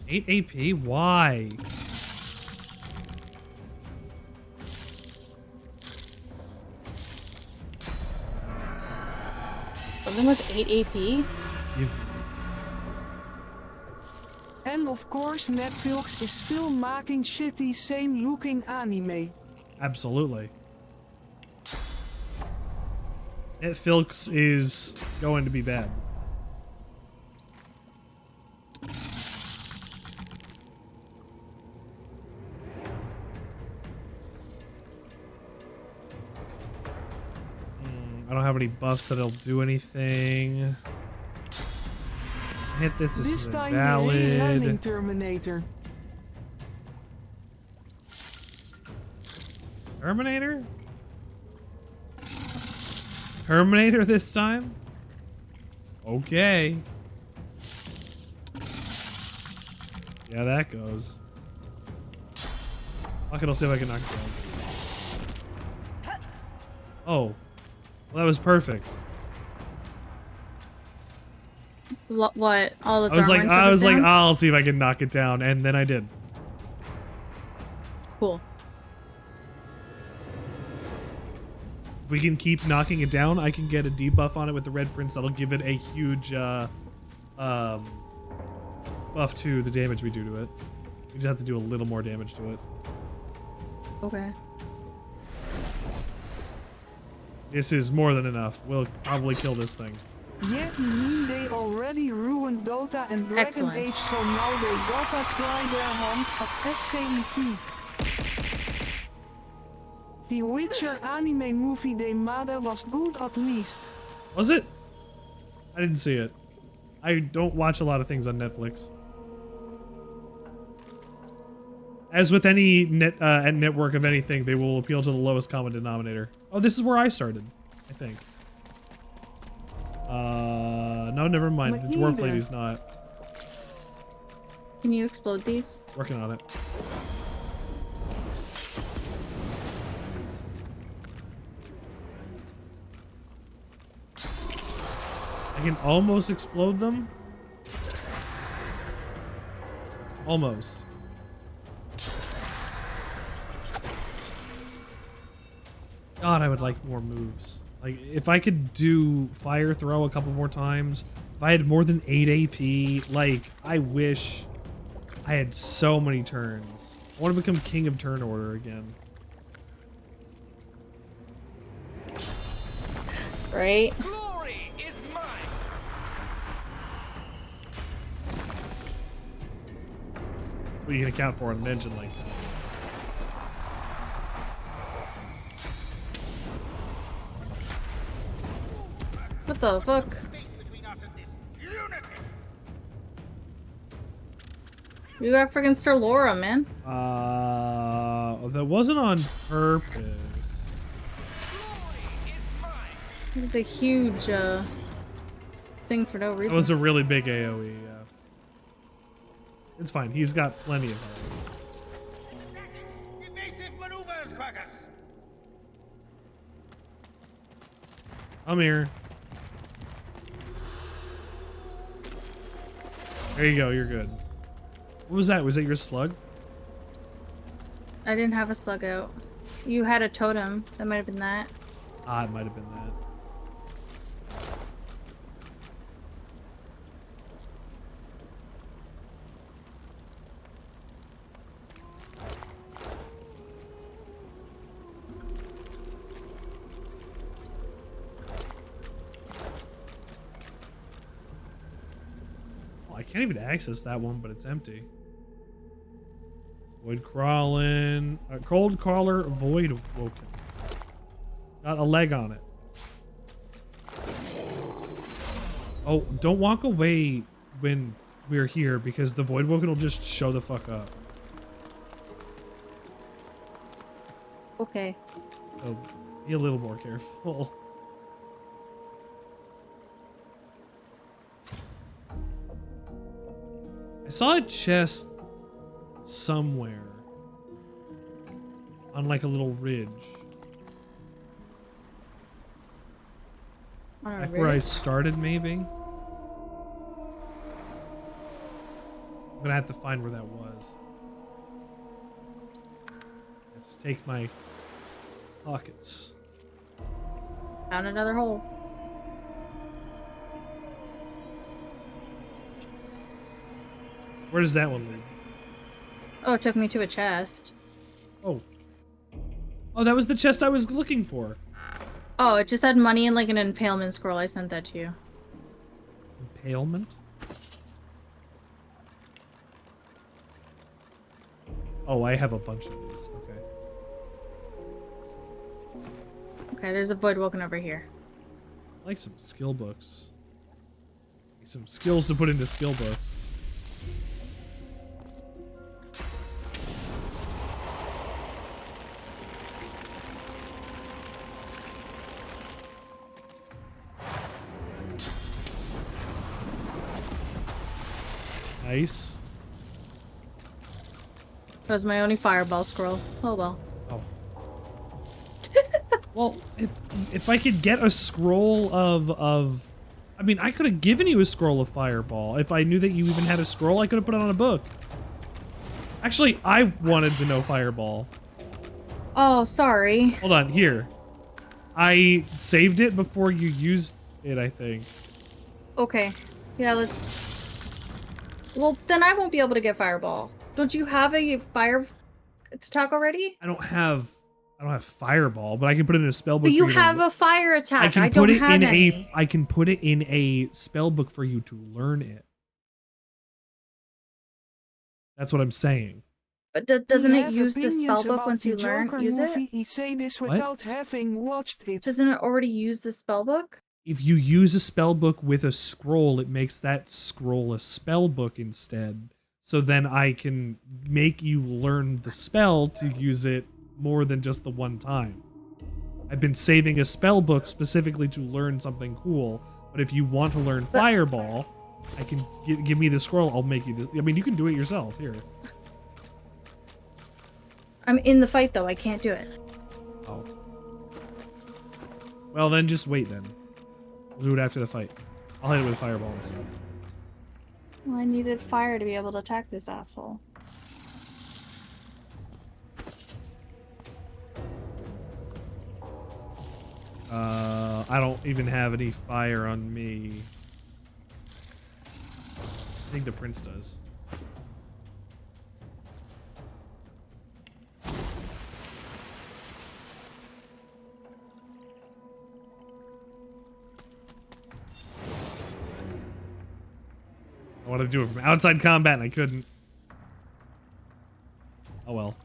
$8 AP? Why? Something with 8 AP? And of course, Netflix is still making shitty, same-looking anime. Absolutely. Netflix is going to be bad. I don't have any buffs that'll do anything. Hit this. This is time invalid. landing Terminator. Terminator? Terminator this time? Okay. Yeah, that goes. Fuck it, I'll see if I can knock it down. Oh. Well, that was perfect. What? All the I was like, I'll see if I can knock it down, and then I did. Cool. We can keep knocking it down. I can get a debuff on it with the Red Prince. That'll give it a huge buff to the damage we do to it. We just have to do a little more damage to it. Okay. This is more than enough. We'll probably kill this thing. Yeah, they already ruined Dota and Dragon Excellent. Age, so now they gotta try their hand at SCV. The Witcher anime movie they made was good at least. Was it? I didn't see it. I don't watch a lot of things on Netflix. As with any network of anything, they will appeal to the lowest common denominator. Oh, this is where I started, I think. No, never mind. The dwarf lady's not. Can you explode these? Working on it. I can almost explode them. Almost. God, I would like more moves. Like, if I could do fire throw a couple more times, if I had more than 8 AP, like, I wish I had so many turns. I want to become king of turn order again. Right? Glory is mine. That's what you can account for on an engine like that. What the fuck? You got freaking Sir Laura, man. That wasn't on purpose. It was a huge thing for no reason. It was a really big AoE, yeah. It's fine, he's got plenty of health. Evasive maneuvers, Quackers. I'm here. There you go, you're good. What was that? Was that your slug? I didn't have a slug out. You had a totem. That might have been that. Ah, it might have been that. I can't even access that one, but it's empty. Void crawling. Cold crawler, void woken. Got a leg on it. Oh, don't walk away when we're here because the void woken will just show the fuck up. Okay. So be a little more careful. I saw a chest somewhere on like a little ridge. Back where I started, maybe? I'm gonna have to find where that was. Let's take my pockets. Found another hole. Where does that one lead? Oh, it took me to a chest. Oh. Oh, that was the chest I was looking for. Oh, it just had money and like an impalement scroll. I sent that to you. Impalement? Oh, I have a bunch of these. Okay. Okay, there's a void woken over here. I like some skill books. Like some skills to put into skill books. Nice. That was my only fireball scroll. Oh well. Oh. Well, if I could get a scroll of I mean, I could have given you a scroll of fireball. If I knew that you even had a scroll, I could have put it on a book. Actually, I wanted to know fireball. Oh, sorry. Hold on, here. I saved it before you used it, I think. Okay. Yeah, let's... Well, then I won't be able to get fireball. Don't you have a fire attack already? I don't have fireball, but I can put it in a spell book. But you for have to, a fire attack. I can I put don't it have in any. I can put it in a spell book for you to learn it. That's what I'm saying. But doesn't it use the spell book once you use it? He say this What? without having watched it. Doesn't it already use the spell book? If you use a spell book with a scroll, it makes that scroll a spell book instead. So then I can make you learn the spell to use it more than just the one time. I've been saving a spell book specifically to learn something cool, but if you want to learn fireball, I can give me the scroll. I'll make you this. I mean, you can do it yourself here. I'm in the fight though. I can't do it. Oh. Well, then just wait then. We'll do it after the fight. I'll hit it with fireball and stuff. Well, I needed fire to be able to attack this asshole. I don't even have any fire on me. I think the prince does. I wanted to do it from outside combat and I couldn't. Oh well.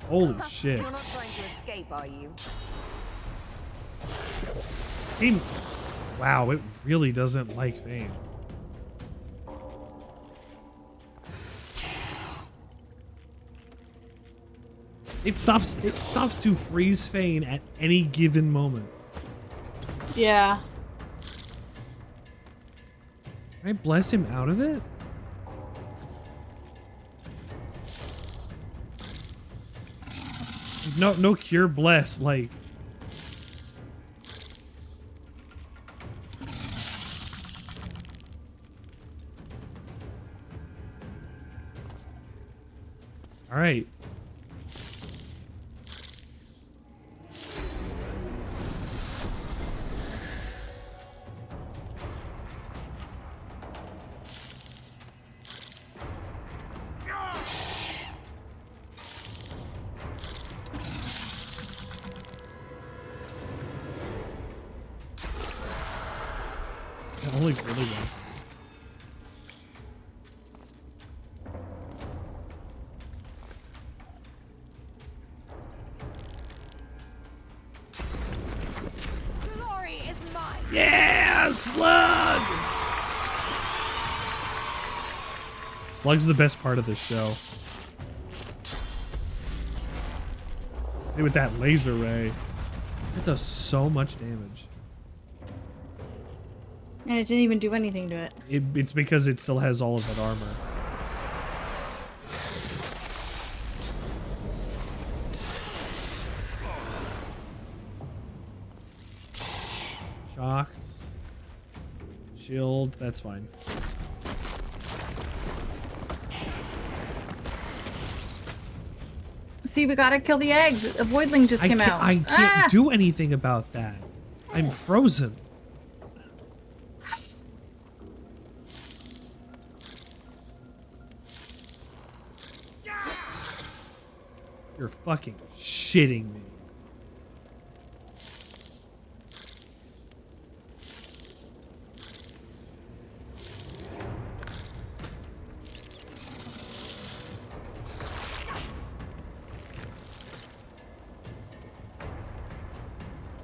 Holy shit. You're not trying to escape, are you? Fane. Wow, it really doesn't like Fane. It stops to freeze Fane at any given moment. Yeah. Can I bless him out of it? No cure bless, like. All right. Only really well. Glory is mine. Yeah, slug! Slug's the best part of this show. Hey, with that laser ray, it does so much damage. And it didn't even do anything to it. It's because it still has all of that armor. Shocked. Shield, that's fine. See, we gotta kill the eggs. A voidling just came out. I can't do anything about that. I'm frozen. You're fucking shitting me.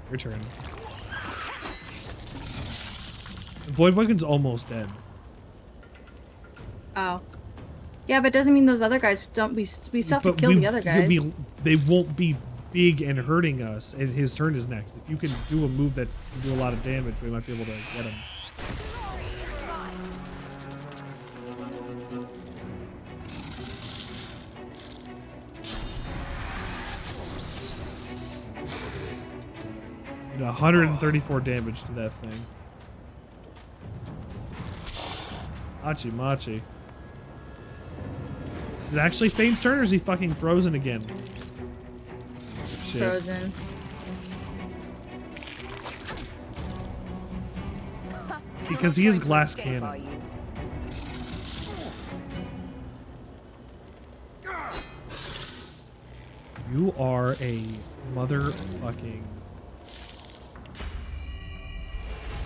Your turn. The Void Wagon's almost dead. Oh. Yeah, but it doesn't mean those other guys don't. We still have to kill the other guys. They won't be big and hurting us, and his turn is next. If you can do a move that can do a lot of damage, we might be able to get him. You know, 134 damage to that thing. Machi. Is it actually Fane's turn, or is he fucking frozen again? Shit. Frozen. It's because he has glass cannon. You are a motherfucking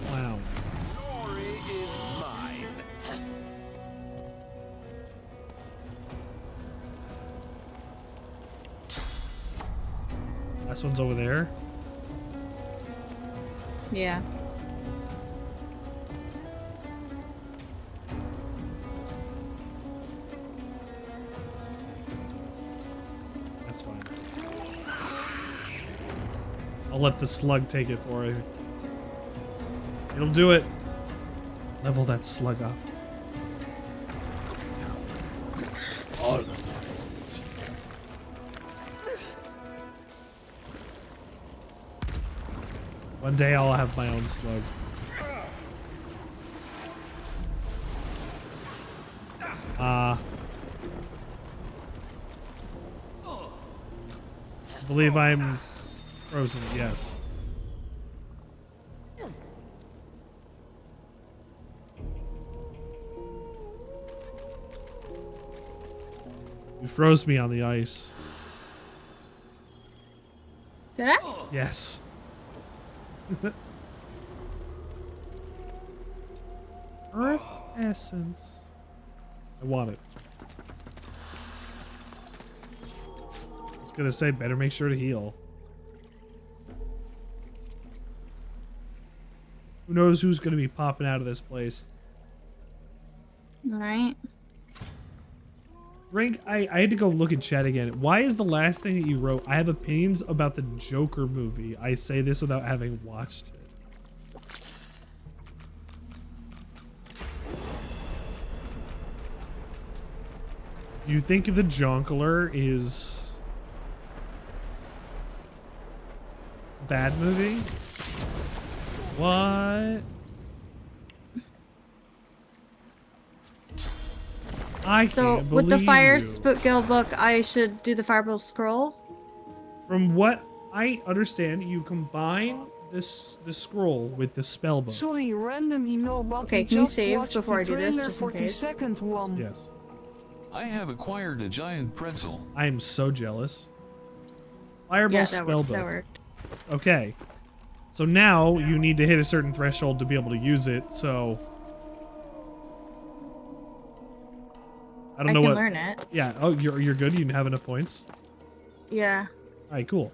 clown. Glory is mine. Last one's over there. Yeah. That's fine. I'll let the slug take it for you. It'll do it. Level that slug up. Oh, that's damage. Jeez. One day I'll have my own slug. I believe I'm frozen, yes. You froze me on the ice. Did I? Yes. Earth essence. I want it. I was gonna say, better make sure to heal. Who knows who's gonna be popping out of this place? Alright. Rank, I had to go look at chat again. Why is the last thing that you wrote, I have opinions about the Joker movie? I say this without having watched it. Do you think the Jonkler is a bad movie? What? I can't with the believe Fire you. Spook Guild book, I should do the Fireball Scroll? From what I understand, you combine the scroll with the spell book. Sorry, randomly no, but Okay, we can you just save watched before the I do this, trailer just in for the case? second one. Yes. I have acquired a giant pretzel. I am so jealous. Fireball Yeah, that spell worked, book. that worked. Okay. So now you need to hit a certain threshold to be able to use it, so I don't know can what. learn it. Yeah. Oh, you're good. You have enough points. Yeah. All right. Cool.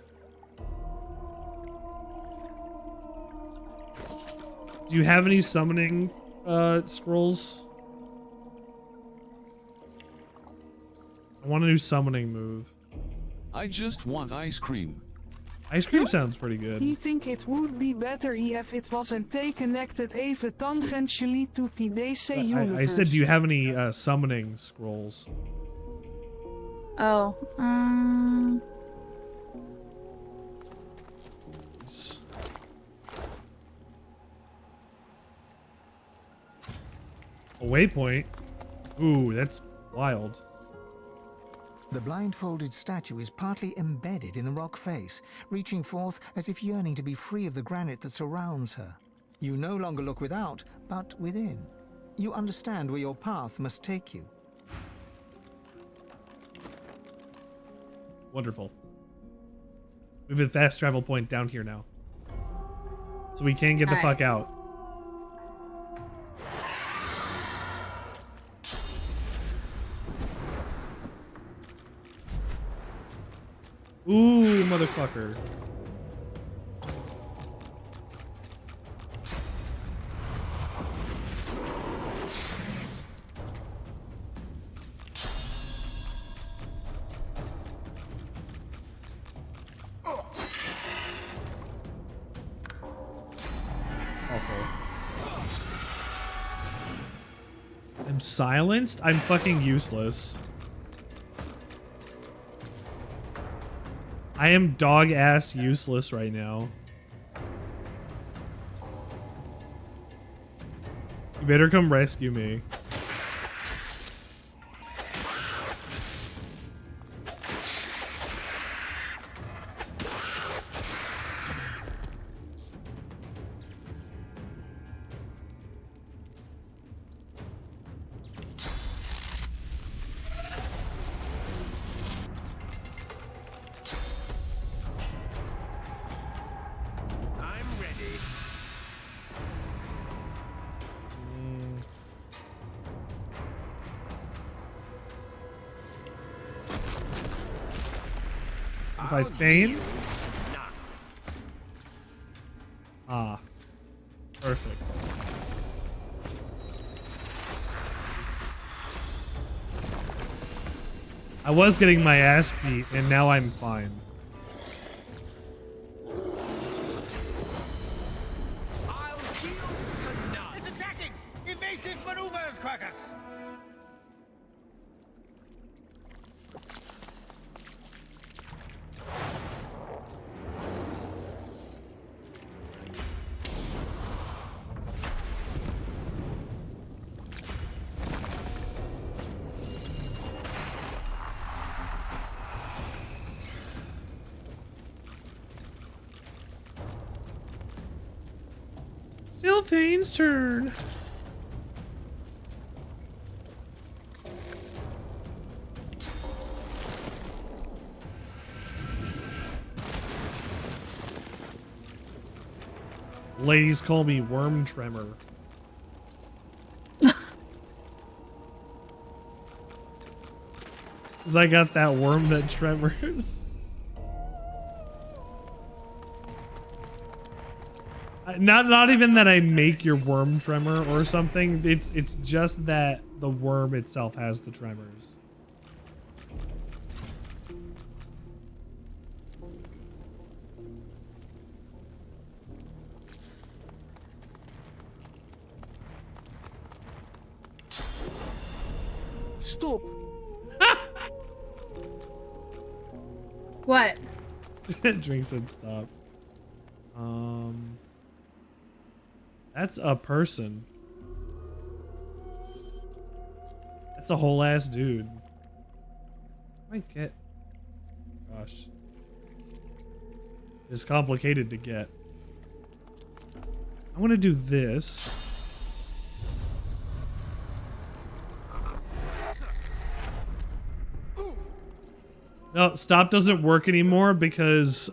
Do you have any summoning scrolls? I want a new summoning move. I just want ice cream. Ice cream sounds pretty good. I think it would be better if it wasn't connected even tangentially to the DC universe. I said, do you have any summoning scrolls? Oh, A waypoint? Ooh, that's wild. The blindfolded statue is partly embedded in the rock face, reaching forth as if yearning to be free of the granite that surrounds her. You no longer look without, but within. You understand where your path must take you. Wonderful. We have a fast travel point down here now. So we can get the fuck out. Ooh, motherfucker. Awful. I'm silenced? I'm fucking useless. I am dog ass useless right now. You better come rescue me. If I Fane? Ah. Perfect. I was getting my ass beat, and now I'm fine. It's attacking! Evasive maneuvers, Crackers! Still Fane's turn. Ladies call me Worm Tremor. Cause I got that worm that tremors. Not even that I make your worm tremor or something. It's just that the worm itself has the tremors. Stop. What? Drink said stop. That's a person. That's a whole ass dude. I get. Gosh. It's complicated to get. I want to do this. No, stop doesn't work anymore because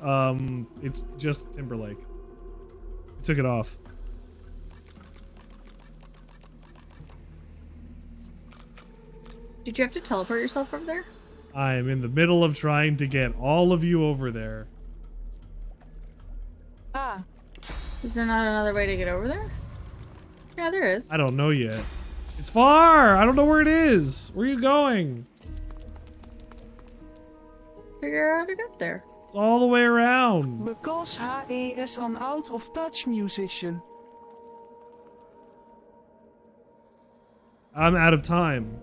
it's just Timberlake. I took it off. Did you have to teleport yourself over there? I am in the middle of trying to get all of you over there. Ah. Is there not another way to get over there? Yeah, there is. I don't know yet. It's far! I don't know where it is. Where are you going? figure out how to get there. It's all the way around. Because he is an out of touch musician. I'm out of time.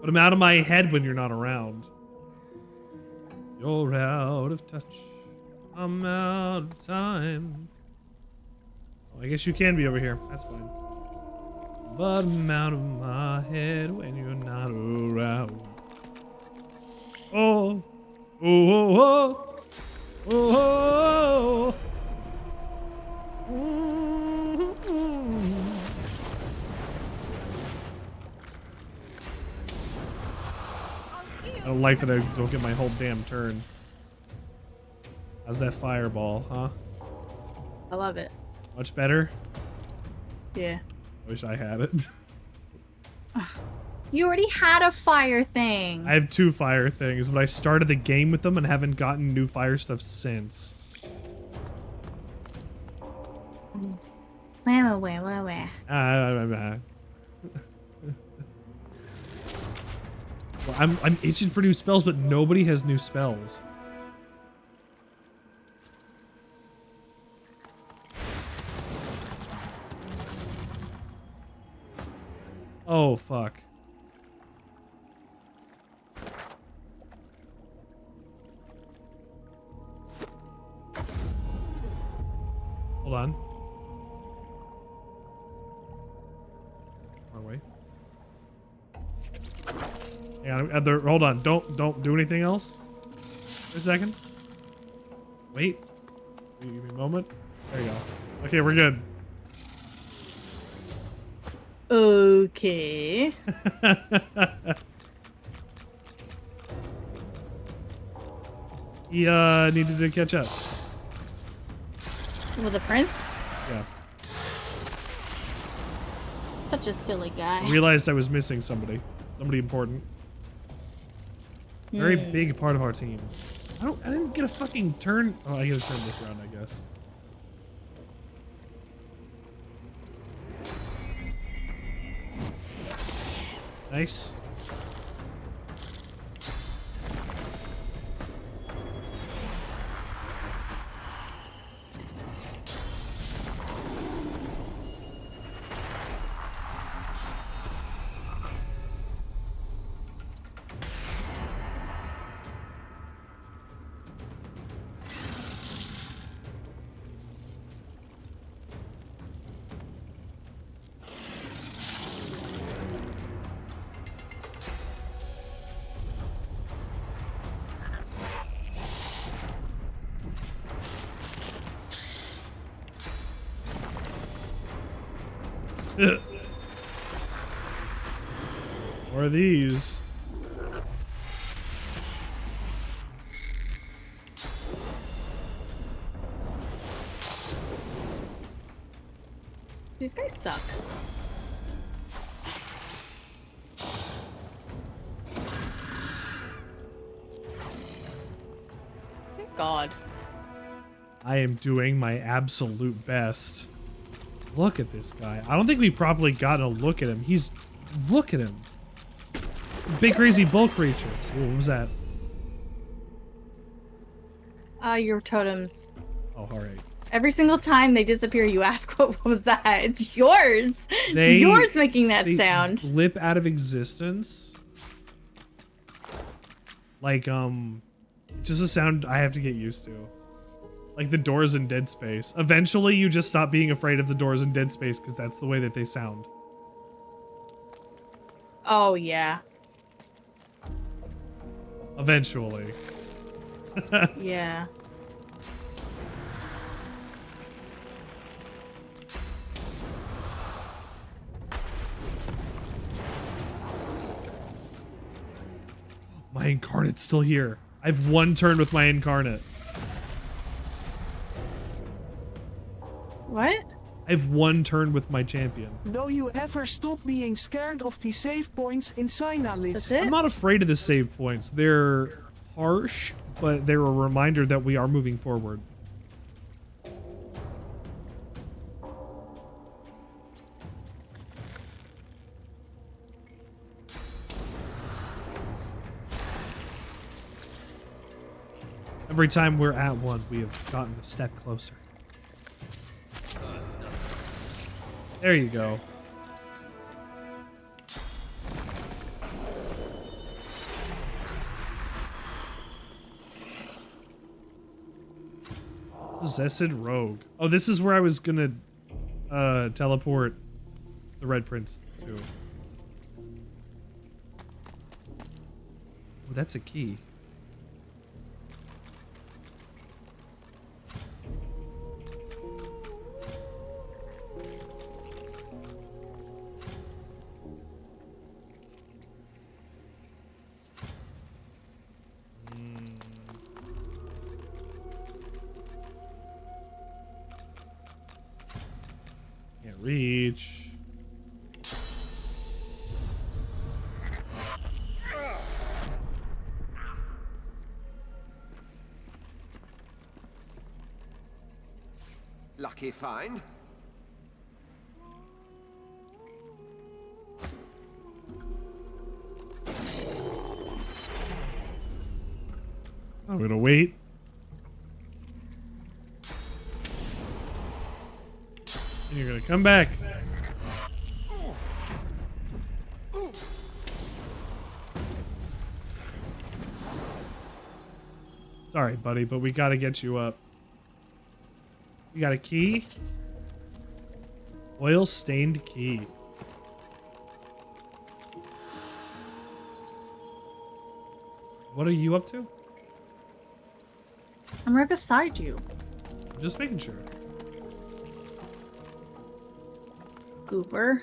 But I'm out of my head when you're not around. You're out of touch. I'm out of time. Well, I guess you can be over here. That's fine. But I'm out of my head when you're not around. Oh. Oh, oh, oh. Oh, oh, oh. I don't like that I don't get my whole damn turn. How's that fireball, huh? I love it. Much better? Yeah. I wish I had it. You already had a fire thing. I have 2 fire things, but I started the game with them and haven't gotten new fire stuff since. Where? Well, I'm itching for new spells, but nobody has new spells. Oh, fuck. Hold on. Wrong way. Hang on, hold on. Don't do anything else. For a second. Wait. Give me a moment. There you go. Okay, we're good. Okay. He needed to catch up. With the prince? Yeah. Such a silly guy. I realized I was missing somebody. Somebody important. Very big part of our team. I didn't get a fucking turn. Oh, I get to turn this round, I guess. Nice. Or are these? These guys suck. Thank God. I am doing my absolute best. Look at this guy. I don't think we properly got a look at him. Look at him. It's a big crazy bull creature. Ooh, what was that? Your totems. Oh, alright. Every single time they disappear, you ask, what was that? It's yours. It's yours making that sound. Blip out of existence. Like, just a sound I have to get used to. Like the doors in Dead Space. Eventually, you just stop being afraid of the doors in Dead Space because that's the way that they sound. Oh, yeah. Eventually. Yeah. My incarnate's still here. I have 1 turn with my incarnate. What? I have 1 turn with my champion. Do you ever stop being scared of the save points in Synalis? I'm not afraid of the save points. They're harsh, but they're a reminder that we are moving forward. Every time we're at one, we have gotten a step closer. There you go. Possessed rogue. Oh, this is where I was gonna teleport the Red Prince to. Oh, that's a key. Reach. Lucky find. I'm gonna wait. You're gonna come back. Sorry, buddy, but we gotta get you up. You got a key? Oil stained key. What are you up to? I'm right beside you. I'm just making sure. Gooper.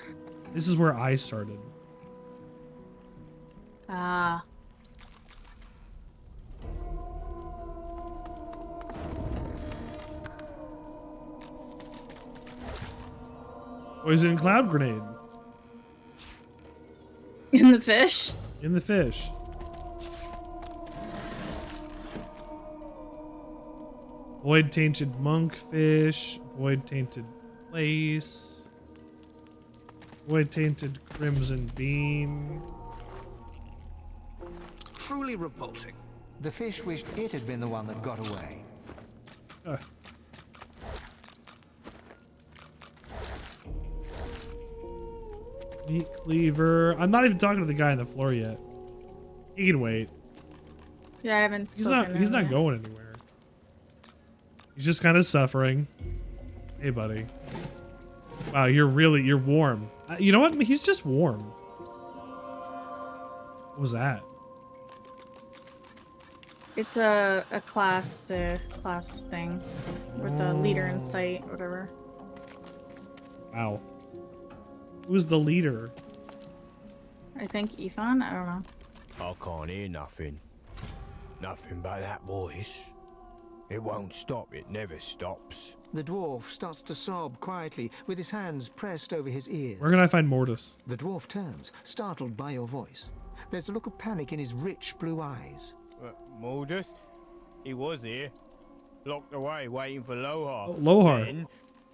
This is where I started. Ah. Poison cloud grenade. In the fish? In the fish. Void tainted monkfish. Void tainted place. Void tainted crimson beam. Truly revolting. The fish wished it had been the one that got away. Meat cleaver. I'm not even talking to the guy on the floor yet. He can wait. Yeah, I haven't. He's not going anywhere. He's just kind of suffering. Hey, buddy. Wow, you're warm. You know what? He's just warm. What was that? It's a class thing with the leader in sight, whatever. Wow. Who's the leader? I think Ifan. I don't know. I can't hear nothing. Nothing but that voice. It won't stop. It never stops. The dwarf starts to sob quietly, with his hands pressed over his ears. Where can I find Mordus? The dwarf turns, startled by your voice. There's a look of panic in his rich blue eyes. Mordus? He was here. Locked away, waiting for Lohar. Oh, Lohar. Then...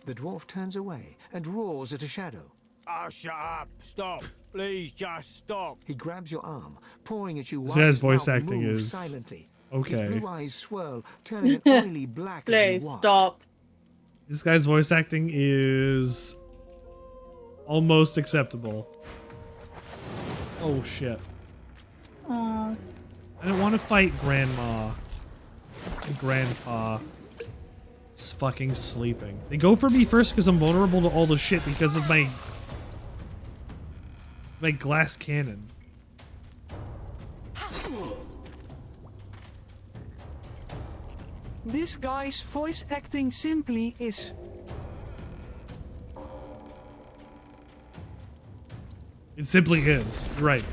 The dwarf turns away and roars at a shadow. Oh, shut up. Stop. Please, just stop. He grabs your arm, pawing at you. This guy's voice mouth acting moves is... silently. Okay. His blue eyes swirl, turning an oily black. Please stop. This guy's voice acting is almost acceptable. Oh shit. Aww. I don't want to fight Grandma and Grandpa. It's fucking sleeping. They go for me first because I'm vulnerable to all the shit because of my glass cannon. This guy's voice acting simply is... It simply is. You're right.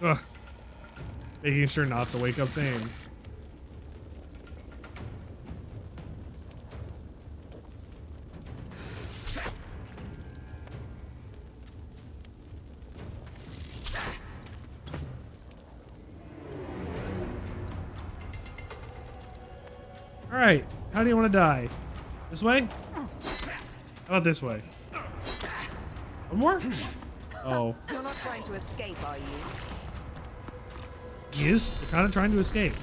Ugh. Making sure not to wake up Fane. Alright, how do you want to die? This way? How about this way? One more? Oh. You're not trying to escape, are you? He is? They're kind of trying to escape.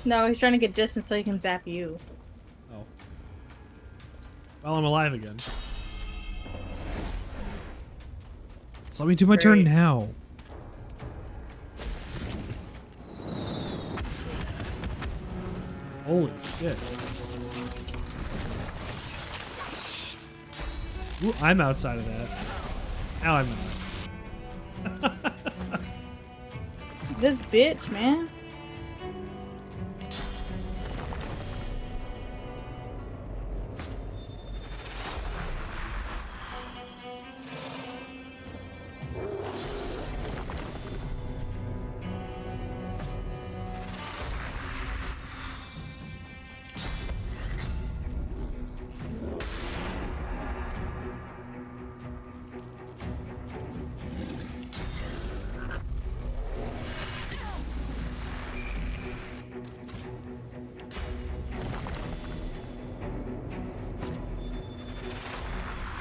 No, he's trying to get distance so he can zap you. Oh. Well, I'm alive again. So let me do my turn now. Holy shit. Ooh, I'm outside of that. Now I'm not. This bitch, man.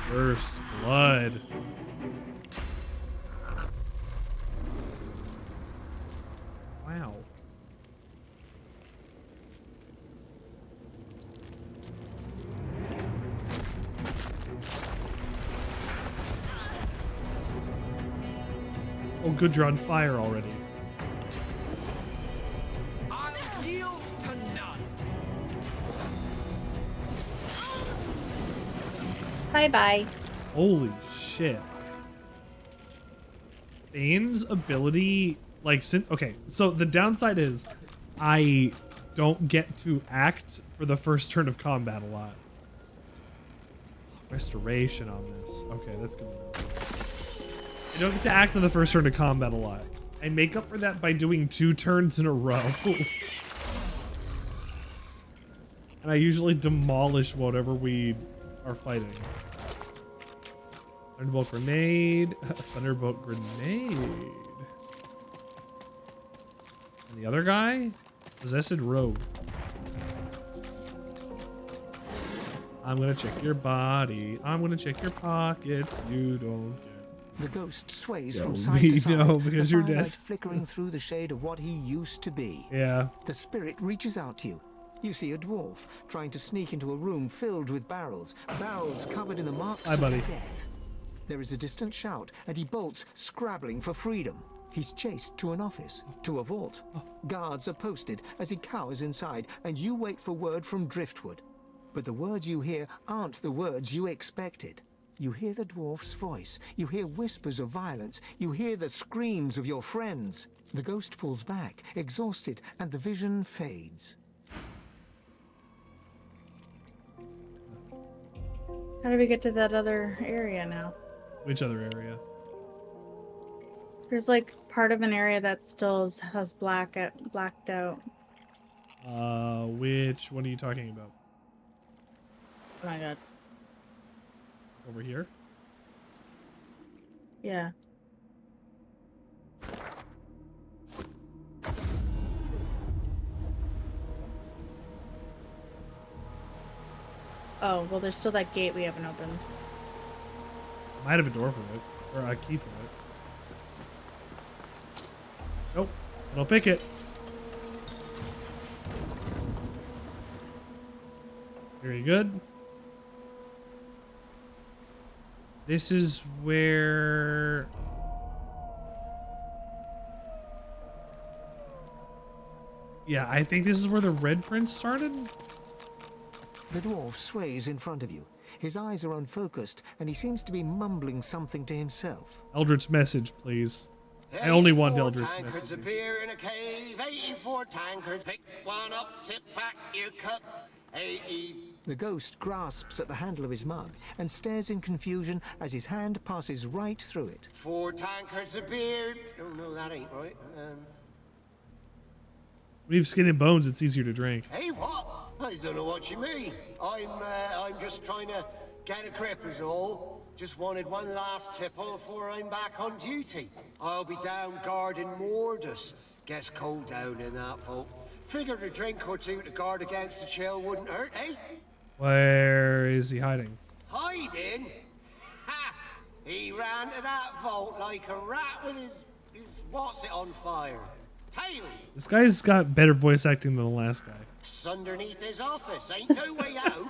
First blood. Wow. Oh, good, you're on fire already. I'll yield to none. Bye-bye. Holy shit. Fane's ability, like, okay, so the downside is I don't get to act for the first turn of combat a lot. Restoration on this. Okay, that's good enough. I don't get to act on the first turn of combat a lot. I make up for that by doing 2 turns in a row. And I usually demolish whatever we are fighting. Thunderbolt grenade. Thunderbolt grenade. And the other guy? Possessed rogue. I'm gonna check your body. I'm gonna check your pockets. You don't care. The ghost sways Yeah, from side we to side, know because the you're firelight dead. flickering through the shade of what he used to be. Yeah. The spirit reaches out to you. You see a dwarf trying to sneak into a room filled with barrels covered in the marks Hi, buddy. of death. There is a distant shout, and he bolts, scrabbling for freedom. He's chased to an office, to a vault. Guards are posted as he cowers inside, and you wait for word from Driftwood. But the words you hear aren't the words you expected. You hear the dwarf's voice. You hear whispers of violence. You hear the screams of your friends. The ghost pulls back, exhausted, and the vision fades. How do we get to that other area now? Which other area? There's like part of an area that still has blacked out. Which one are you talking about? Oh my god. Over here? Yeah. Oh, well, there's still that gate we haven't opened. Might have a door for it. Or a key for it. Nope. I don't pick it. Very good. This is where... Yeah, I think this is where the Red Prince started? The dwarf sways in front of you. His eyes are unfocused, and he seems to be mumbling something to himself. Eldritch message, please. I only want 84 Eldritch tankards messages. appear in a cave. 84 tankards. Pick one up, tip back your cup. 80. The ghost grasps at the handle of his mug and stares in confusion as his hand passes right through it. 4 tankards appeared. Oh no, that ain't right. We have skin and bones, it's easier to drink. Hey, what? I don't know what you mean. I'm just trying to get a grip is all. Just wanted one last tipple before I'm back on duty. I'll be down guarding Mordus. Gets cold down in that vault. Figured a drink or two to guard against the chill wouldn't hurt, eh? Where is he hiding? Hiding? Ha! He ran to that vault like a rat with his what's it on fire? Tail! This guy's got better voice acting than the last guy. It's underneath his office, ain't no way out.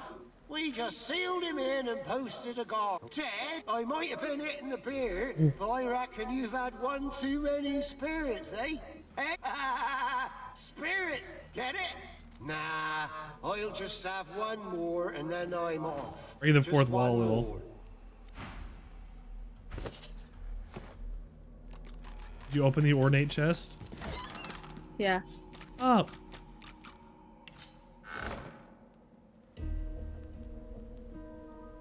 We just sealed him in and posted a guard. Ted, I might have been hitting the beer, but I reckon you've had one too many spirits, eh? Eh? Spirits, get it? Nah, I'll just have one more and then I'm off. Break the Just fourth wall a one little. more. Did you open the ornate chest? Yeah. Oh.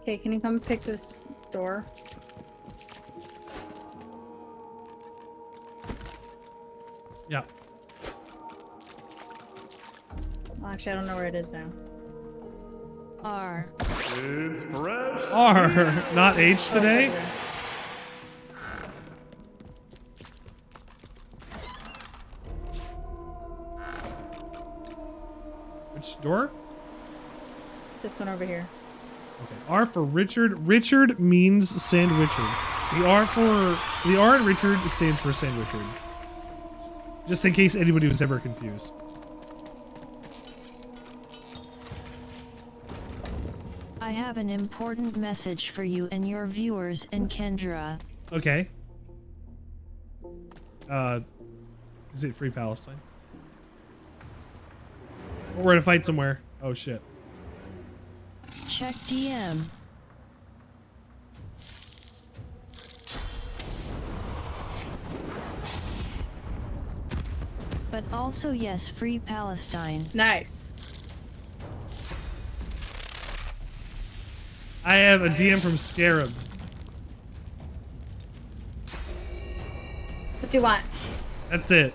Okay, can you come pick this door? Yeah. Well, actually, I don't know where it is now. R. It's fresh. R, not H today. Which door? This one over here. Okay. R for Richard. Richard means Sandwichard. The R in Richard stands for Sandwichard. Just in case anybody was ever confused. I have an important message for you and your viewers in Kendra. Okay. Is it Free Palestine? We're gonna fight somewhere. Oh shit. Check DM. But also yes, Free Palestine. Nice. I have a DM from Scarab. What do you want? That's it.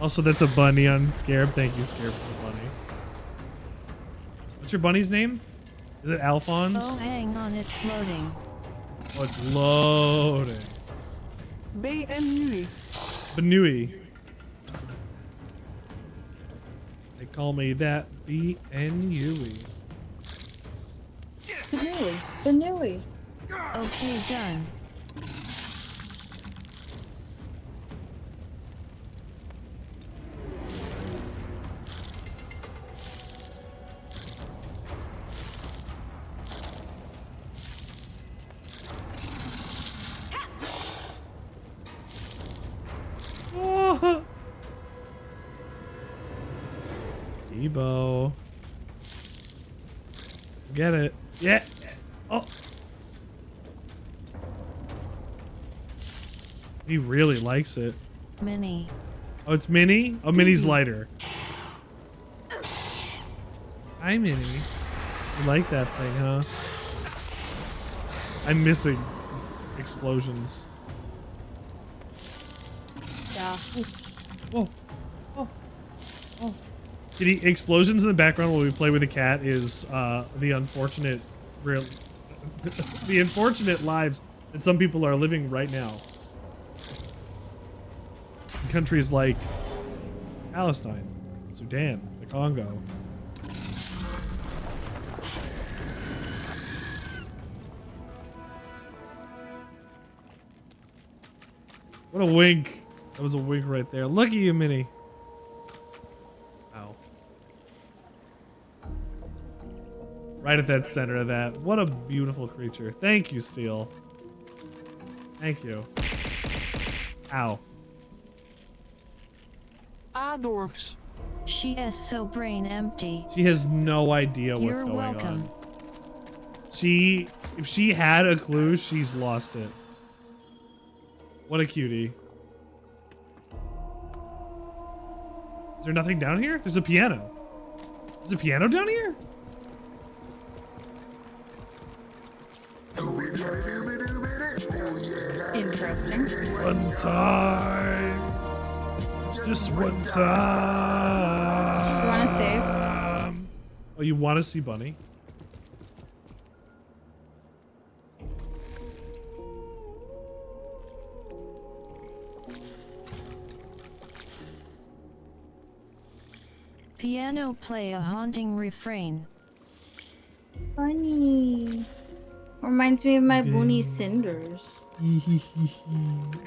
Also, that's a bunny on Scarab. Thank you, Scarab, for the bunny. What's your bunny's name? Is it Alphonse? Oh, hang on, it's loading. Oh, it's loading. Benui. Benui. They call me that. B-N-U-E. Benui. Benui. Okay, done. Oh. Debo. Get it. Yeah. Oh. He really likes it. Mini. Oh, it's Minnie? Oh, Minnie's lighter. Hi, Minnie. You like that thing, huh? I'm missing explosions. Yeah. Whoa. Oh. Oh. Explosions in the background while we play with the cat is the unfortunate the unfortunate lives that some people are living right now. In countries like Palestine, Sudan, the Congo. What a wink. That was a wink right there. Look at you, Minnie. Ow. Right at that center of that. What a beautiful creature. Thank you, Steel. Thank you. Ow. Adorps. She is so brain empty. She has no idea what's You're going welcome. on. If she had a clue, she's lost it. What a cutie. Is there nothing down here? There's a piano. There's a piano down here? Interesting. One time. Just one time. You want to save? Oh, you want to see Bunny? Piano play a haunting refrain. Funny. Reminds me of my Boony Cinders.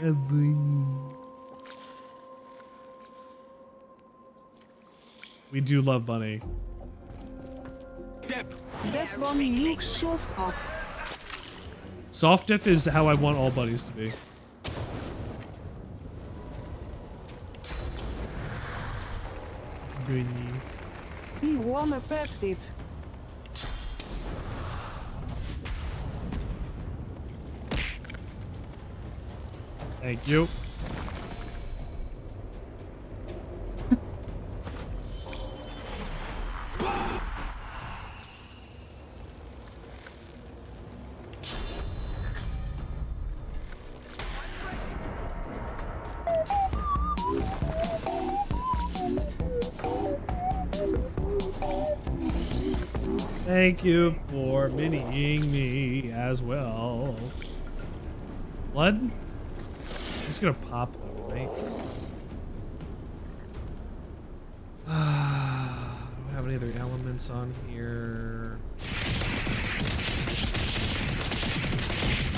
A bunny. We do love Bunny. That bunny looks soft off. Soft diff is how I want all bunnies to be. Bunny. He wanna pet it. Thank you. Thank you for miniing me as well. Blood? I'm just gonna pop them, right? I don't have any other elements on here.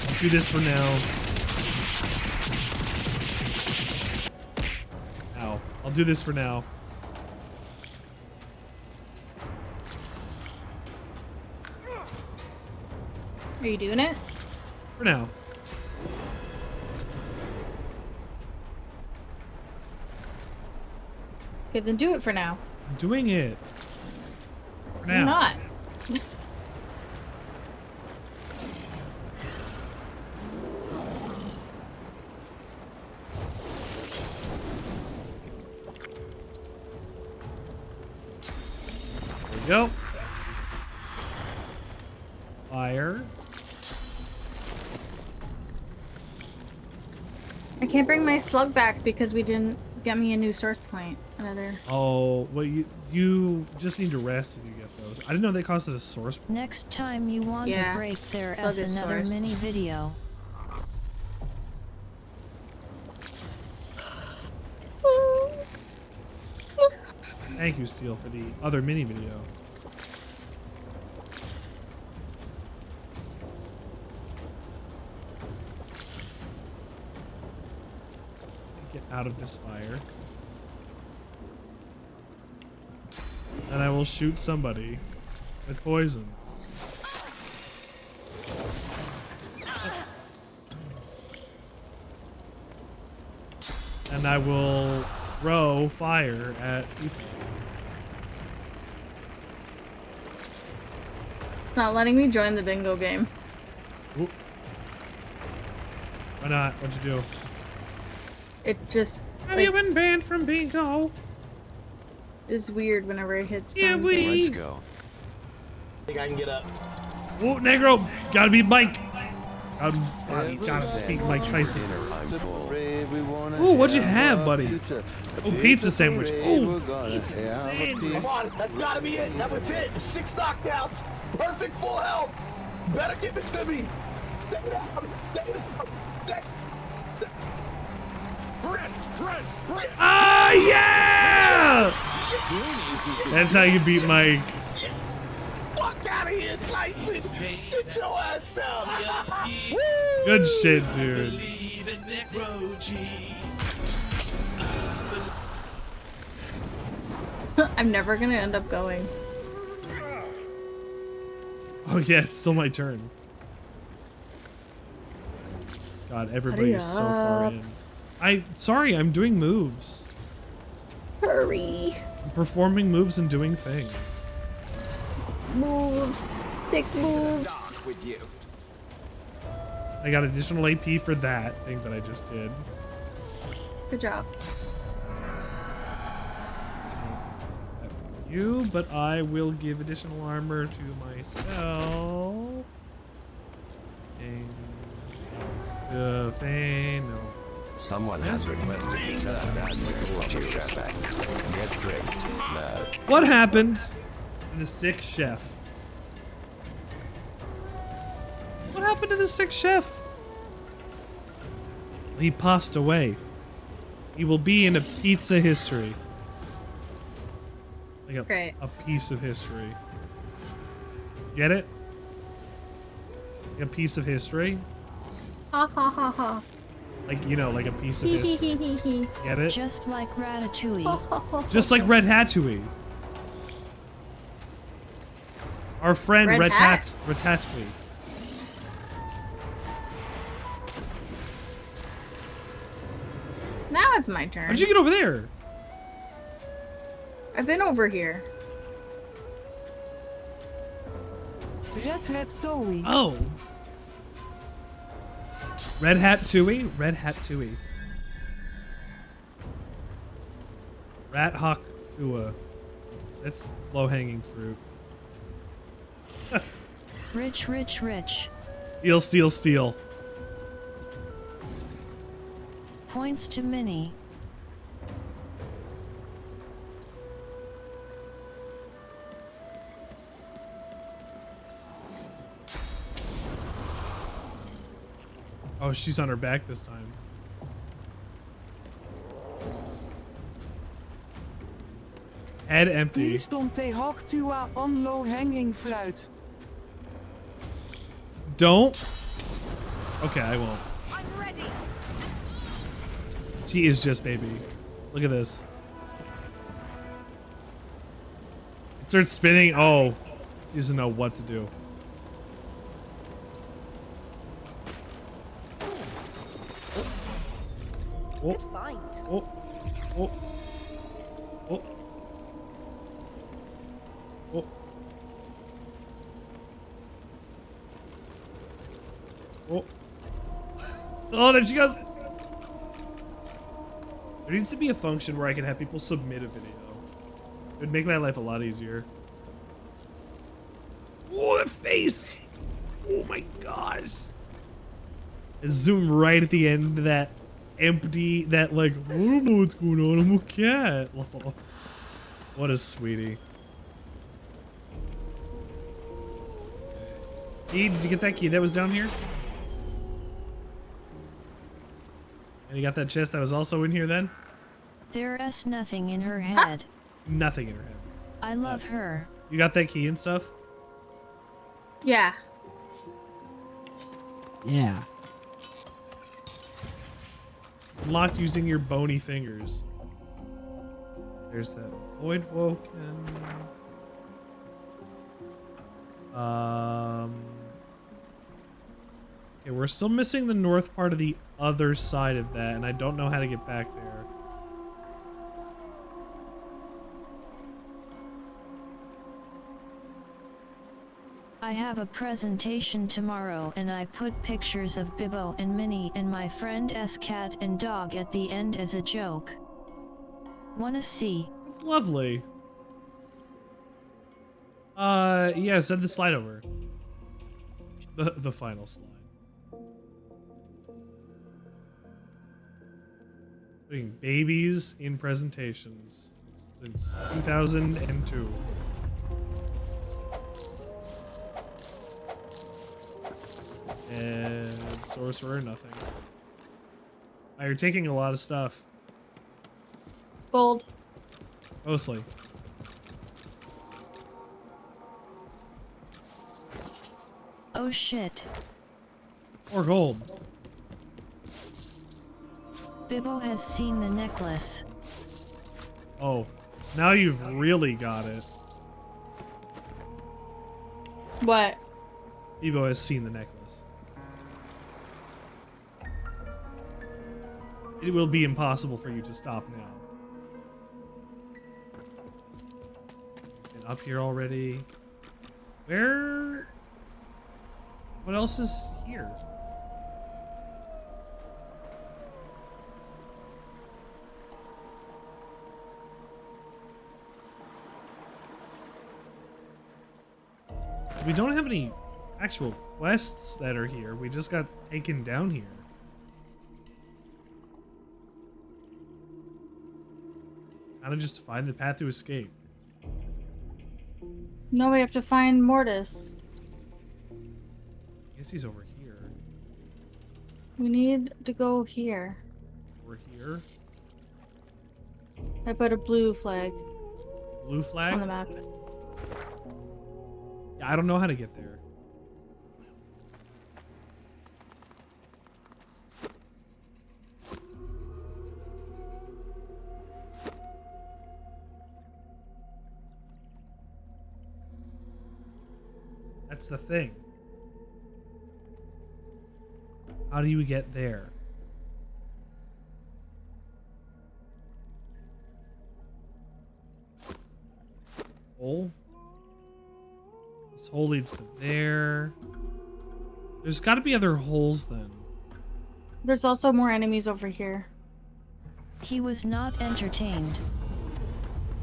I'll do this for now. Ow. I'll do this for now. Are you doing it? For now. Okay, then do it for now. I'm doing it. For now. You're not. There we go. Fire. I can't bring my slug back because we didn't get me a new source point. Another. Oh, well, you just need to rest if you get those. I didn't know they costed a source. Next time you want Yeah. to break there Slug as is another source. mini video. Thank you, Steel, for the other mini video. Get out of this fire. And I will shoot somebody with poison. And I will throw fire at people. It's not letting me join the bingo game. Oop. Why not? What'd you do? It just Have you been banned from bingo? is weird whenever it hits. Yeah, join the we. game. Let's go. Think I can get up. Oh, Negro, gotta be Mike. Gotta beat Mike Tyson. Ooh, what'd you have, buddy? Oh, pizza sandwich. Oh, pizza sandwich. Come on, that's gotta be it. That was it. 6 knockdowns. Perfect full health. Better give it to me. Stay down. Stay down. Stay. Ah, yeah! That's how you beat Mike. Fuck out of here, Tyson. Sit your ass down. Good shit, dude. I'm never gonna end up going. Oh yeah, it's still my turn. God, everybody is so far in. Sorry, I'm doing moves. Hurry. I'm performing moves and doing things. Moves. Sick moves. I got additional AP for that thing that I just did. Good job. You, but I will give additional armor to myself. And Fane, no. Someone has requested you turn down with all due respect. Get drinked. No. What happened to the sick chef? What happened to the sick chef? He passed away. He will be in a pizza history. Like a piece of history. Get it? Like a piece of history? Ha ha ha ha. Like, you know, like a piece of history. Get it? Just like Ratatouille. Just like Red Ratatouille. Our friend Red Hat? Ratatouille. Now it's my turn. How'd you get over there? I've been over here. Red Hat Towie. Oh. Red Hat Tui? Red Hat Tui. Rat Hawk Tua. That's low-hanging fruit. Rich, rich, rich. Steal, steal, steal. Points to Minnie. Oh, she's on her back this time. Head empty. Please don't take hawk to on low hanging fruit. Don't? Okay, I won't. I'm ready. She is just baby. Look at this. It starts spinning. Oh, she doesn't know what to do. Oh. Good find. Oh. Oh. Oh. Oh. Oh. Oh, there she goes. There needs to be a function where I can have people submit a video. It would make my life a lot easier. Oh, the face! Oh my gosh. I zoom right at the end of that empty, that like, I don't know what's going on, I'm a cat. Oh, what a sweetie. Key, did you get that key that was down here? And you got that chest that was also in here then? There's nothing in her head. Nothing in her head. I love her. You got that key and stuff? Yeah. Yeah. Unlocked using your bony fingers. There's that void woken. Okay, we're still missing the north part of the other side of that, and I don't know how to get back there. I have a presentation tomorrow and I put pictures of Bibbo and Minnie and my friend S cat and dog at the end as a joke. Wanna see? It's lovely. Yeah, send the slide over. The final slide. Putting babies in presentations since 2002. And sorcerer, nothing. Oh, you're taking a lot of stuff. Gold. Mostly. Oh shit. Or gold. Bibbo has seen the necklace. Oh, now you've really got it. What? Bibbo has seen the necklace. It will be impossible for you to stop now. And up here already. Where? What else is here? We don't have any actual quests that are here. We just got taken down here. How to just find the path to escape. No, we have to find Mordus. I guess he's over here. We need to go here. Over here? I put a blue flag. Blue flag? On the map. Yeah, I don't know how to get there. That's the thing. How do you get there? Hole? This hole leads to there. There's got to be other holes then. There's also more enemies over here. He was not entertained.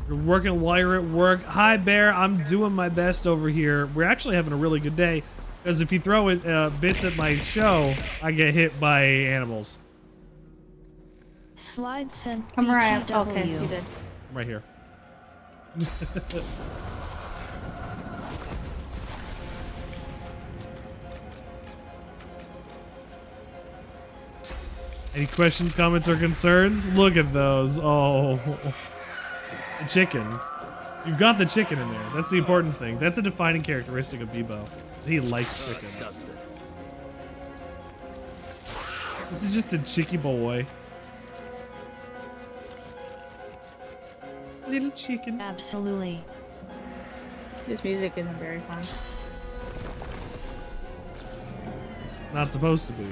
You're working while you're at work. Hi, Bear. I'm doing my best over here. We're actually having a really good day because if you throw it, bits at my show, I get hit by animals. Slide sent Come around. BTW. Okay, you did. I'm right here. Any questions, comments, or concerns? Look at those. Oh. The chicken. You've got the chicken in there. That's the important thing. That's a defining characteristic of Bebo. He likes chicken. Doesn't it? This is just a chicky boy. Little chicken. Absolutely. This music isn't very fun. It's not supposed to be.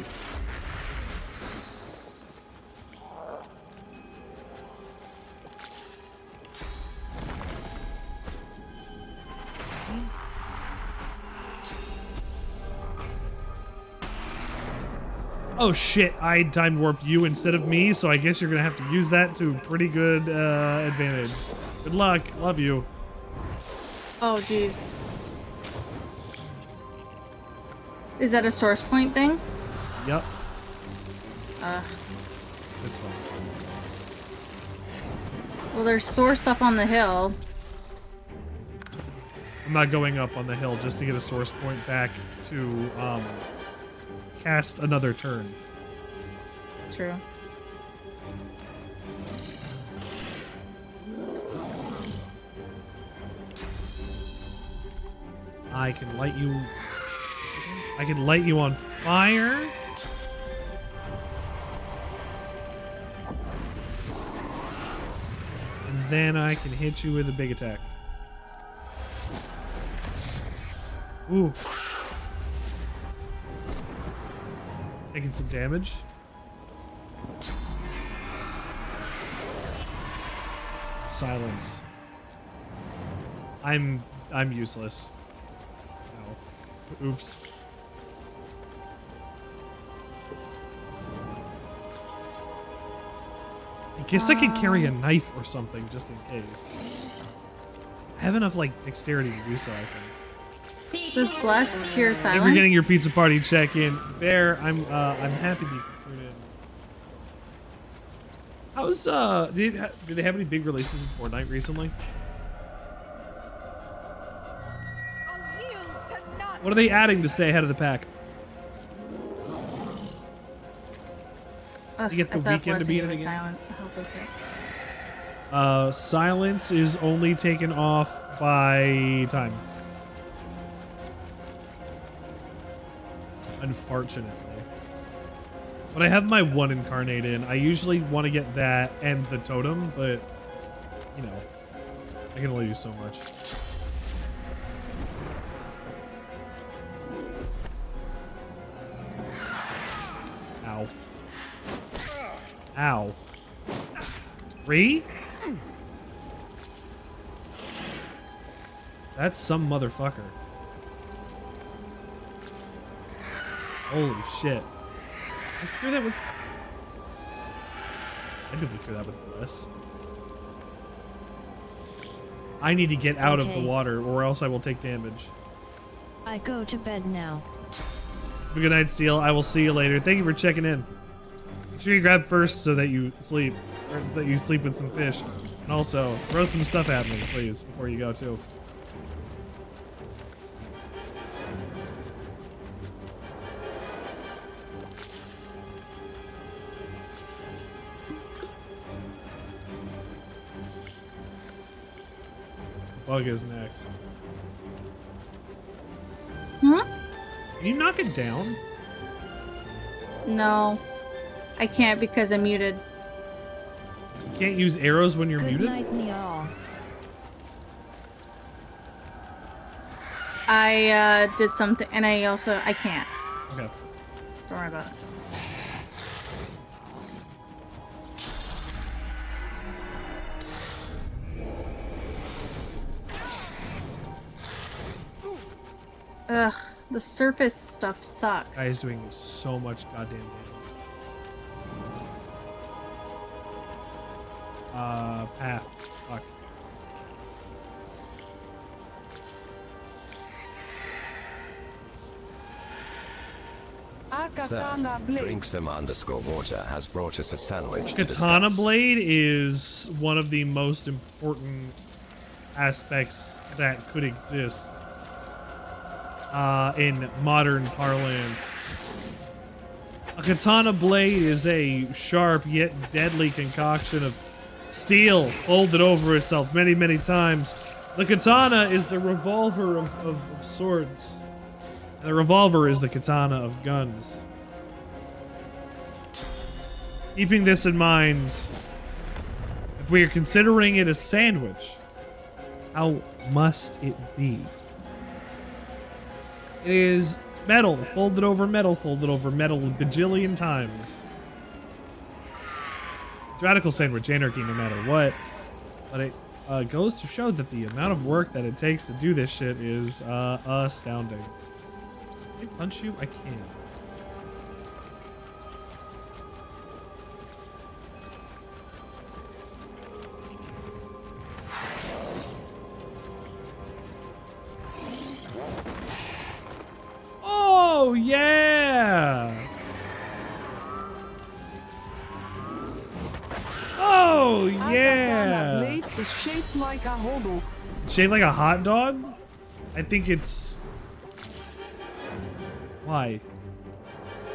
Oh shit, I time warped you instead of me, so I guess you're gonna have to use that to pretty good advantage. Good luck, love you. Oh jeez. Is that a source point thing? Yep. It's fine. Well, there's source up on the hill. I'm not going up on the hill just to get a source point back to cast another turn. True. I can light you. I can light you on fire. And then I can hit you with a big attack. Ooh. Taking some damage. Silence. I'm useless. No. Oops. I guess I could carry a knife or something just in case. I have enough like dexterity to do so, I think. Does bless cure silence? Thank you for getting your pizza party check-in. Bear, I'm happy you could tune in. How's did they have any big releases in Fortnite recently? What are they adding to stay ahead of the pack? You get the weekend to beat it again. Silent. I hope okay. Silence is only taken off by time. Unfortunately. But I have my one incarnate in. I usually want to get that and the totem, but you know, I can only do so much. Ow. Ow. 3? That's some motherfucker. Holy shit. I clear that with... I could clear that with bliss. I need to get out of the water or else I will take damage. I go to bed now. Have a good night, Steel. I will see you later. Thank you for checking in. Make sure you grab first so that you sleep. Or that you sleep with some fish. And also, throw some stuff at me, please, before you go, too. bug is next. Hmm? Can you knock it down? No. I can't because I'm muted. You can't use arrows when you're Good muted? night, Niall. I did something, and I can't. Okay. Don't worry about it. Ugh, the surface stuff sucks. Guy is doing so much goddamn damage. Path. Fuck. Sir, Drinksome_water has brought us a sandwich to Katana discuss. blade is one of the most important aspects that could exist in modern parlance. A katana blade is a sharp yet deadly concoction of steel folded over itself many, many times. The katana is the revolver of swords. And the revolver is the katana of guns. Keeping this in mind, if we are considering it a sandwich, how must it be? It is metal, folded over metal, folded over metal a bajillion times. It's radical sandwich anarchy no matter what, but it goes to show that the amount of work that it takes to do this shit is astounding. Can I punch you? I can't. Oh, yeah! Oh, yeah! Blade is shaped like a hot dog. Shaped like a hot dog? I think it's... Why?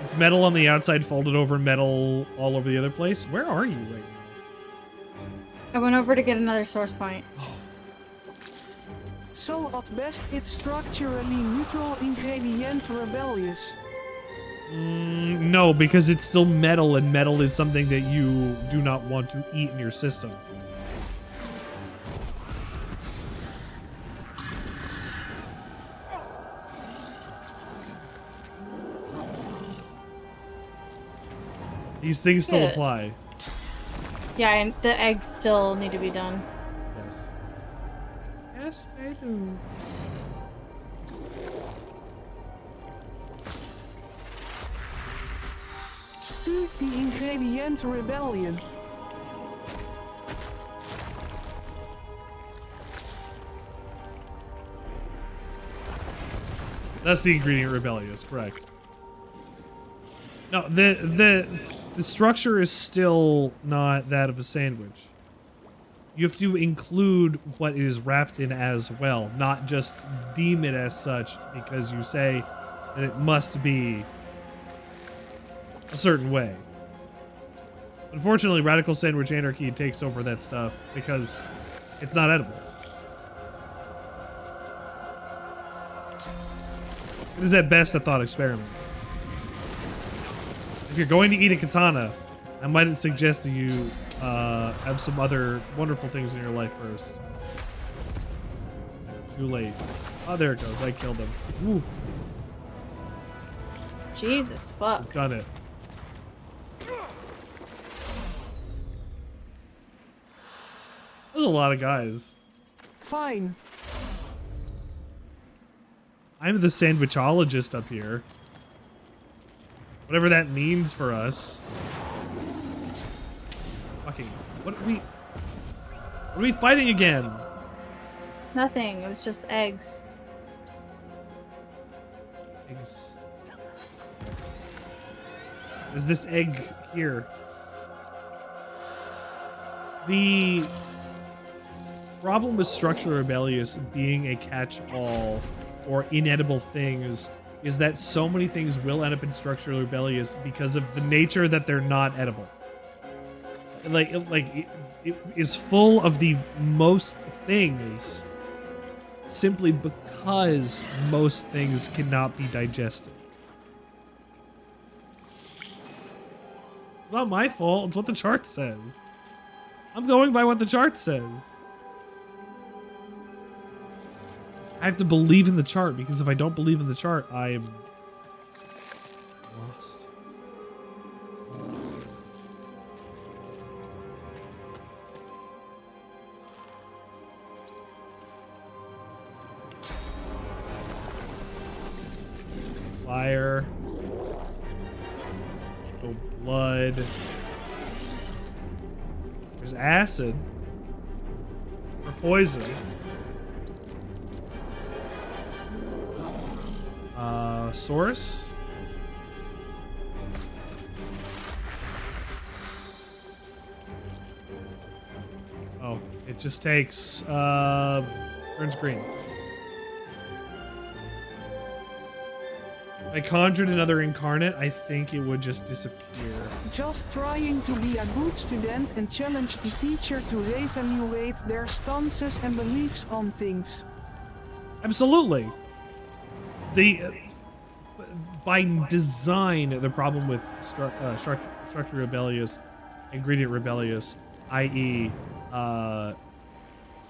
It's metal on the outside, folded over metal all over the other place. Where are you right now? I went over to get another source point. So at best it's structurally neutral ingredient rebellious. No, because it's still metal, and metal is something that you do not want to eat in your system. These things still Good. apply. Yeah, and the eggs still need to be done. Yes. Yes, they do. To the ingredient rebellion. That's the ingredient rebellious, correct. No, the structure is still not that of a sandwich. You have to include what it is wrapped in as well, not just deem it as such because you say that it must be a certain way. Unfortunately, radical sandwich anarchy takes over that stuff because it's not edible. It is at best a thought experiment. If you're going to eat a katana, I might suggest that you have some other wonderful things in your life first. Too late. Oh, there it goes. I killed him. Woo. Jesus fuck. I've done it. There's a lot of guys. Fine. I'm the sandwichologist up here. Whatever that means for us. Fucking, what are we fighting again? Nothing. It was just eggs. Eggs. There's this egg here. The problem with Structurally Rebellious being a catch-all or inedible things is that so many things will end up in Structurally Rebellious because of the nature that they're not edible. It is full of the most things simply because most things cannot be digested. It's not my fault. It's what the chart says. I'm going by what the chart says. I have to believe in the chart, because if I don't believe in the chart, I am lost. Fire. No blood. There's acid. Or poison. Source? Oh, it just takes, turns green. I conjured another incarnate, I think it would just disappear. Just trying to be a good student and challenge the teacher to reevaluate their stances and beliefs on things. Absolutely. By design, the problem with structure rebellious, ingredient rebellious, i.e.,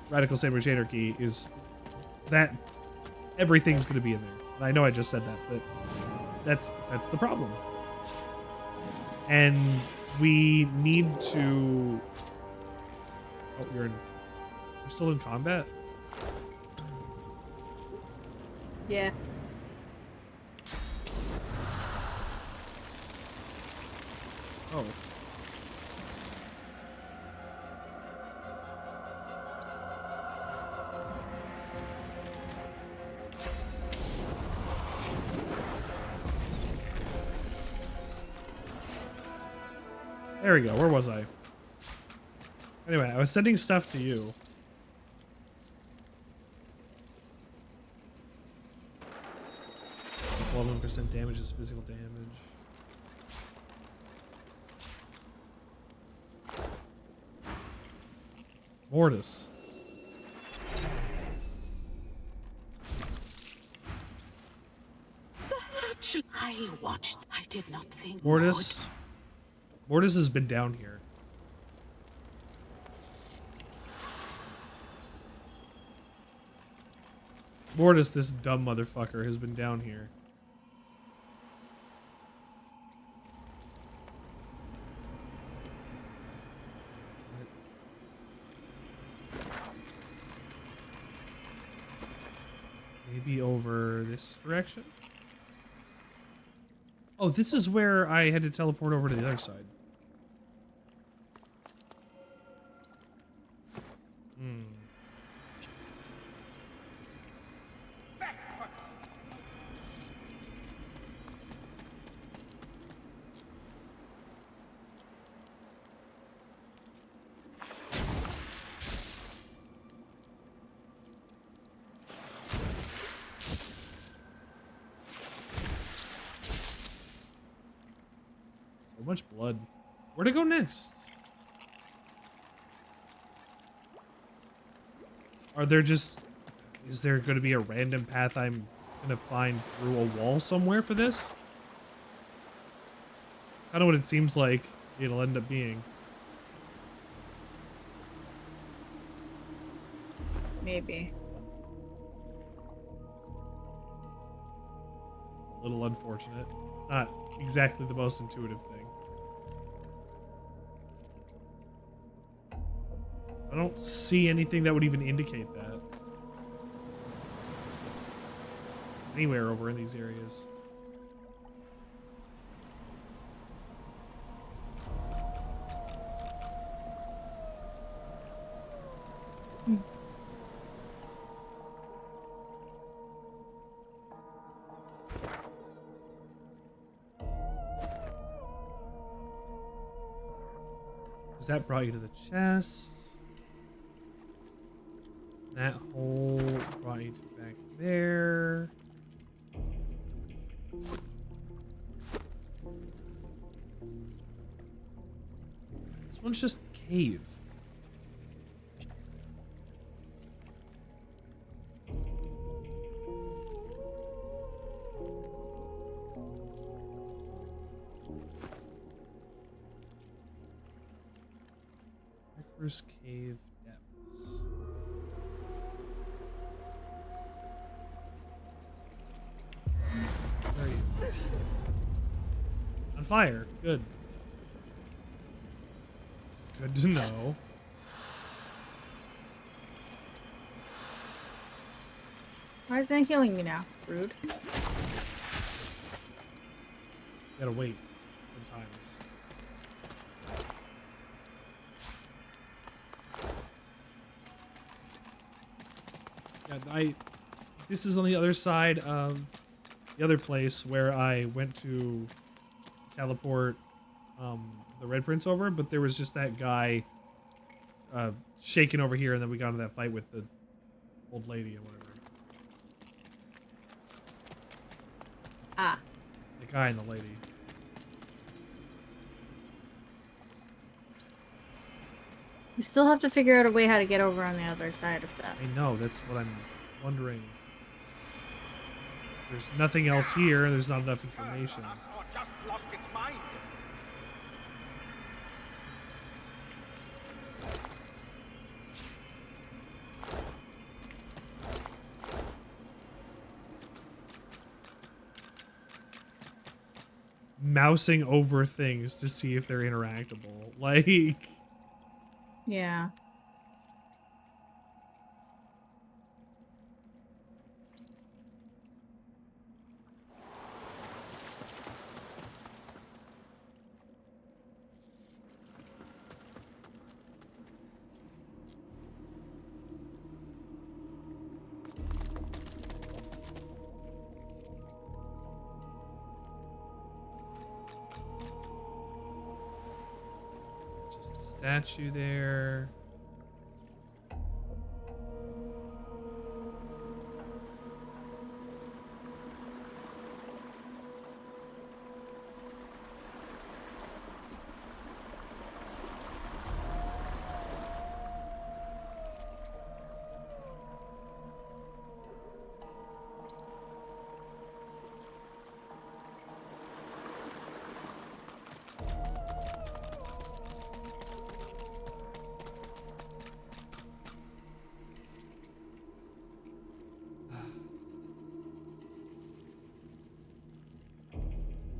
radical sandwich anarchy, is that everything's going to be in there. And I know I just said that, but that's the problem. And we need to. Oh, we're still in combat? Yeah. Oh. There we go. Where was I? Anyway, I was sending stuff to you. This 11% damage is physical damage. Mordus. The hatch I watched. I did not think. Mordus. Mordus has been down here. Mordus, this dumb motherfucker, has been down here. Maybe over this direction? Oh, this is where I had to teleport over to the other side. So much blood. Where'd I go next? Are there just... Is there going to be a random path I'm going to find through a wall somewhere for this? Kind of what it seems like it'll end up being. Maybe. A little unfortunate. It's not exactly the most intuitive thing. I don't see anything that would even indicate that. Anywhere over in these areas. That brought you to the chest. That hole brought you to back there. This one's just cave. First cave depths. Where are you? On fire. Good. Good to know. Why isn't it healing me now? Rude. Gotta wait sometimes. Yeah, this is on the other side of the other place where I went to teleport the Red Prince over, but there was just that guy shaking over here, and then we got into that fight with the old lady or whatever. Ah. The guy and the lady. You still have to figure out a way how to get over on the other side of that. I know, that's what I'm wondering. There's nothing else here, there's not enough information. Just lost its mind. Mousing over things to see if they're interactable. Like... Yeah. Just a statue there.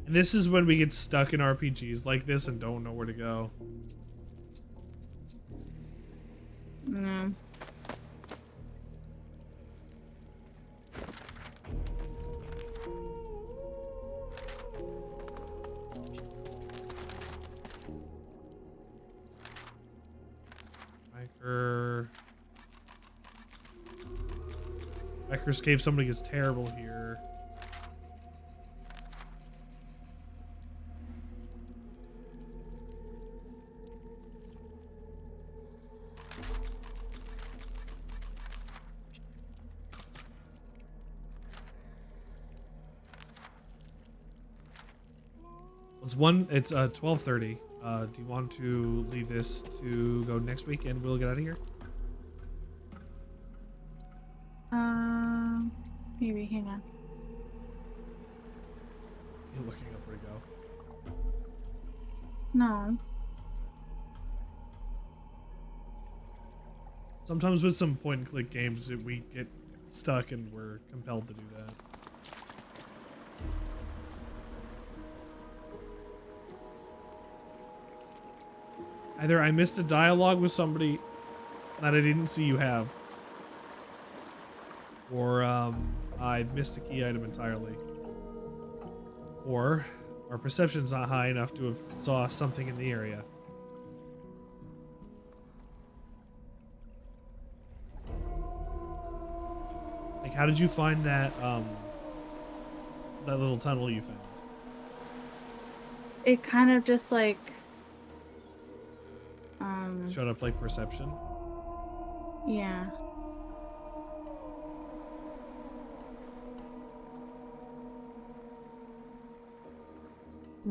And this is when we get stuck in RPGs like this and don't know where to go. No. Becker's Cave, somebody gets terrible here. It's 12:30. Do you want to leave this to go next week and we'll get out of here? Maybe, hang on. You're looking up where to go. No. Sometimes with some point and click games, we get stuck and we're compelled to do that. Either I missed a dialogue with somebody that I didn't see you have, or I missed a key item entirely, or our perception's not high enough to have saw something in the area. Like, how did you find that that little tunnel you found? It kind of just like showed up like perception? Yeah.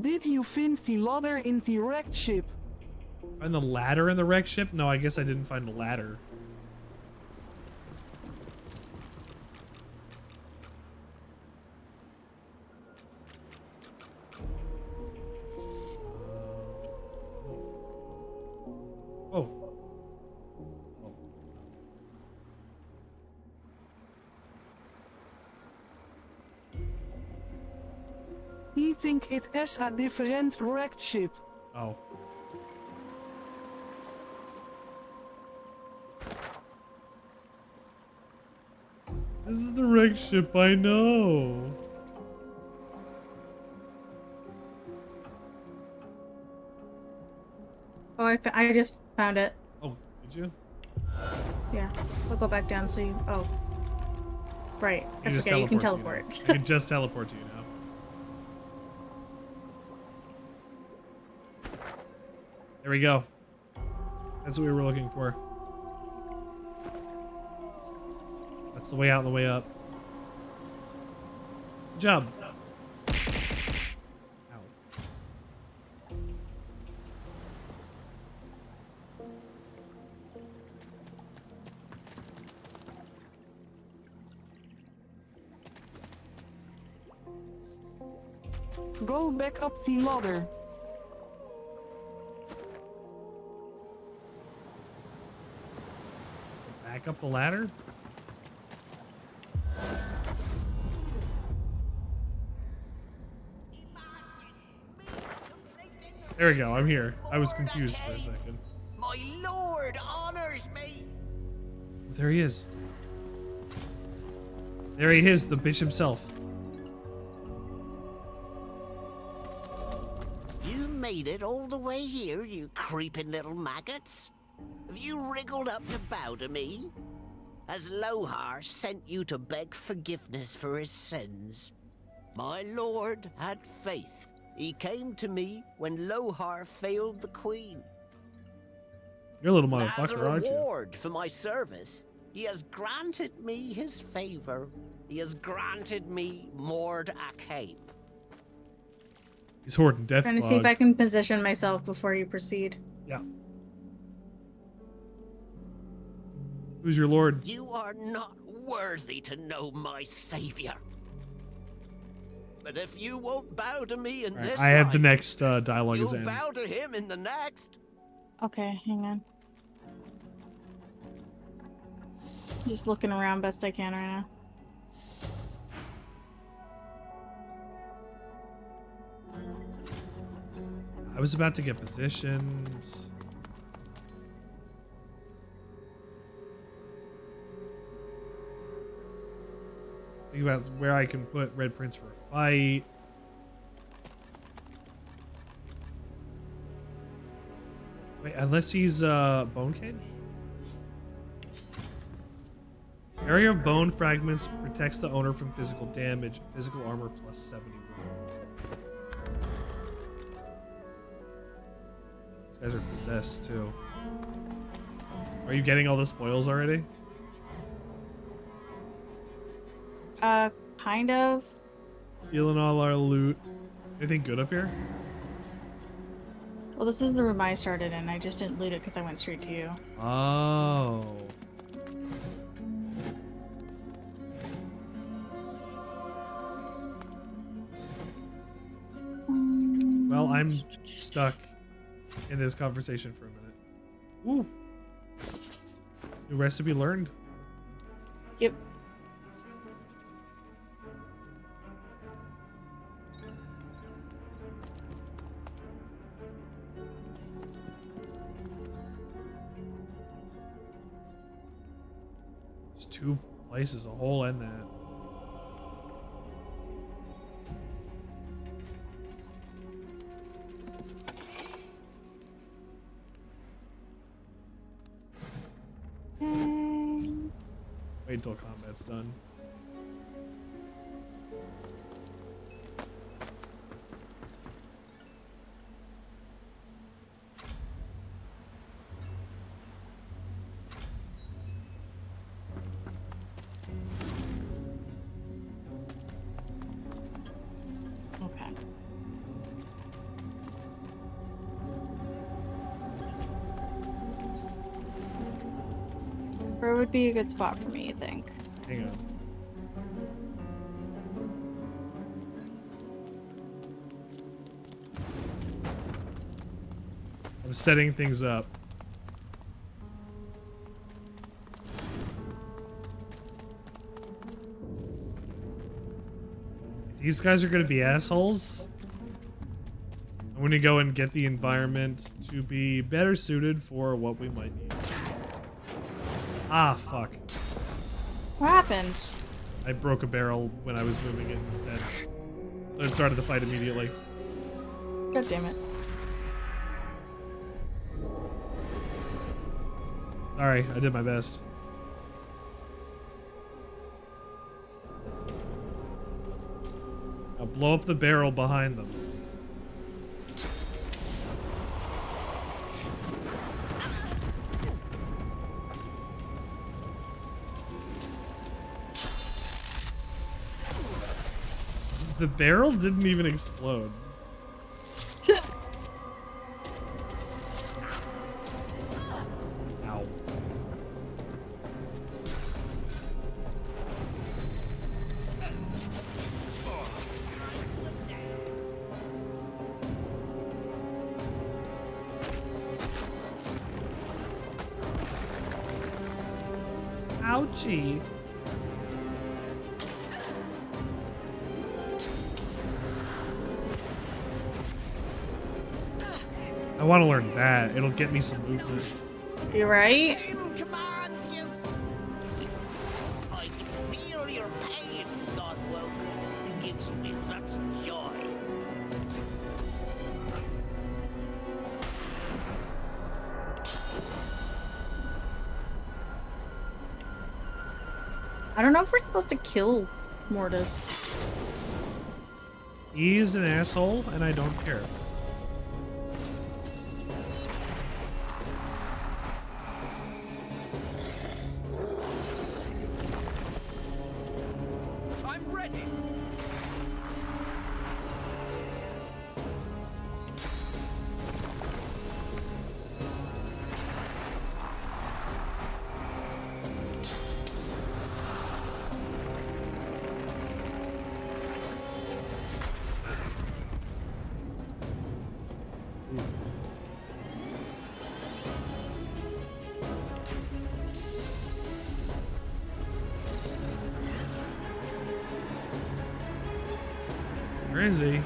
Did you find the ladder in the wrecked ship? Find the ladder in the wrecked ship? No, I guess I didn't find the ladder. Oh. think it has a different wrecked ship. Oh. This is the wrecked ship I know. Oh, I just found it. Oh, did you? Yeah. I'll go back down so you. Oh. Right. I forget you can teleport. I can just teleport to you now. There we go. That's what we were looking for. That's the way out and the way up. Good job. Go back up the ladder. Back up the ladder? There we go, I'm here. I was confused for a second. My lord honors me. There he is. There he is, the bitch himself. You made it all the way here, you creeping little maggots. Have you wriggled up to bow to me? Has Lohar sent you to beg forgiveness for his sins? My lord had faith. He came to me when Lohar failed the queen. You're a little As a motherfucker, aren't you? reward for my service, he has granted me his favor. He has granted me Mord a cape. He's hoarding death Trying to see if I can position myself before you proceed. Yeah. Who's your lord? You are not worthy to know my savior. But if you won't bow to me in this I have the life, next dialogue is you'll in. bow to him in the next. Okay, hang on. Just looking around best I can right now. I was about to get positioned. Think about where I can put Red Prince for a fight. Wait, unless he's Bone Cage? Area of bone fragments protects the owner from physical damage. Physical armor plus 71. These guys are possessed too. Are you getting all the spoils already? Kind of. Stealing all our loot. Anything good up here? Well, this is the room I started in. I just didn't loot it because I went straight to you. Oh. Well, I'm stuck in this conversation for a minute. Ooh. New recipe learned. Yep. There's two places, a hole and that. Wait until combat's done. Okay. Where would be a good spot for me, you think? Hang on. I'm setting things up. If these guys are gonna be assholes, I'm gonna go and get the environment to be better suited for what we might need. Ah, fuck. What happened? I broke a barrel when I was moving it instead. So I started the fight immediately. God damn it. Sorry, I did my best. Now blow up the barrel behind them. The barrel didn't even explode. Ow. Ouchie. I want to learn that. It'll get me some movement. You right? Come on, Sue. I can feel your pain, God Woke. It gives me such joy. I don't know if we're supposed to kill Mordus. He's an asshole, and I don't care. I'm ready. Where is he?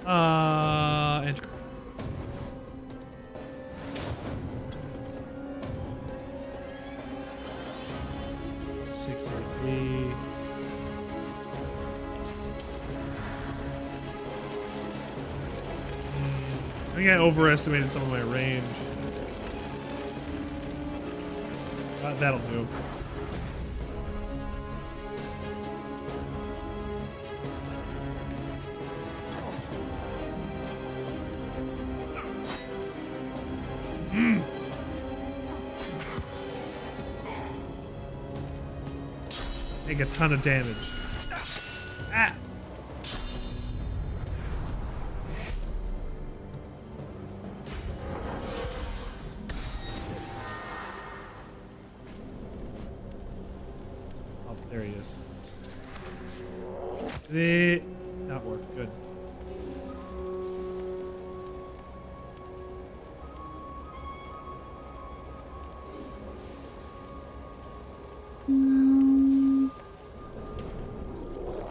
And 6 AP. I think I overestimated some of my range. That'll do. Take a ton of damage. Ah! Oh, there he is. That worked. Good.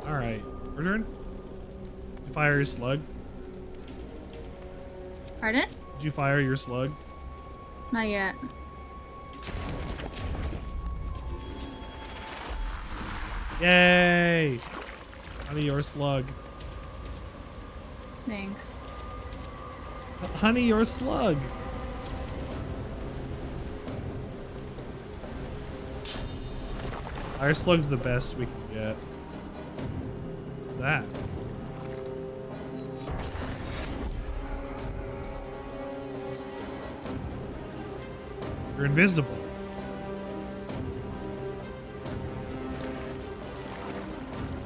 Alright, your turn. Did you fire your slug? Pardon? Did you fire your slug? Not yet. Yay! Honey, your slug. Thanks. Honey, your slug. Our slug's the best we can get. What's that? You're invisible.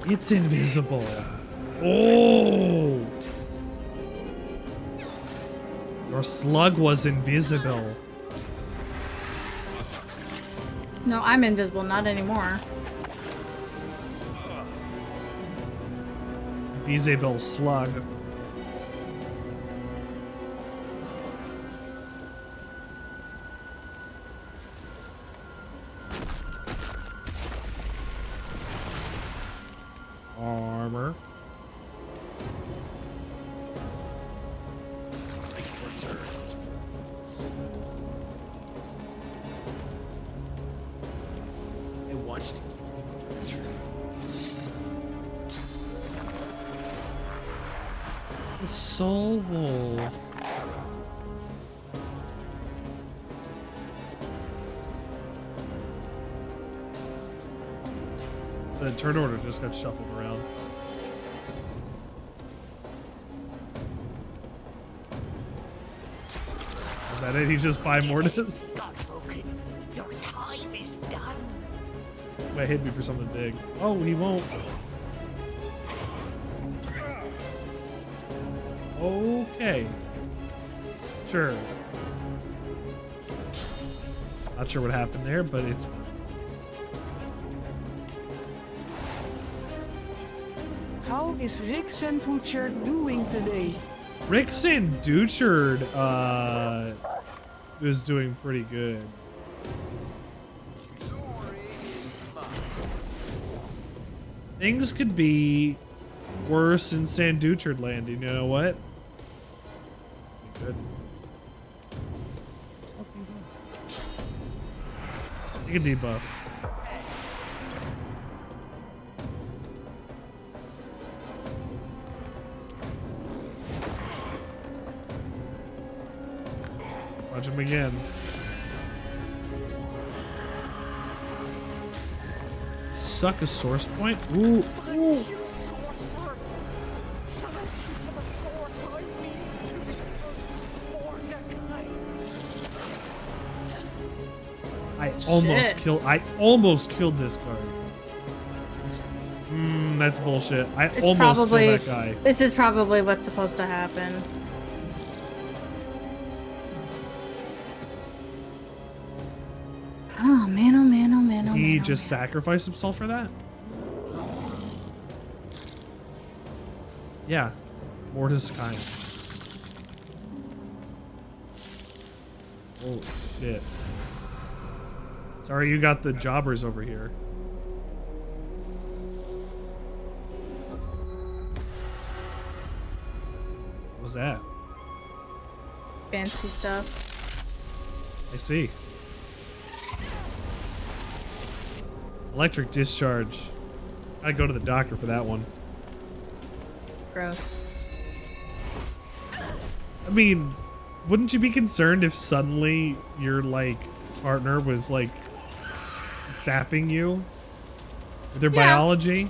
It's invisible. Oh! Your slug was invisible. No, I'm invisible, not anymore. Invisible slug. Armor. I watched the Soul Wolf. The turn order just got shuffled around. Is that it? He just buy Mordus? Your time is done. Wait, hit me for something big. Oh, he won't. Okay. Sure. Not sure what happened there, but it's fine. How is Rick Sandwichard doing today? Rick Sandwichard was doing pretty good. Things could be worse in Sandwichard land. You know what? Be good. What's he doing? Take a debuff. Watch him again. Suck a source point? Ooh, ooh. I almost killed this guard. That's bullshit. I almost killed that guy. This is probably what's supposed to happen. Oh man, oh man, oh man, oh man. He just sacrificed himself for that? Yeah. Mordus kind. Holy shit. Sorry you got the jobbers over here. What was that? Fancy stuff. I see. Electric discharge. I'd go to the doctor for that one. Gross. I mean, wouldn't you be concerned if suddenly your, like, partner was, like, zapping you with their biology?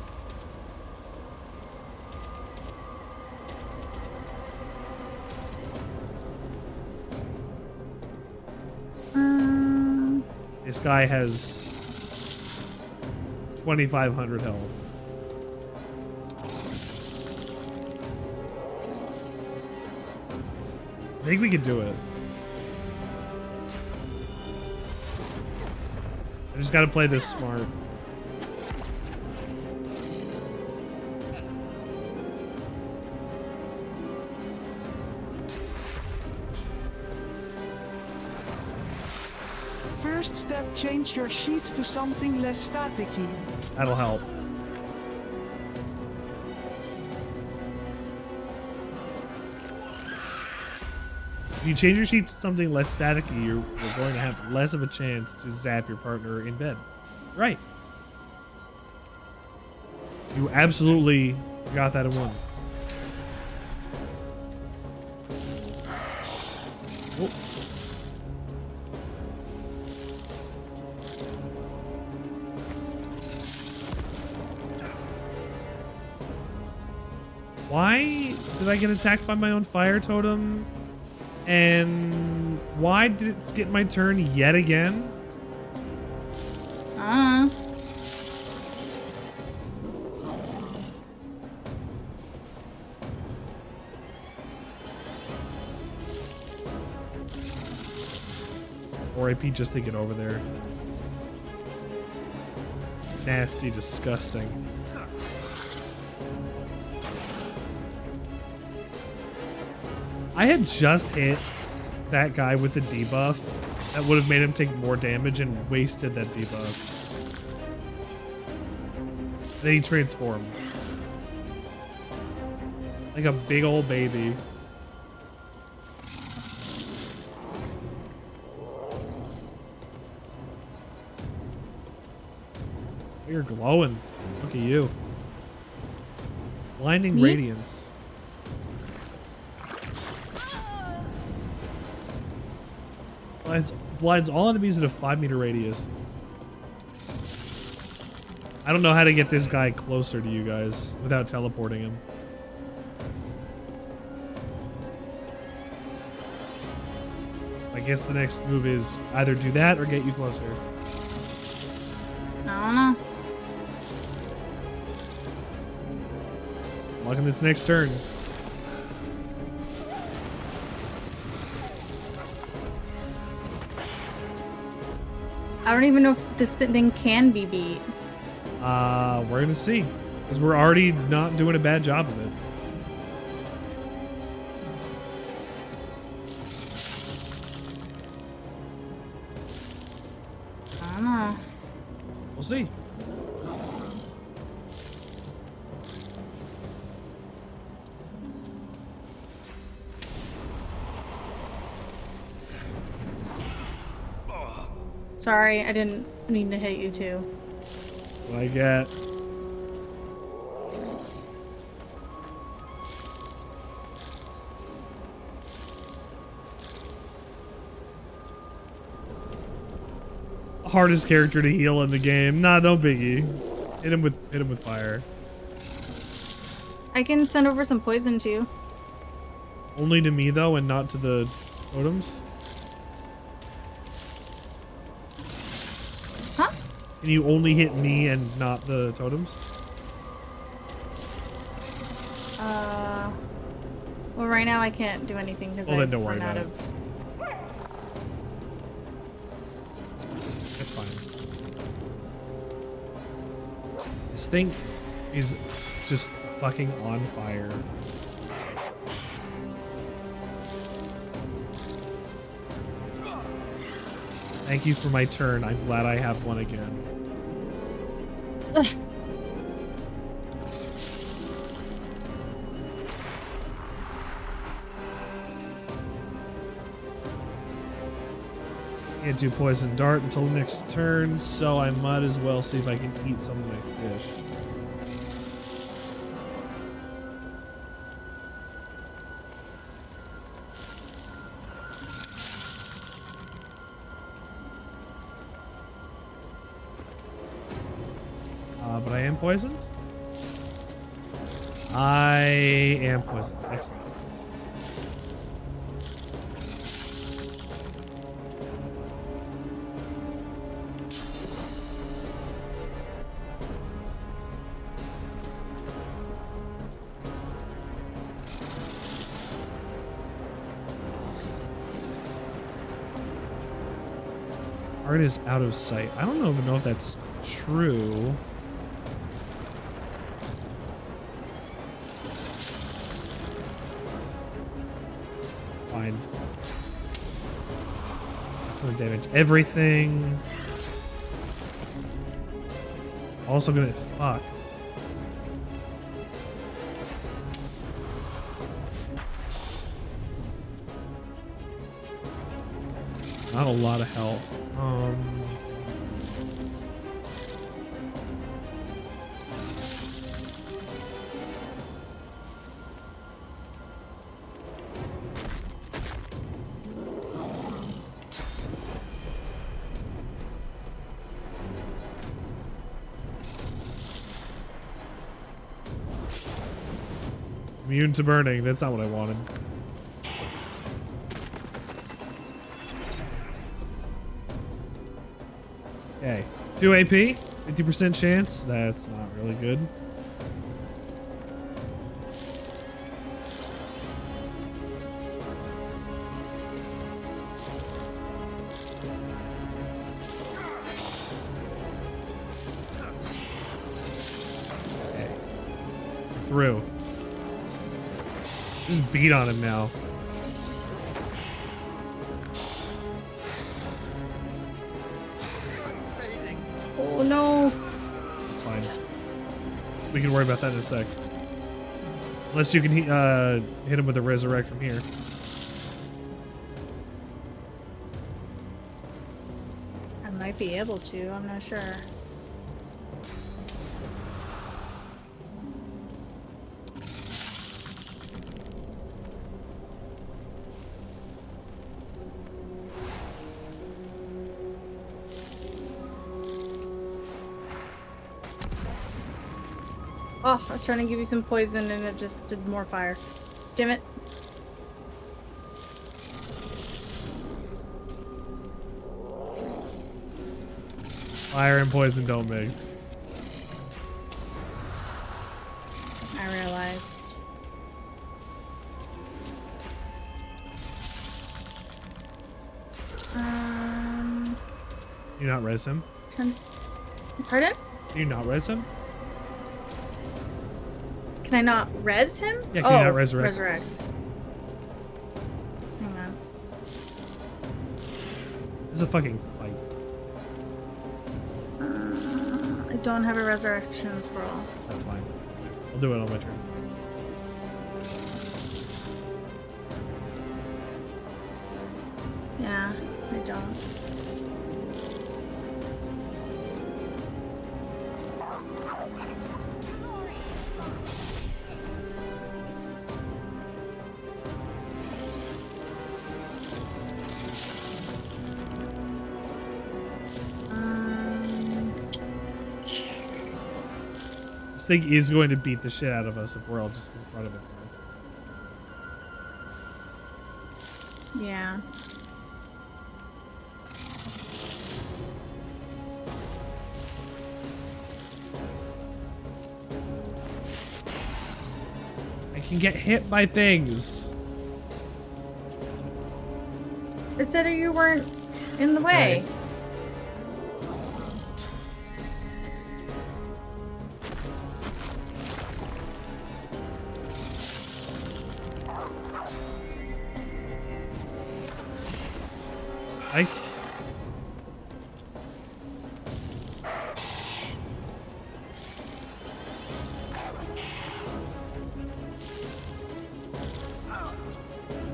This guy has 2,500 health. I think we can do it. I just gotta play this smart. First step, change your sheets to something less staticky. That'll help. If you change your sheet to something less staticky, you're going to have less of a chance to zap your partner in bed. Right. You absolutely got that in one. Oh. Why did I get attacked by my own fire totem? And Why did it skip my turn yet again? Or AP just to get over there. Nasty, disgusting. I had just hit that guy with the debuff. That would have made him take more damage and wasted that debuff. Then he transformed. Like a big old baby. You're glowing. Look at you. Blinding radiance. Blinds all enemies in a 5-meter radius. I don't know how to get this guy closer to you guys without teleporting him. I guess the next move is either do that or get you closer. I don't know. Welcome this next turn. I don't even know if this thing can be beat. We're gonna see. Because we're already not doing a bad job of it. I don't know. We'll see. Sorry, I didn't mean to hit you too. What I get. Hardest character to heal in the game. Nah, no biggie. Hit him with fire. I can send over some poison to you. Only to me though, and not to the totems. Huh? Can you only hit me and not the totems? Well, right now I can't do anything because Well, then I've don't worry run out about it. of. That's fine. This thing is just fucking on fire. Thank you for my turn. I'm glad I have one again. Can't do poison dart until next turn, so I might as well see if I can eat some of my fish. But I am poisoned? I am poisoned. Excellent. Art is out of sight. I don't even know if that's true. Fine. That's gonna damage everything. It's also gonna fuck. Not a lot of health. Immune to burning. That's not what I wanted. Okay. 2 AP, 50% chance. That's not really good. Okay. We're through. Just beat on him now. Oh no. It's fine. We can worry about that in a sec. Unless you can hit him with a resurrect from here. I might be able to, I'm not sure. Oh, I was trying to give you some poison and it just did more fire. Damn it. Fire and poison don't mix. I realized. You not res him? Pardon? Can you not res him? Can I not res him? Yeah, can you not resurrect? Resurrect. Hang on. This is a fucking fight. I don't have a resurrection scroll. That's fine. I'll do it on my turn. Yeah, I don't. This thing is going to beat the shit out of us if we're all just in front of it. Yeah. I can get hit by things. It said you weren't in the way. Okay. Nice.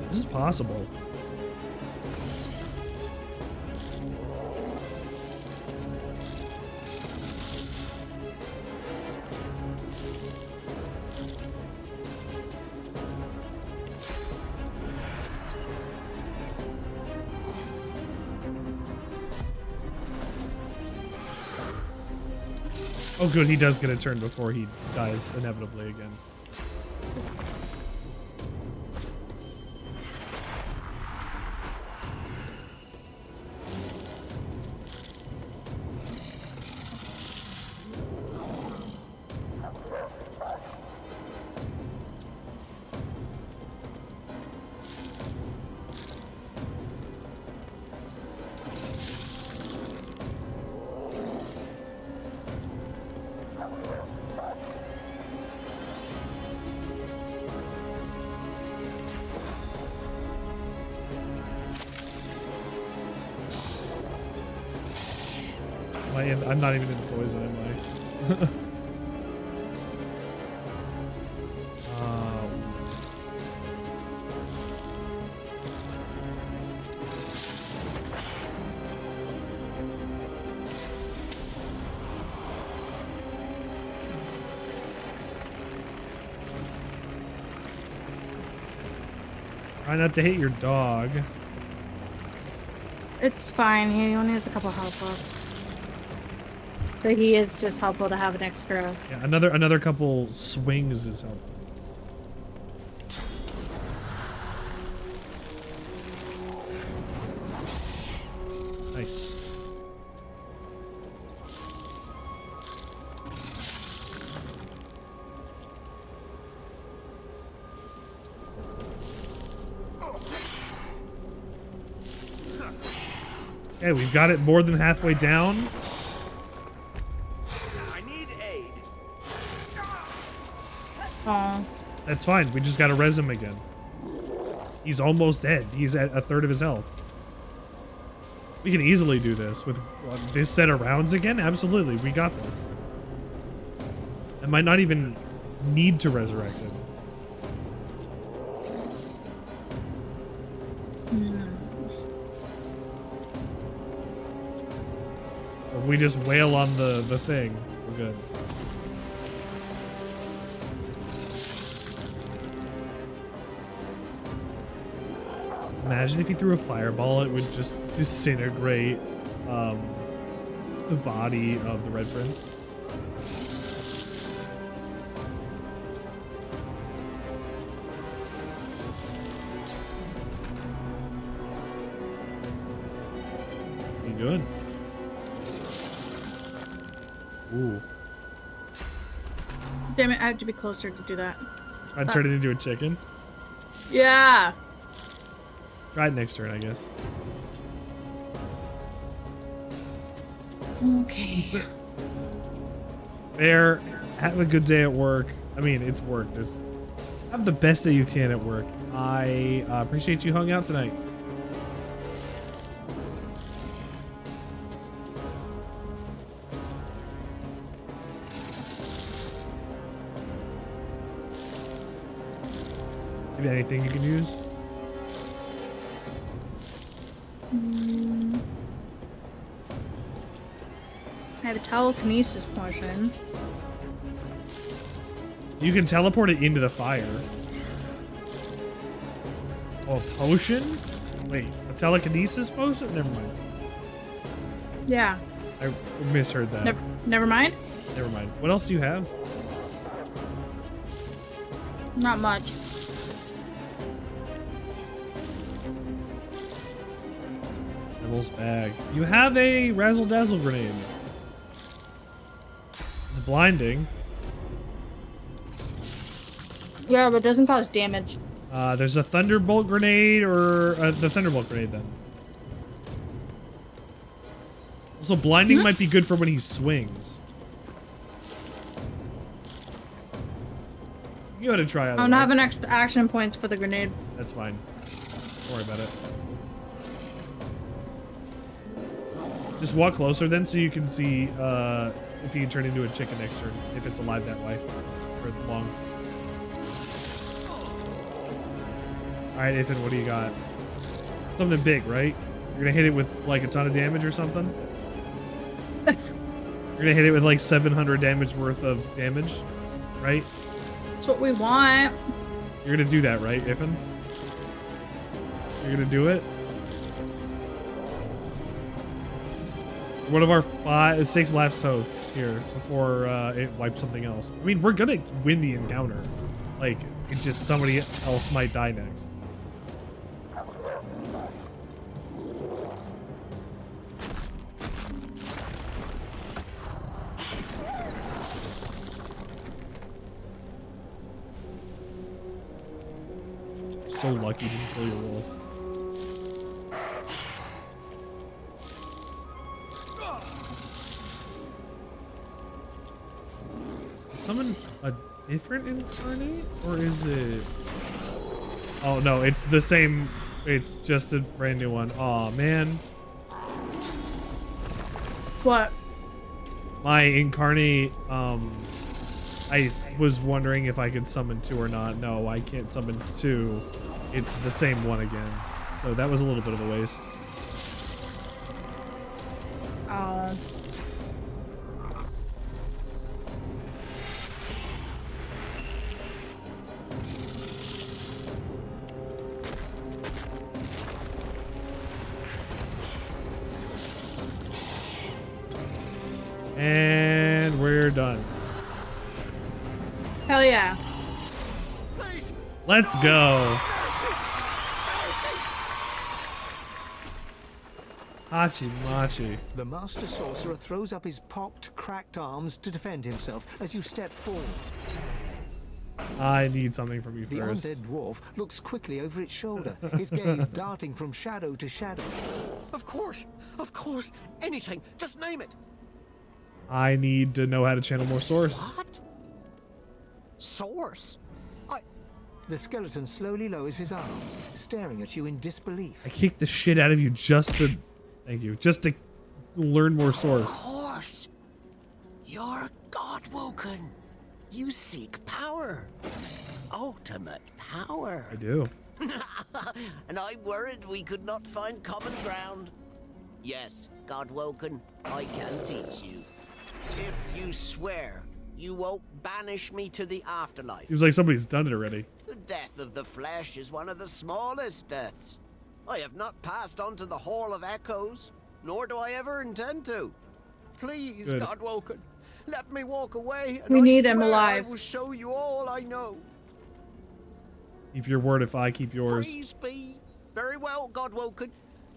This is possible. Oh good, he does get a turn before he dies inevitably again. I'm not even in poison, am I? Try not to hit your dog. It's fine. He only has a couple health left. But he is just helpful to have an extra. Yeah, another couple swings is helpful. Nice. Okay, we've got it more than halfway down. I need aid. That's fine. We just gotta res him again. He's almost dead. He's at a third of his health. We can easily do this with this set of rounds again. Absolutely, we got this. I might not even need to resurrect him. If we just wail on the thing, we're good. Imagine if he threw a fireball, it would just disintegrate the body of the Red Prince. Be good. Ooh. Damn it, I have to be closer to do that. I'd turn it into a chicken. Yeah. Try it next turn, I guess. Okay. Bear, have a good day at work. I mean, it's work. Just have the best day you can at work. I appreciate you hung out tonight. Have anything you can use? I have a telekinesis potion. You can teleport it into the fire. Oh, a potion? Wait, a telekinesis potion? Never mind. Yeah. I misheard that. Never mind. Never mind. What else do you have? Not much. Devil's bag. You have a razzle dazzle grenade. It's blinding. Yeah, but it doesn't cause damage. There's a thunderbolt grenade or the thunderbolt grenade then. Also, blinding might be good for when he swings. You gotta try out. I don't have an extra action points for the grenade. That's fine. Don't worry about it. Just walk closer then so you can see if you can turn into a chicken next turn, if it's alive that way. Or it's long. Alright, Ifan, what do you got? Something big, right? You're gonna hit it with like a ton of damage or something? You're gonna hit it with like 700 damage worth of damage, right? That's what we want. You're gonna do that, right, Ifan? You're gonna do it? One of our 6 last hosts here before it wipes something else. I mean, we're gonna win the encounter. Like, it's just somebody else might die next. So lucky to kill your wolf. Summon a different incarnate? Or is it... Oh no, it's the same. It's just a brand new one. Aw, man. What? My incarnate, I was wondering if I could summon 2 or not. No, I can't summon 2. It's the same one again. So that was a little bit of a waste. And we're done. Hell yeah. Let's go. Hachi Machi. The Master Sorcerer throws up his pocked, cracked arms to defend himself as you step forward. I need something from you The first. undead dwarf looks quickly over its shoulder, his gaze darting from shadow to shadow. Of course, anything, just name it. I need to know how to channel more source. What? Source? The skeleton slowly lowers his arms, staring at you in disbelief. I kicked the shit out of you just to, thank you, just to learn more source. Of course. You're God-woken. You seek power. Ultimate power. I do. And I worried we could not find common ground. Yes, God-woken, I can teach you. If you swear you won't banish me to the afterlife. Seems like somebody's done it already. The death of the flesh is one of the smallest deaths. I have not passed on to the Hall of Echoes, nor do I ever intend to. Please, Good. God-woken, let me walk away, and We I need him swear alive. I will show you all I know. Keep your word if I keep yours. Please be. Very well, God-woken.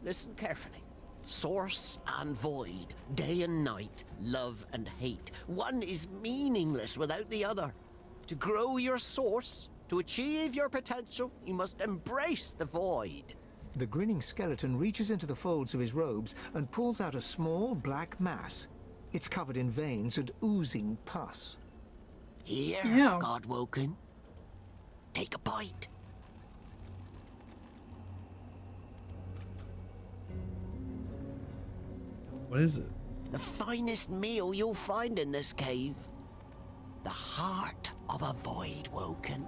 Listen carefully. Source and void, day and night, love and hate. One is meaningless without the other. To grow your source, to achieve your potential, you must embrace the void. The grinning skeleton reaches into the folds of his robes and pulls out a small black mass. It's covered in veins and oozing pus. Here, Ew. God-woken. Take a bite. What is it? The finest meal you'll find in this cave. The heart of a void woken.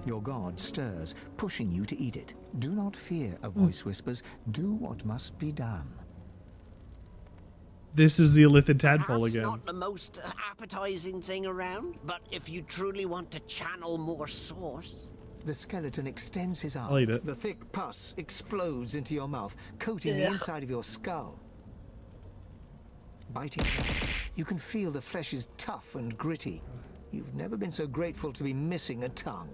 Your god stirs, pushing you to eat it. Do not fear, a voice whispers. Do what must be done. This is the Illithid tadpole Perhaps again. not the most appetizing thing around, but if you truly want to channel more source. The skeleton extends his arm. I'll eat it. The thick pus explodes into your mouth, coating the inside of your skull. Biting down, you can feel the flesh is tough and gritty. You've never been so grateful to be missing a tongue.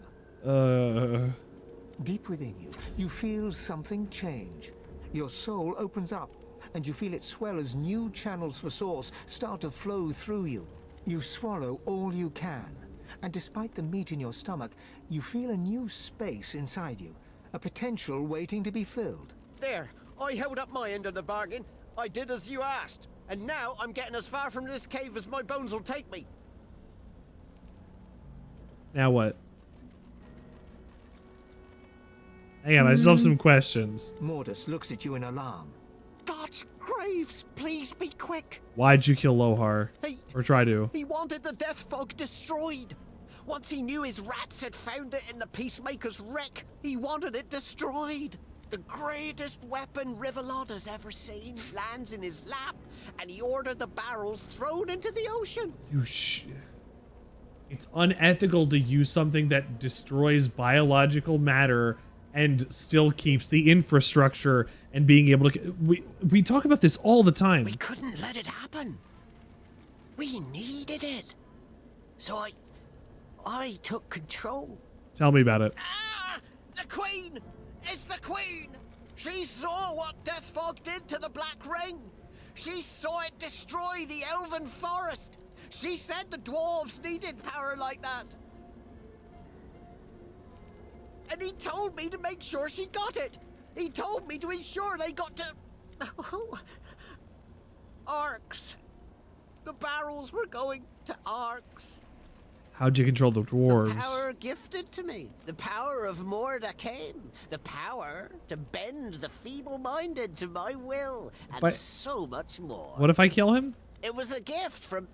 Deep within you, you feel something change. Your soul opens up, and you feel it swell as new channels for source start to flow through you. You swallow all you can, and despite the meat in your stomach, you feel a new space inside you, a potential waiting to be filled. There, I held up my end of the bargain. I did as you asked, and now I'm getting as far from this cave as my bones will take me. Now what? Hang on, I still have some questions. Mordus looks at you in alarm. God's graves, please be quick. Why'd you kill Lohar? Or try to? He wanted the death fog destroyed. Once he knew his rats had found it in the Peacemaker's wreck, he wanted it destroyed. The greatest weapon Rivellon has ever seen lands in his lap, and he ordered the barrels thrown into the ocean. It's unethical to use something that destroys biological matter and still keeps the infrastructure and being able to... We talk about this all the time. We couldn't let it happen. We needed it. So I took control. Tell me about it. The Queen! It's the Queen! She saw what Death Fog did to the Black Ring. She saw it destroy the Elven Forest. She said the dwarves needed power like that. And he told me to make sure she got it. He told me to ensure they got to... Arcs. The barrels were going to Arcs. How'd you control the dwarves? The power gifted to me. The power of Mordus. The power to bend the feeble-minded to my will. And so much more. What if I kill him? It was a gift from...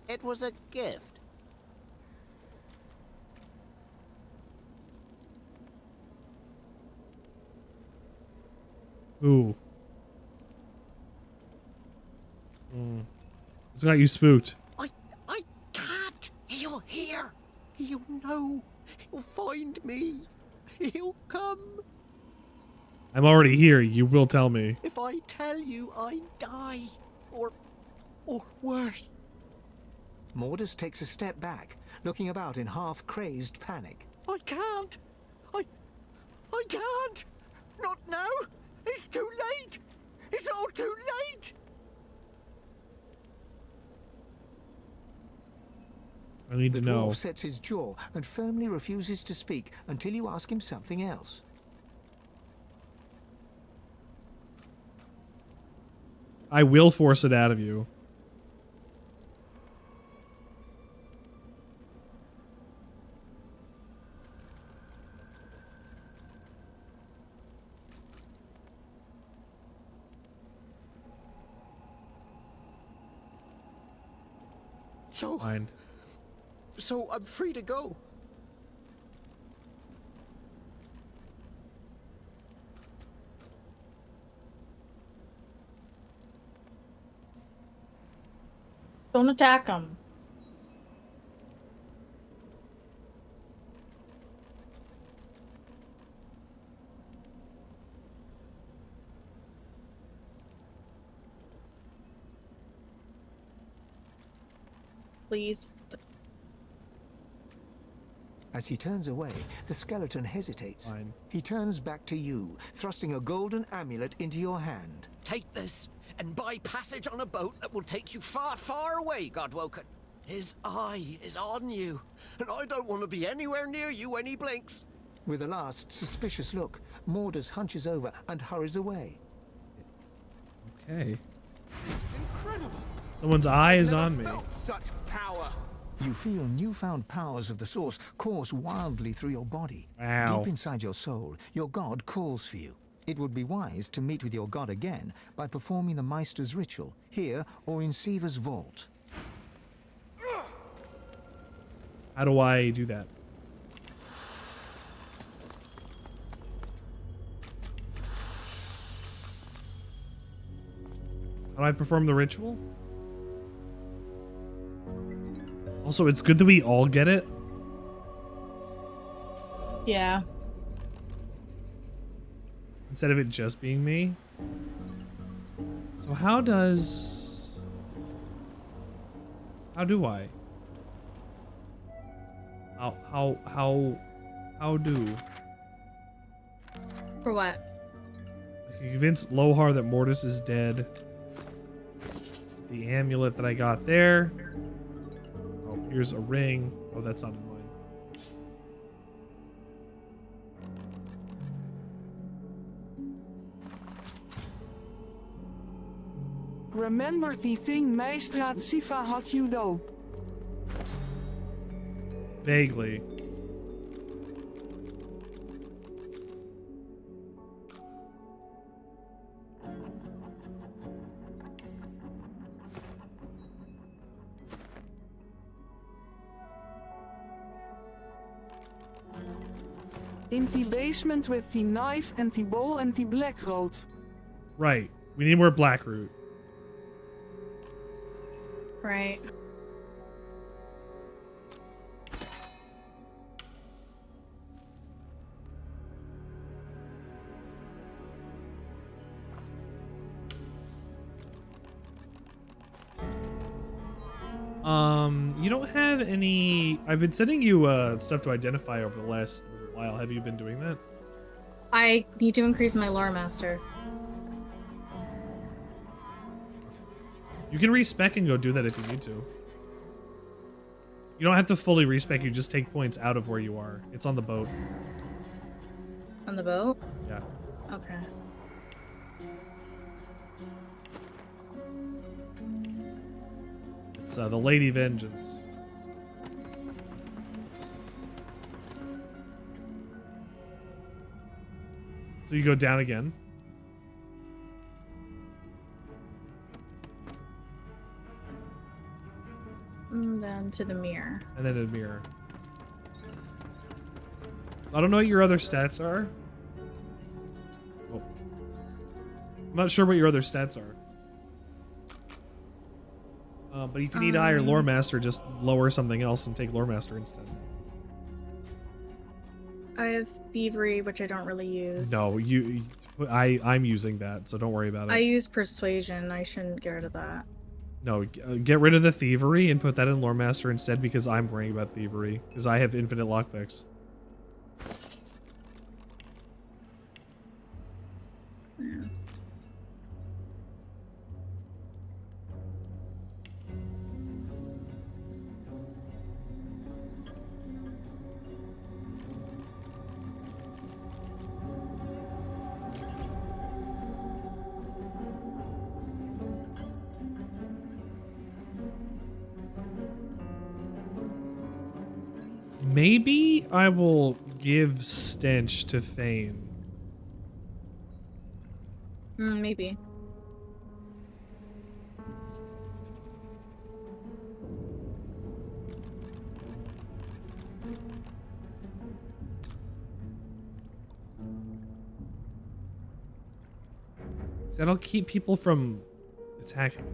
It was a gift. Ooh. It's got you spooked. I can't. He'll hear. He'll know. He'll find me. He'll come. I'm already here. You will tell me. If I tell you, I die. Or worse. Mordus takes a step back, looking about in half-crazed panic. I can't. I can't. Not now. It's too late. It's all too late! I need to The know. dwarf sets his jaw and firmly refuses to speak until you ask him something else. I will force it out of you. So, Fine. so I'm free to go. Don't attack him. Please. As he turns away, the skeleton hesitates. Fine. He turns back to you, thrusting a golden amulet into your hand. Take this and buy passage on a boat that will take you far, far away, Godwoken. His eye is on you, and I don't want to be anywhere near you when he blinks. With a last suspicious look, Mordus hunches over and hurries away. Okay. Incredible. Someone's eye is on me. Such power. You feel newfound powers of the source course wildly through your body. Wow. Deep inside your soul, your god calls for you. It would be wise to meet with your god again by performing the Meister's ritual, here or in Siva's vault. How do I do that? How do I perform the ritual? Also, it's good that we all get it. Yeah. Instead of it just being me. So how do I? How do? For what? I can convince Lohar that Mordus is dead. The amulet that I got there. Oh, here's a ring. Oh, that's not in mine. Remember the thing Meistraat Siva had you do. Vaguely. In the basement with the knife and the bowl and the black road. Right. We need more Blackroot. Right. You don't have any... I've been sending you stuff to identify over the last little while. Have you been doing that? I need to increase my lore master. You can respec and go do that if you need to. You don't have to fully respec, you just take points out of where you are. It's on the boat. On the boat? Yeah. Okay. It's the Lady Vengeance. So you go down again. Then to the mirror. And then a mirror. I don't know what your other stats are. Oh. I'm not sure what your other stats are. But if you need higher Lore Master, just lower something else and take Lore Master instead. I have thievery, which I don't really use. No, I'm using that, so don't worry about it. I use persuasion. I shouldn't get rid of that. No, get rid of the thievery and put that in Lore Master instead because I'm worrying about thievery because I have infinite lockpicks. Yeah. Maybe I will give Stench to Fane. Maybe. That'll keep people from attacking.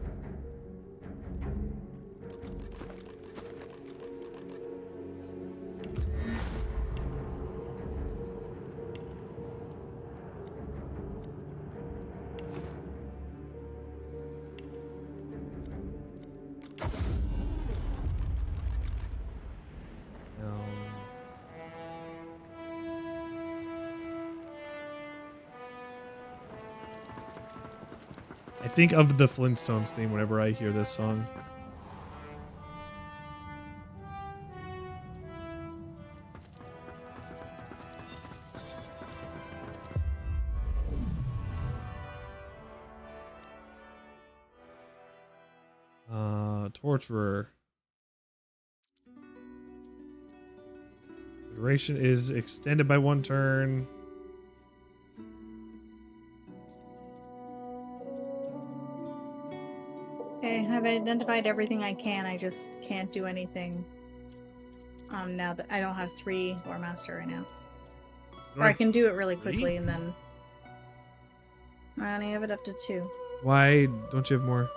I think of the Flintstones theme whenever I hear this song. Torturer. Duration is extended by 1 turn. Okay, I've identified everything I can. I just can't do anything. Now that I don't have 3 Lore Master right now. Or I can do it really quickly and then... I only have it up to 2. Why don't you have more?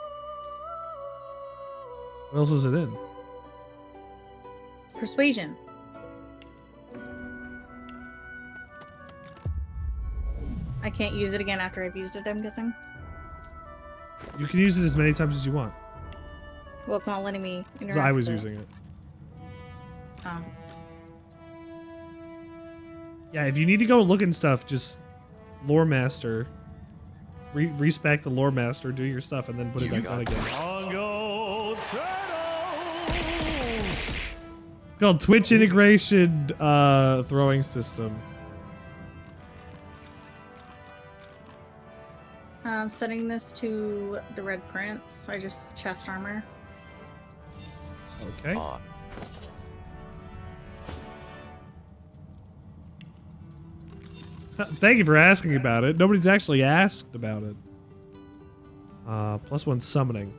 What else is it in? Persuasion. I can't use it again after I've used it, I'm guessing. You can use it as many times as you want. Well, it's not letting me interact. 'Cause I was with using it. Oh. Yeah, if you need to go look and stuff, just Lore Master. Respec the Lore Master, do your stuff, and then put it back on again. Bongo Turtles! It's called Twitch Integration Throwing System. I'm setting this to the Red Prince. I just chest armor. Okay. Thank you for asking about it. Nobody's actually asked about it. +1 summoning.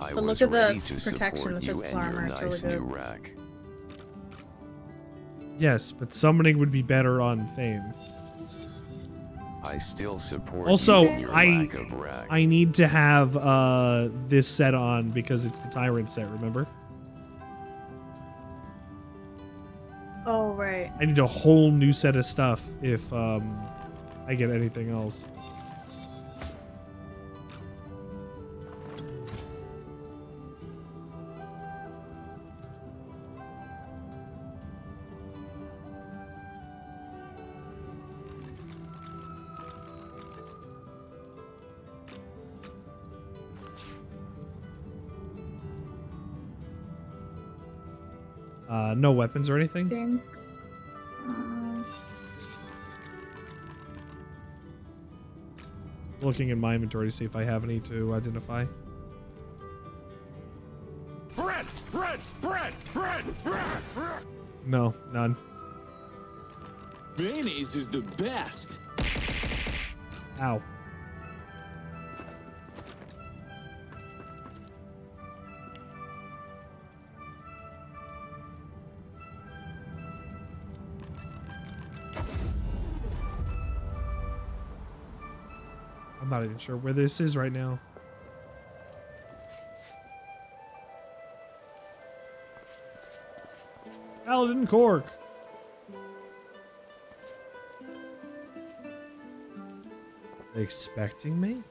I But was look at the ready to protection, support the you physical and your armor, it's nice really new good. rack. Yes, but summoning would be better on Fane. I still support Also, you and your lack of rack. I need to have this set on because it's the Tyrant set, remember? Oh, right. I need a whole new set of stuff if I get anything else. No weapons or anything? Looking in my inventory to see if I have any to identify. Bread! Bread! Bread! Bread! Bread! No, none. Mayonnaise is the best. Ow. I'm not even sure where this is right now. Paladin Cork. They expecting me?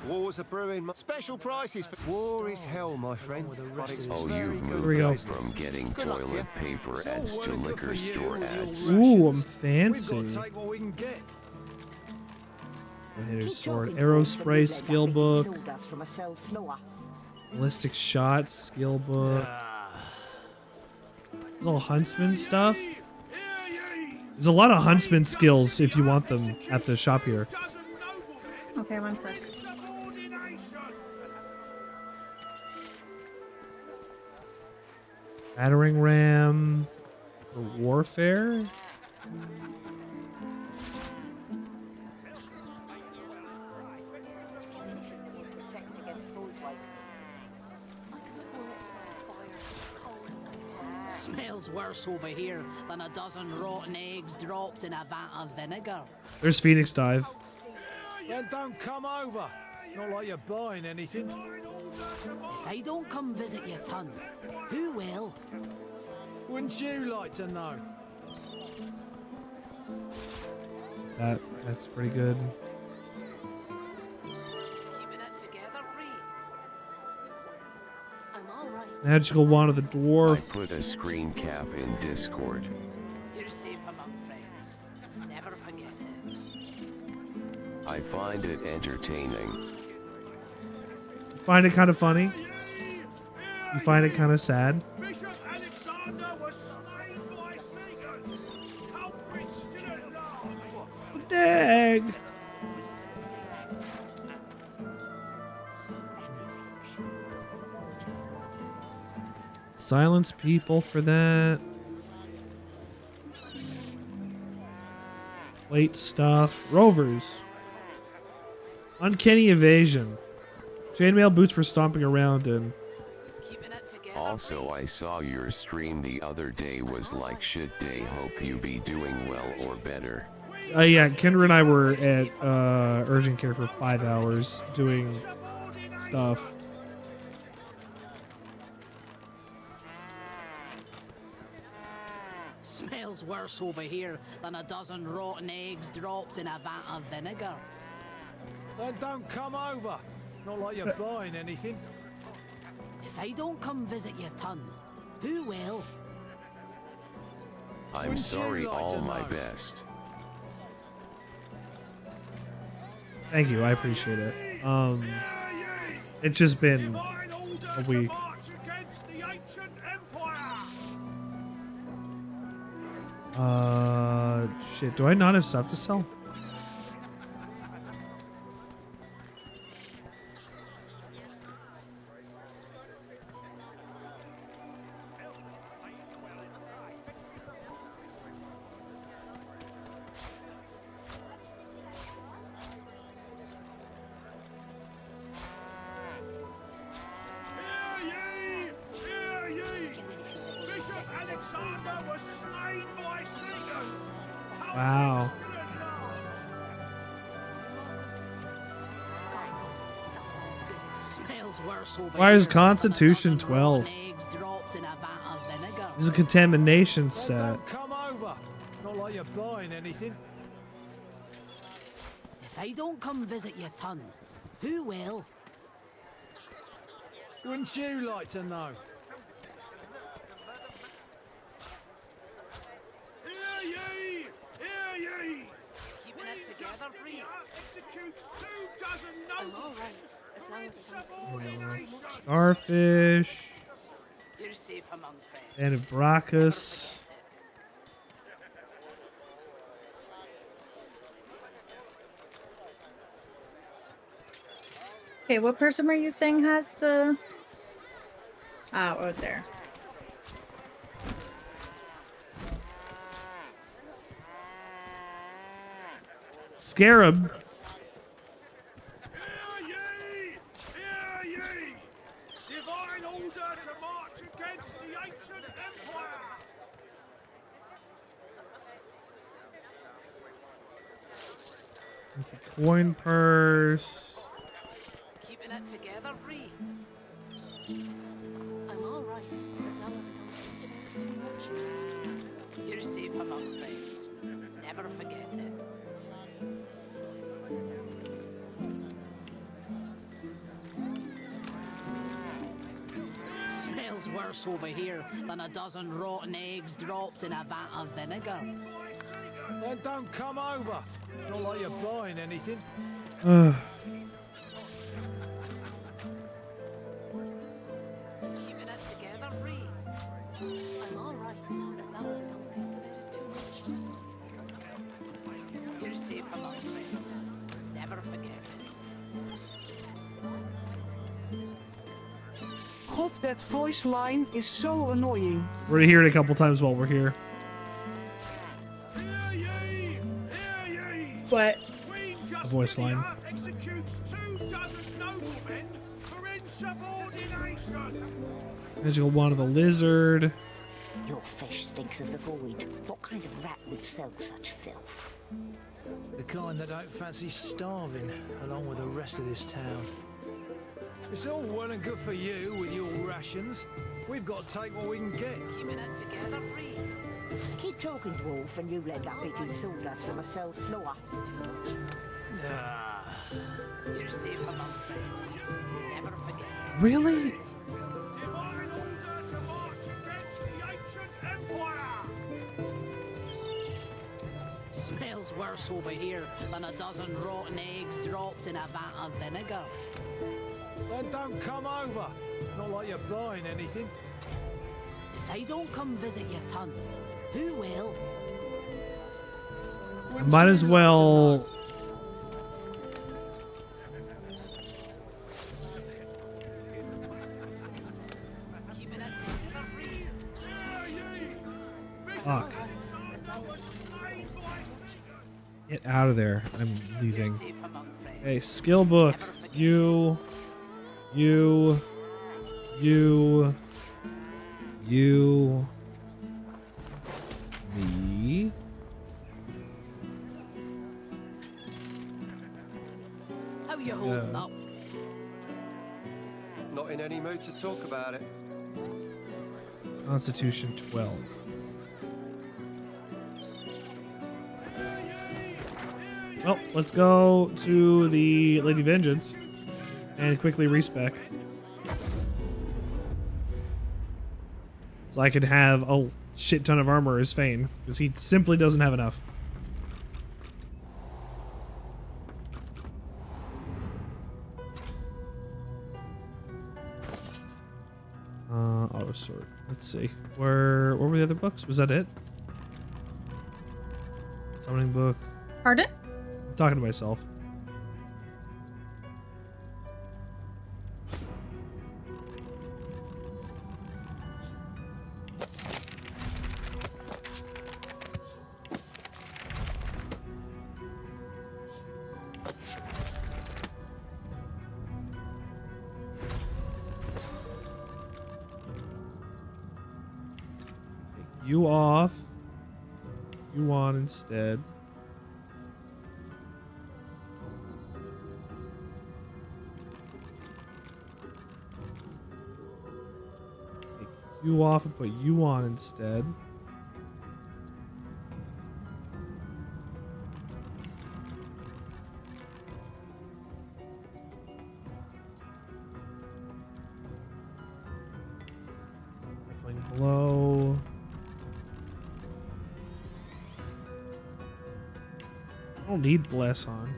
War's a brewing. Special prices for war is hell, my friend. But it's Oh, very you've good moved for up business. from getting Good luck to toilet you. paper ads to liquor store ads. Ooh, I'm fancy. We've got to take what we can get. Hitter's sword, arrow spray, skill book. Ballistic shot, skill book. Little huntsman stuff. There's a lot of huntsman skills if you want them at the shop here. Okay, one sec. Battering ram for warfare. Smells worse over here than a dozen rotten eggs dropped in a vat of vinegar. There's Phoenix Dive. Then don't come over. Not like you're buying anything. If I don't come visit your ton, who will? Wouldn't you like to know? That's pretty good. Keeping it together, Bree. I'm all right. Magical wand of the dwarf. I put a screen cap in Discord. You're safe among friends. Never forget it. I find it entertaining. Find it kind of funny. You find it kind of sad. Bishop Alexander was slain by seekers. Culprits didn't laugh. Dang. Silence people for that. Plate stuff. Rovers. Uncanny evasion. Chainmail boots for stomping around in. Also, I saw your stream the other day was like shit day. Hope you be doing well or better. Yeah, Kendra and I were at urgent care for 5 hours doing stuff. Smells worse over here than a dozen rotten eggs dropped in a vat of vinegar. Then don't come over. Not like you're buying anything. If I don't come visit your ton, who will? I'm sorry, all my best. Thank you, I appreciate it. It's just been a week. Shit, do I not have stuff to sell? Wow. Smells worse over Why is here Constitution 12? than eggs dropped in a vat of vinegar. This is a contamination set. Don't come over. Not like you're buying anything. If I don't come visit your ton, who will? Wouldn't you like to know? Hear ye! Hear ye! Keeping it together, Bree. Executes 24 nobles. Insubordination. Starfish. You're safe among friends. And of Brachus. Okay, what person are you saying has the... Ah, oh, there. Scarab. Hear ye! Hear ye! Divine order to march against the ancient empire. It's a coin purse. Keeping it together, Bree. I'm all right. As long as I don't too much. You're safe among friends. Never forget it. Smells worse over here than a dozen rotten eggs dropped in a vat of vinegar. Then don't come over. Not like you're buying anything. God, that voice line is so annoying. We're gonna hear it a couple times while we're here. What? A voice line. Executes 24 noblemen for insubordination. Magical wand of the lizard. Your fish stinks of the void. What kind of rat would sell such filth? The kind that don't fancy starving, along with the rest of this town. It's all well and good for you with your rations. We've got to take what we can get. Keeping it together, free. Keep talking, dwarf, and you'll end up eating sawdust from a cell floor. Ah. You're safe among friends. Never forget it. Really? Divine order to march against the ancient empire. Smells worse over here than a dozen rotten eggs dropped in a vat of vinegar. Then don't come over. Not like you're buying anything. If I don't come visit your ton, who will? I might as well. Fuck. Get out of there. I'm leaving. Hey, skill book. You. Me. How you holding up? Not in any mood to talk about it. Constitution 12. Well, let's go to the Lady Vengeance and quickly respec. So I could have a shit ton of armor as Fane, because he simply doesn't have enough. Auto sort. Let's see. Where were the other books? Was that it? Summoning book. Pardon? I'm talking to myself. You off. You on instead. Take you off and put you on instead. Crippling blow. I don't need bless on.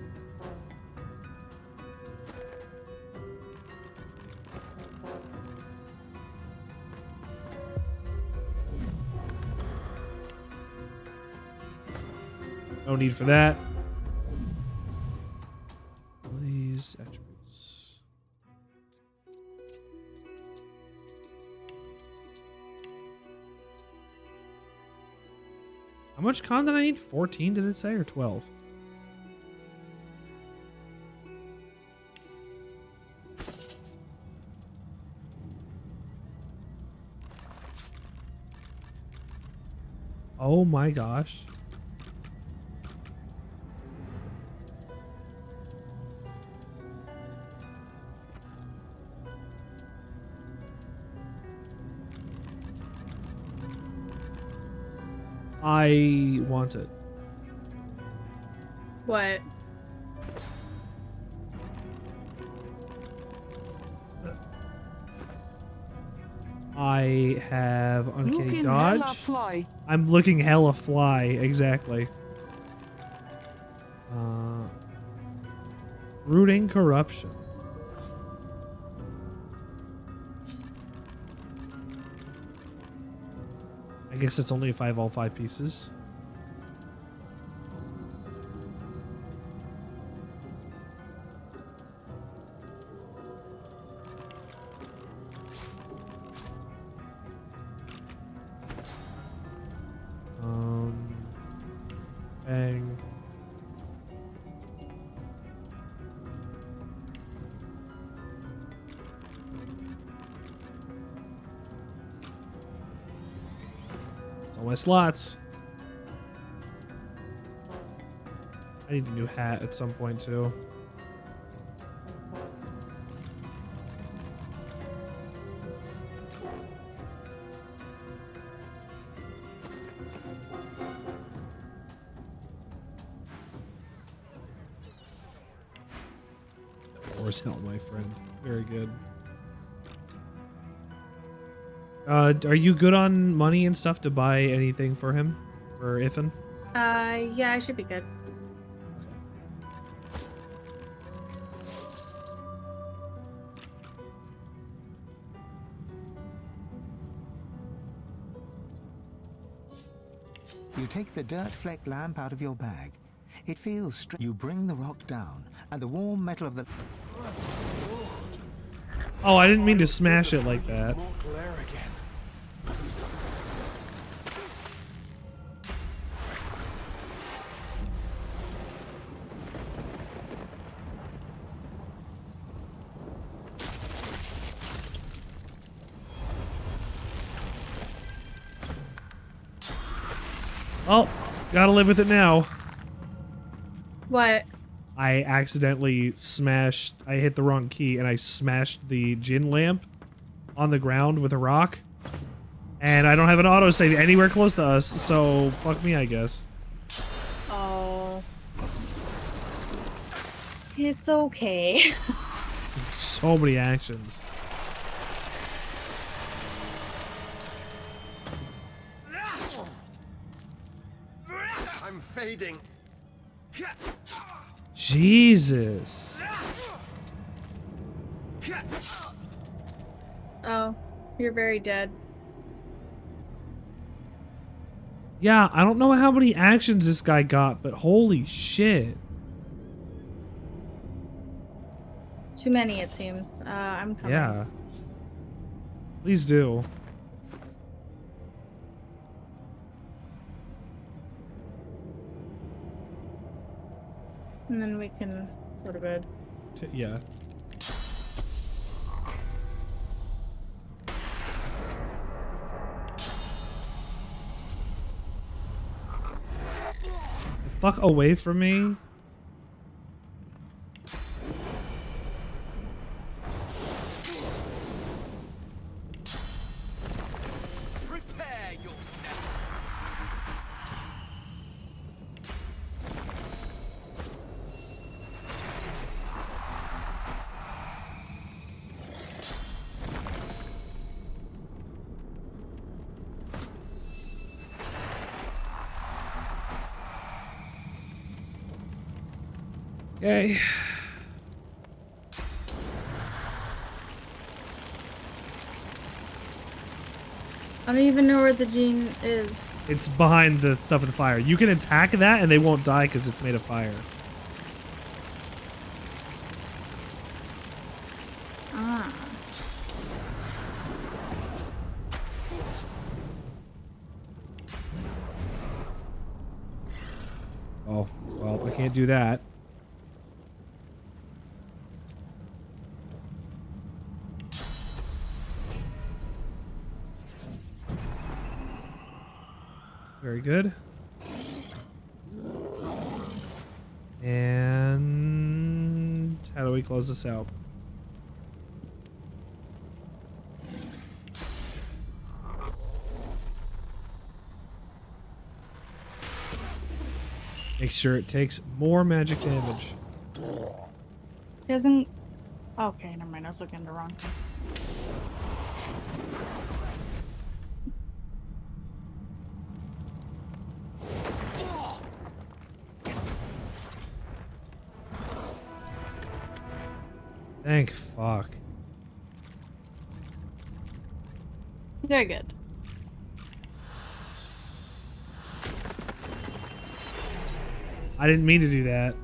No need for that. These attributes. How much con did I need? 14 did it say, or 12? Oh my gosh. I want it. What? I have uncanny Looking dodge. hella fly. I'm looking hella fly, exactly. Rooting corruption. I guess it's only if I have all 5 pieces. Bang. It's all my slots. I need a new hat at some point too. Horse hell, my friend. Very good. Are you good on money and stuff to buy anything for him? For Ifan? Yeah, I should be good. You take the dirt-flecked lamp out of your bag. It feels you bring the rock down, and the warm metal of the... Oh, I didn't mean to smash it like that. Oh, gotta live with it now. What? I accidentally smashed, I hit the wrong key and I smashed the gin lamp on the ground with a rock. And I don't have an autosave anywhere close to us, so fuck me, I guess. Oh. It's okay. So many actions. I'm fading. Jesus. Oh, you're very dead. Yeah, I don't know how many actions this guy got, but holy shit. Too many, it seems. I'm coming. Yeah. Please do. And then we can go to bed. Yeah. Fuck away from me. Prepare yourself. Okay. I don't even know where the gene is. It's behind the stuff in the fire. You can attack that and they won't die because it's made of fire. Ah. Oh, well, I can't do that. Very good. And how do we close this out? Make sure it takes more magic damage. He doesn't. Okay, never mind. I was looking at the wrong thing. Thank fuck. Very good. I didn't mean to do that.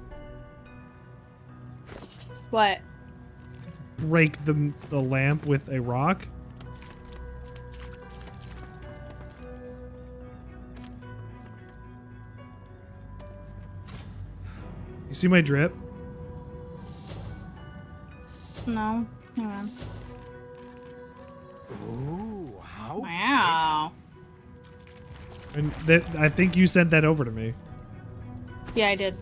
What? Break the lamp with a rock? You see my drip? No. Hang on. Ooh, how? Wow. And I think you sent that over to me. Yeah, I did.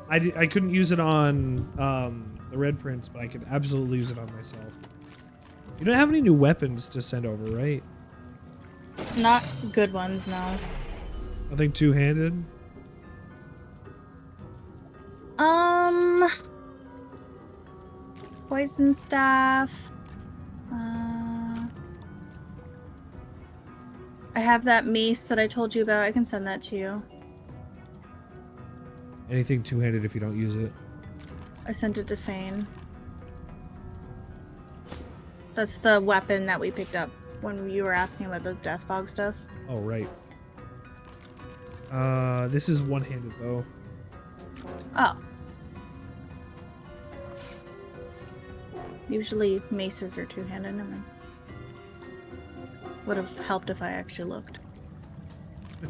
I couldn't use it on the Red Prince, but I could absolutely use it on myself. You don't have any new weapons to send over, right? Not good ones, no. Nothing two-handed? Poison staff. I have that mace that I told you about. I can send that to you. Anything two-handed if you don't use it. I sent it to Fane. That's the weapon that we picked up when you were asking about the death fog stuff. Oh, right. This is one-handed though. Oh. Usually maces are two-handed. I mean, would have helped if I actually looked. I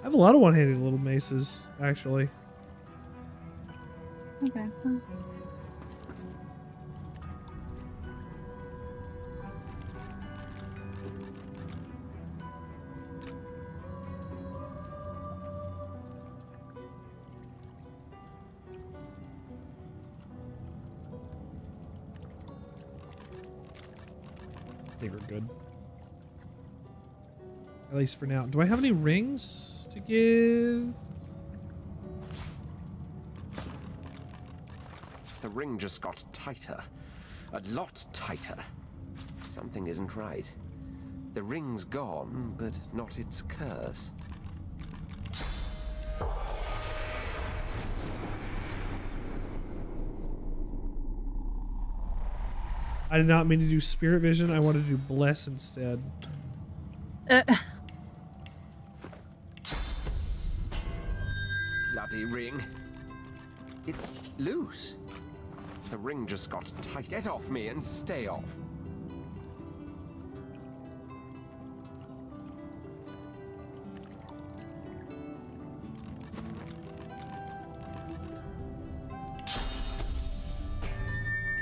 have a lot of one-handed little maces, actually. Okay. Well. I think we're good. At least for now. Do I have any rings to give? The ring just got tighter. A lot tighter. Something isn't right. The ring's gone, but not its curse. I did not mean to do spirit vision. I wanted to do bless instead. Bloody ring. It's loose. The ring just got tight. Get off me and stay off.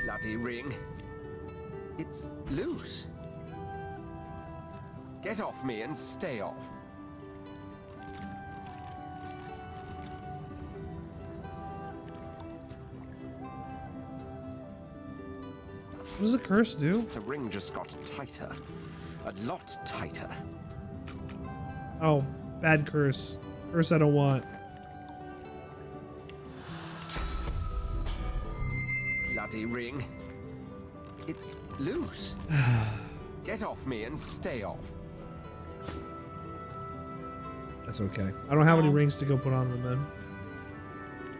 Bloody ring. It's loose. Get off me and stay off. What does the curse do? The ring just got tighter. A lot tighter. Oh, bad curse. Curse I don't want. Bloody ring. It's loose. Get off me and stay off. That's okay. I don't have any rings to go put on them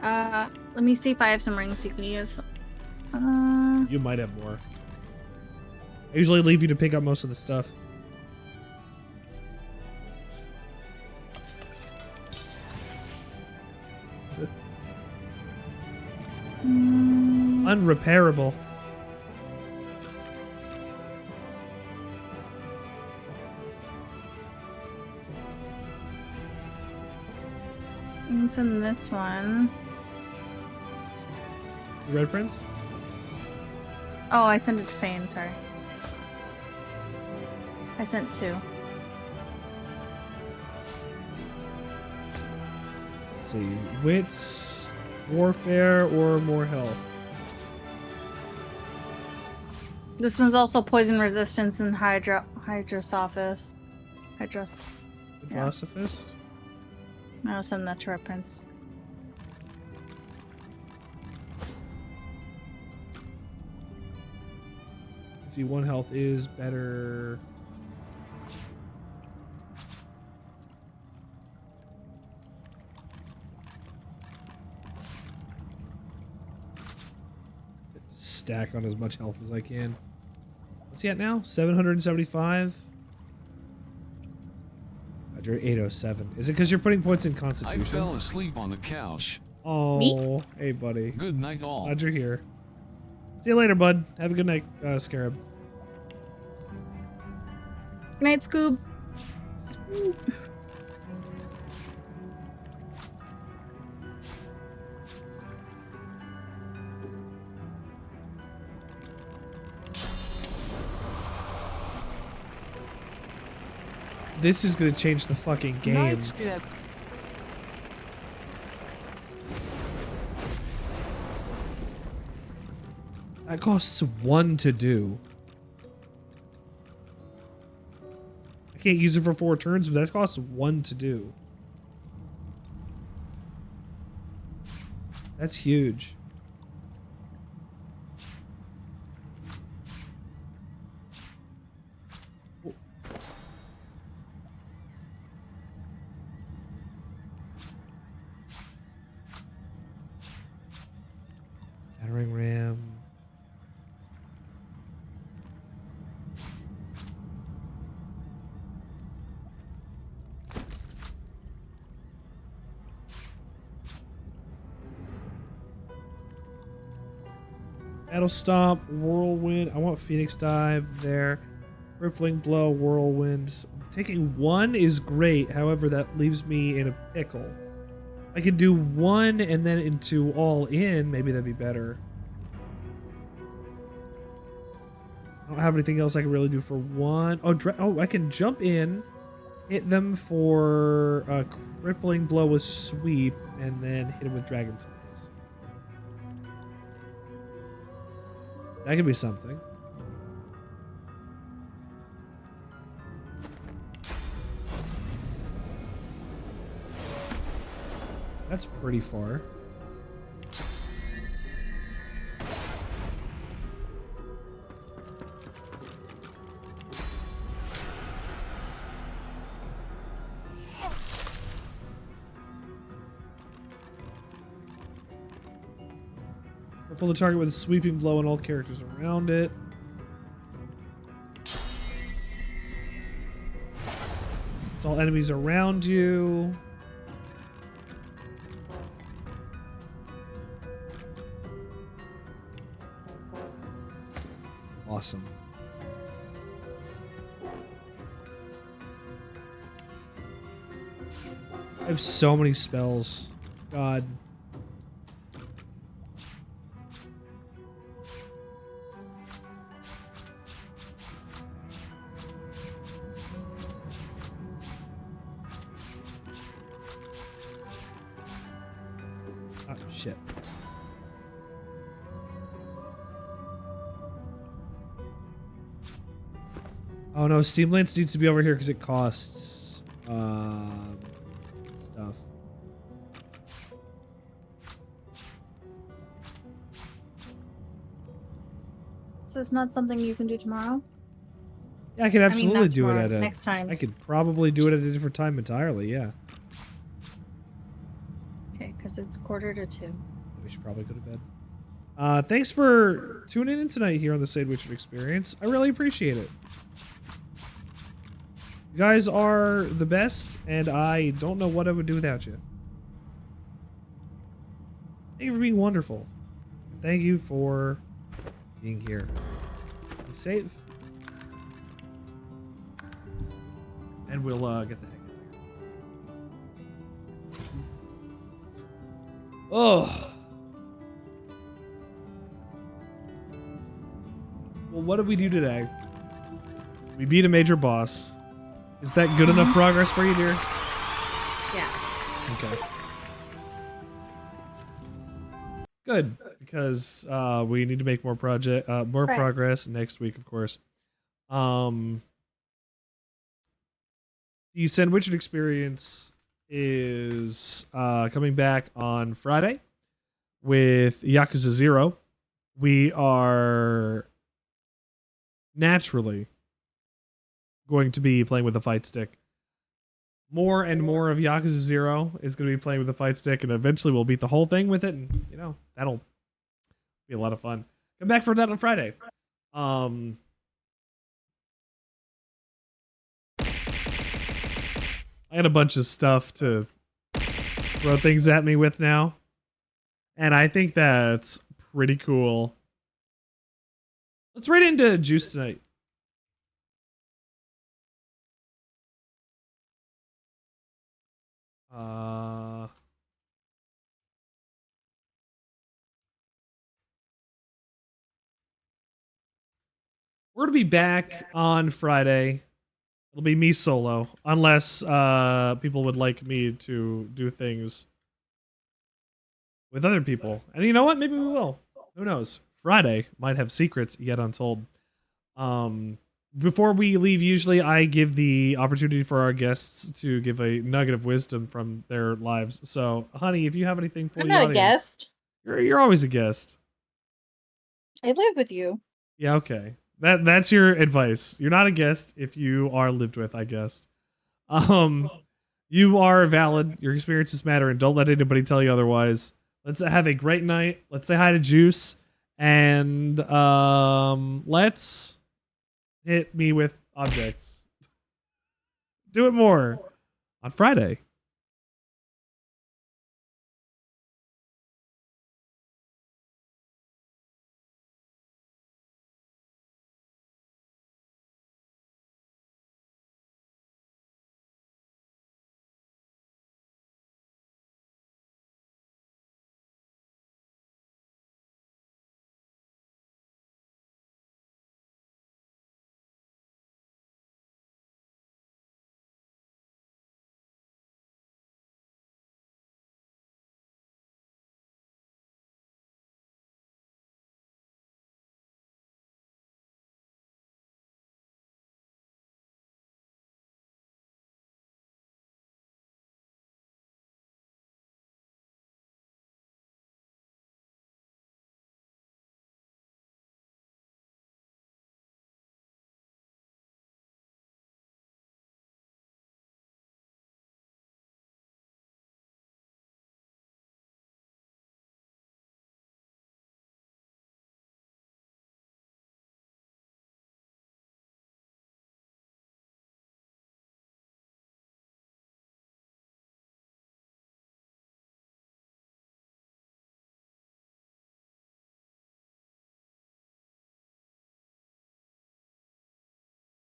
then. Let me see if I have some rings you can use. You might have more. I usually leave you to pick up most of the stuff. Unrepairable. It's in this one. The Red Prince? Oh, I sent it to Fane, sorry. I sent 2. Let's see. Wits, warfare, or more health? This one's also poison resistance and Hydrosophist. Hydrosophist? I'll send that to our prince. See, 1 health is better. Stack on as much health as I can. What's he at now? 775? You're 807. Is it because you're putting points in Constitution? I fell asleep on the couch. Oh, Me? Hey, buddy. Good night, all. Glad you're here. See you later, bud. Have a good night, Scarab. Good night, Scoob. This is gonna change the fucking game. Knights Club. That costs 1 to do. I can't use it for 4 turns, but that costs 1 to do. That's huge. Battering ram. Battle Stomp, Whirlwind. I want Phoenix Dive there. Crippling Blow, Whirlwind. Taking 1 is great. However, that leaves me in a pickle. I could do 1 and then into all in. Maybe that'd be better. I don't have anything else I can really do for 1. Oh, I can jump in, hit them for a Crippling Blow with Sweep, and then hit him with Dragon's Maze. That could be something. That's pretty far. Pull the target with a sweeping blow on all characters around it. It's all enemies around you. Awesome. I have so many spells. God. Oh, shit. Oh no, Steam Lance needs to be over here because it costs stuff. So it's not something you can do tomorrow? Yeah, I could absolutely not do it tomorrow, at a next time. I could probably do it at a different time entirely, yeah. Okay, because it's 1:45. We should probably go to bed. Thanks for tuning in tonight here on the Sandwichard Experience. I really appreciate it. You guys are the best, and I don't know what I would do without you. Thank you for being wonderful. Thank you for being here. Be safe. And we'll get the heck out of here. Oh. Well, what did we do today? We beat a major boss. Is that good enough progress for you, dear? Yeah. Okay. Good, because we need to make more more Right. progress next week, of course. The Sandwichard Experience is coming back on Friday with Yakuza 0. We are naturally going to be playing with the fight stick. More and more of Yakuza 0 is going to be playing with the fight stick, and eventually we'll beat the whole thing with it, and, you know, that'll be a lot of fun. Come back for that on Friday. I got a bunch of stuff to throw things at me with now, and I think that's pretty cool. Let's raid into Juice tonight. We're going to be back on Friday It'll be me solo, unless people would like me to do things with other people. And you know what? Maybe we will. Who knows? Friday might have secrets yet untold. Before we leave, usually I give the opportunity for our guests to give a nugget of wisdom from their lives. So, honey, if you have anything for I'm the not audience, a guest. You're always a guest. I live with you. Yeah, okay. That's your advice. You're not a guest if you are lived with, I guess. You are valid. Your experiences matter, and don't let anybody tell you otherwise. Let's have a great night. Let's say hi to Juice, and let's hit me with objects. Do it more on Friday.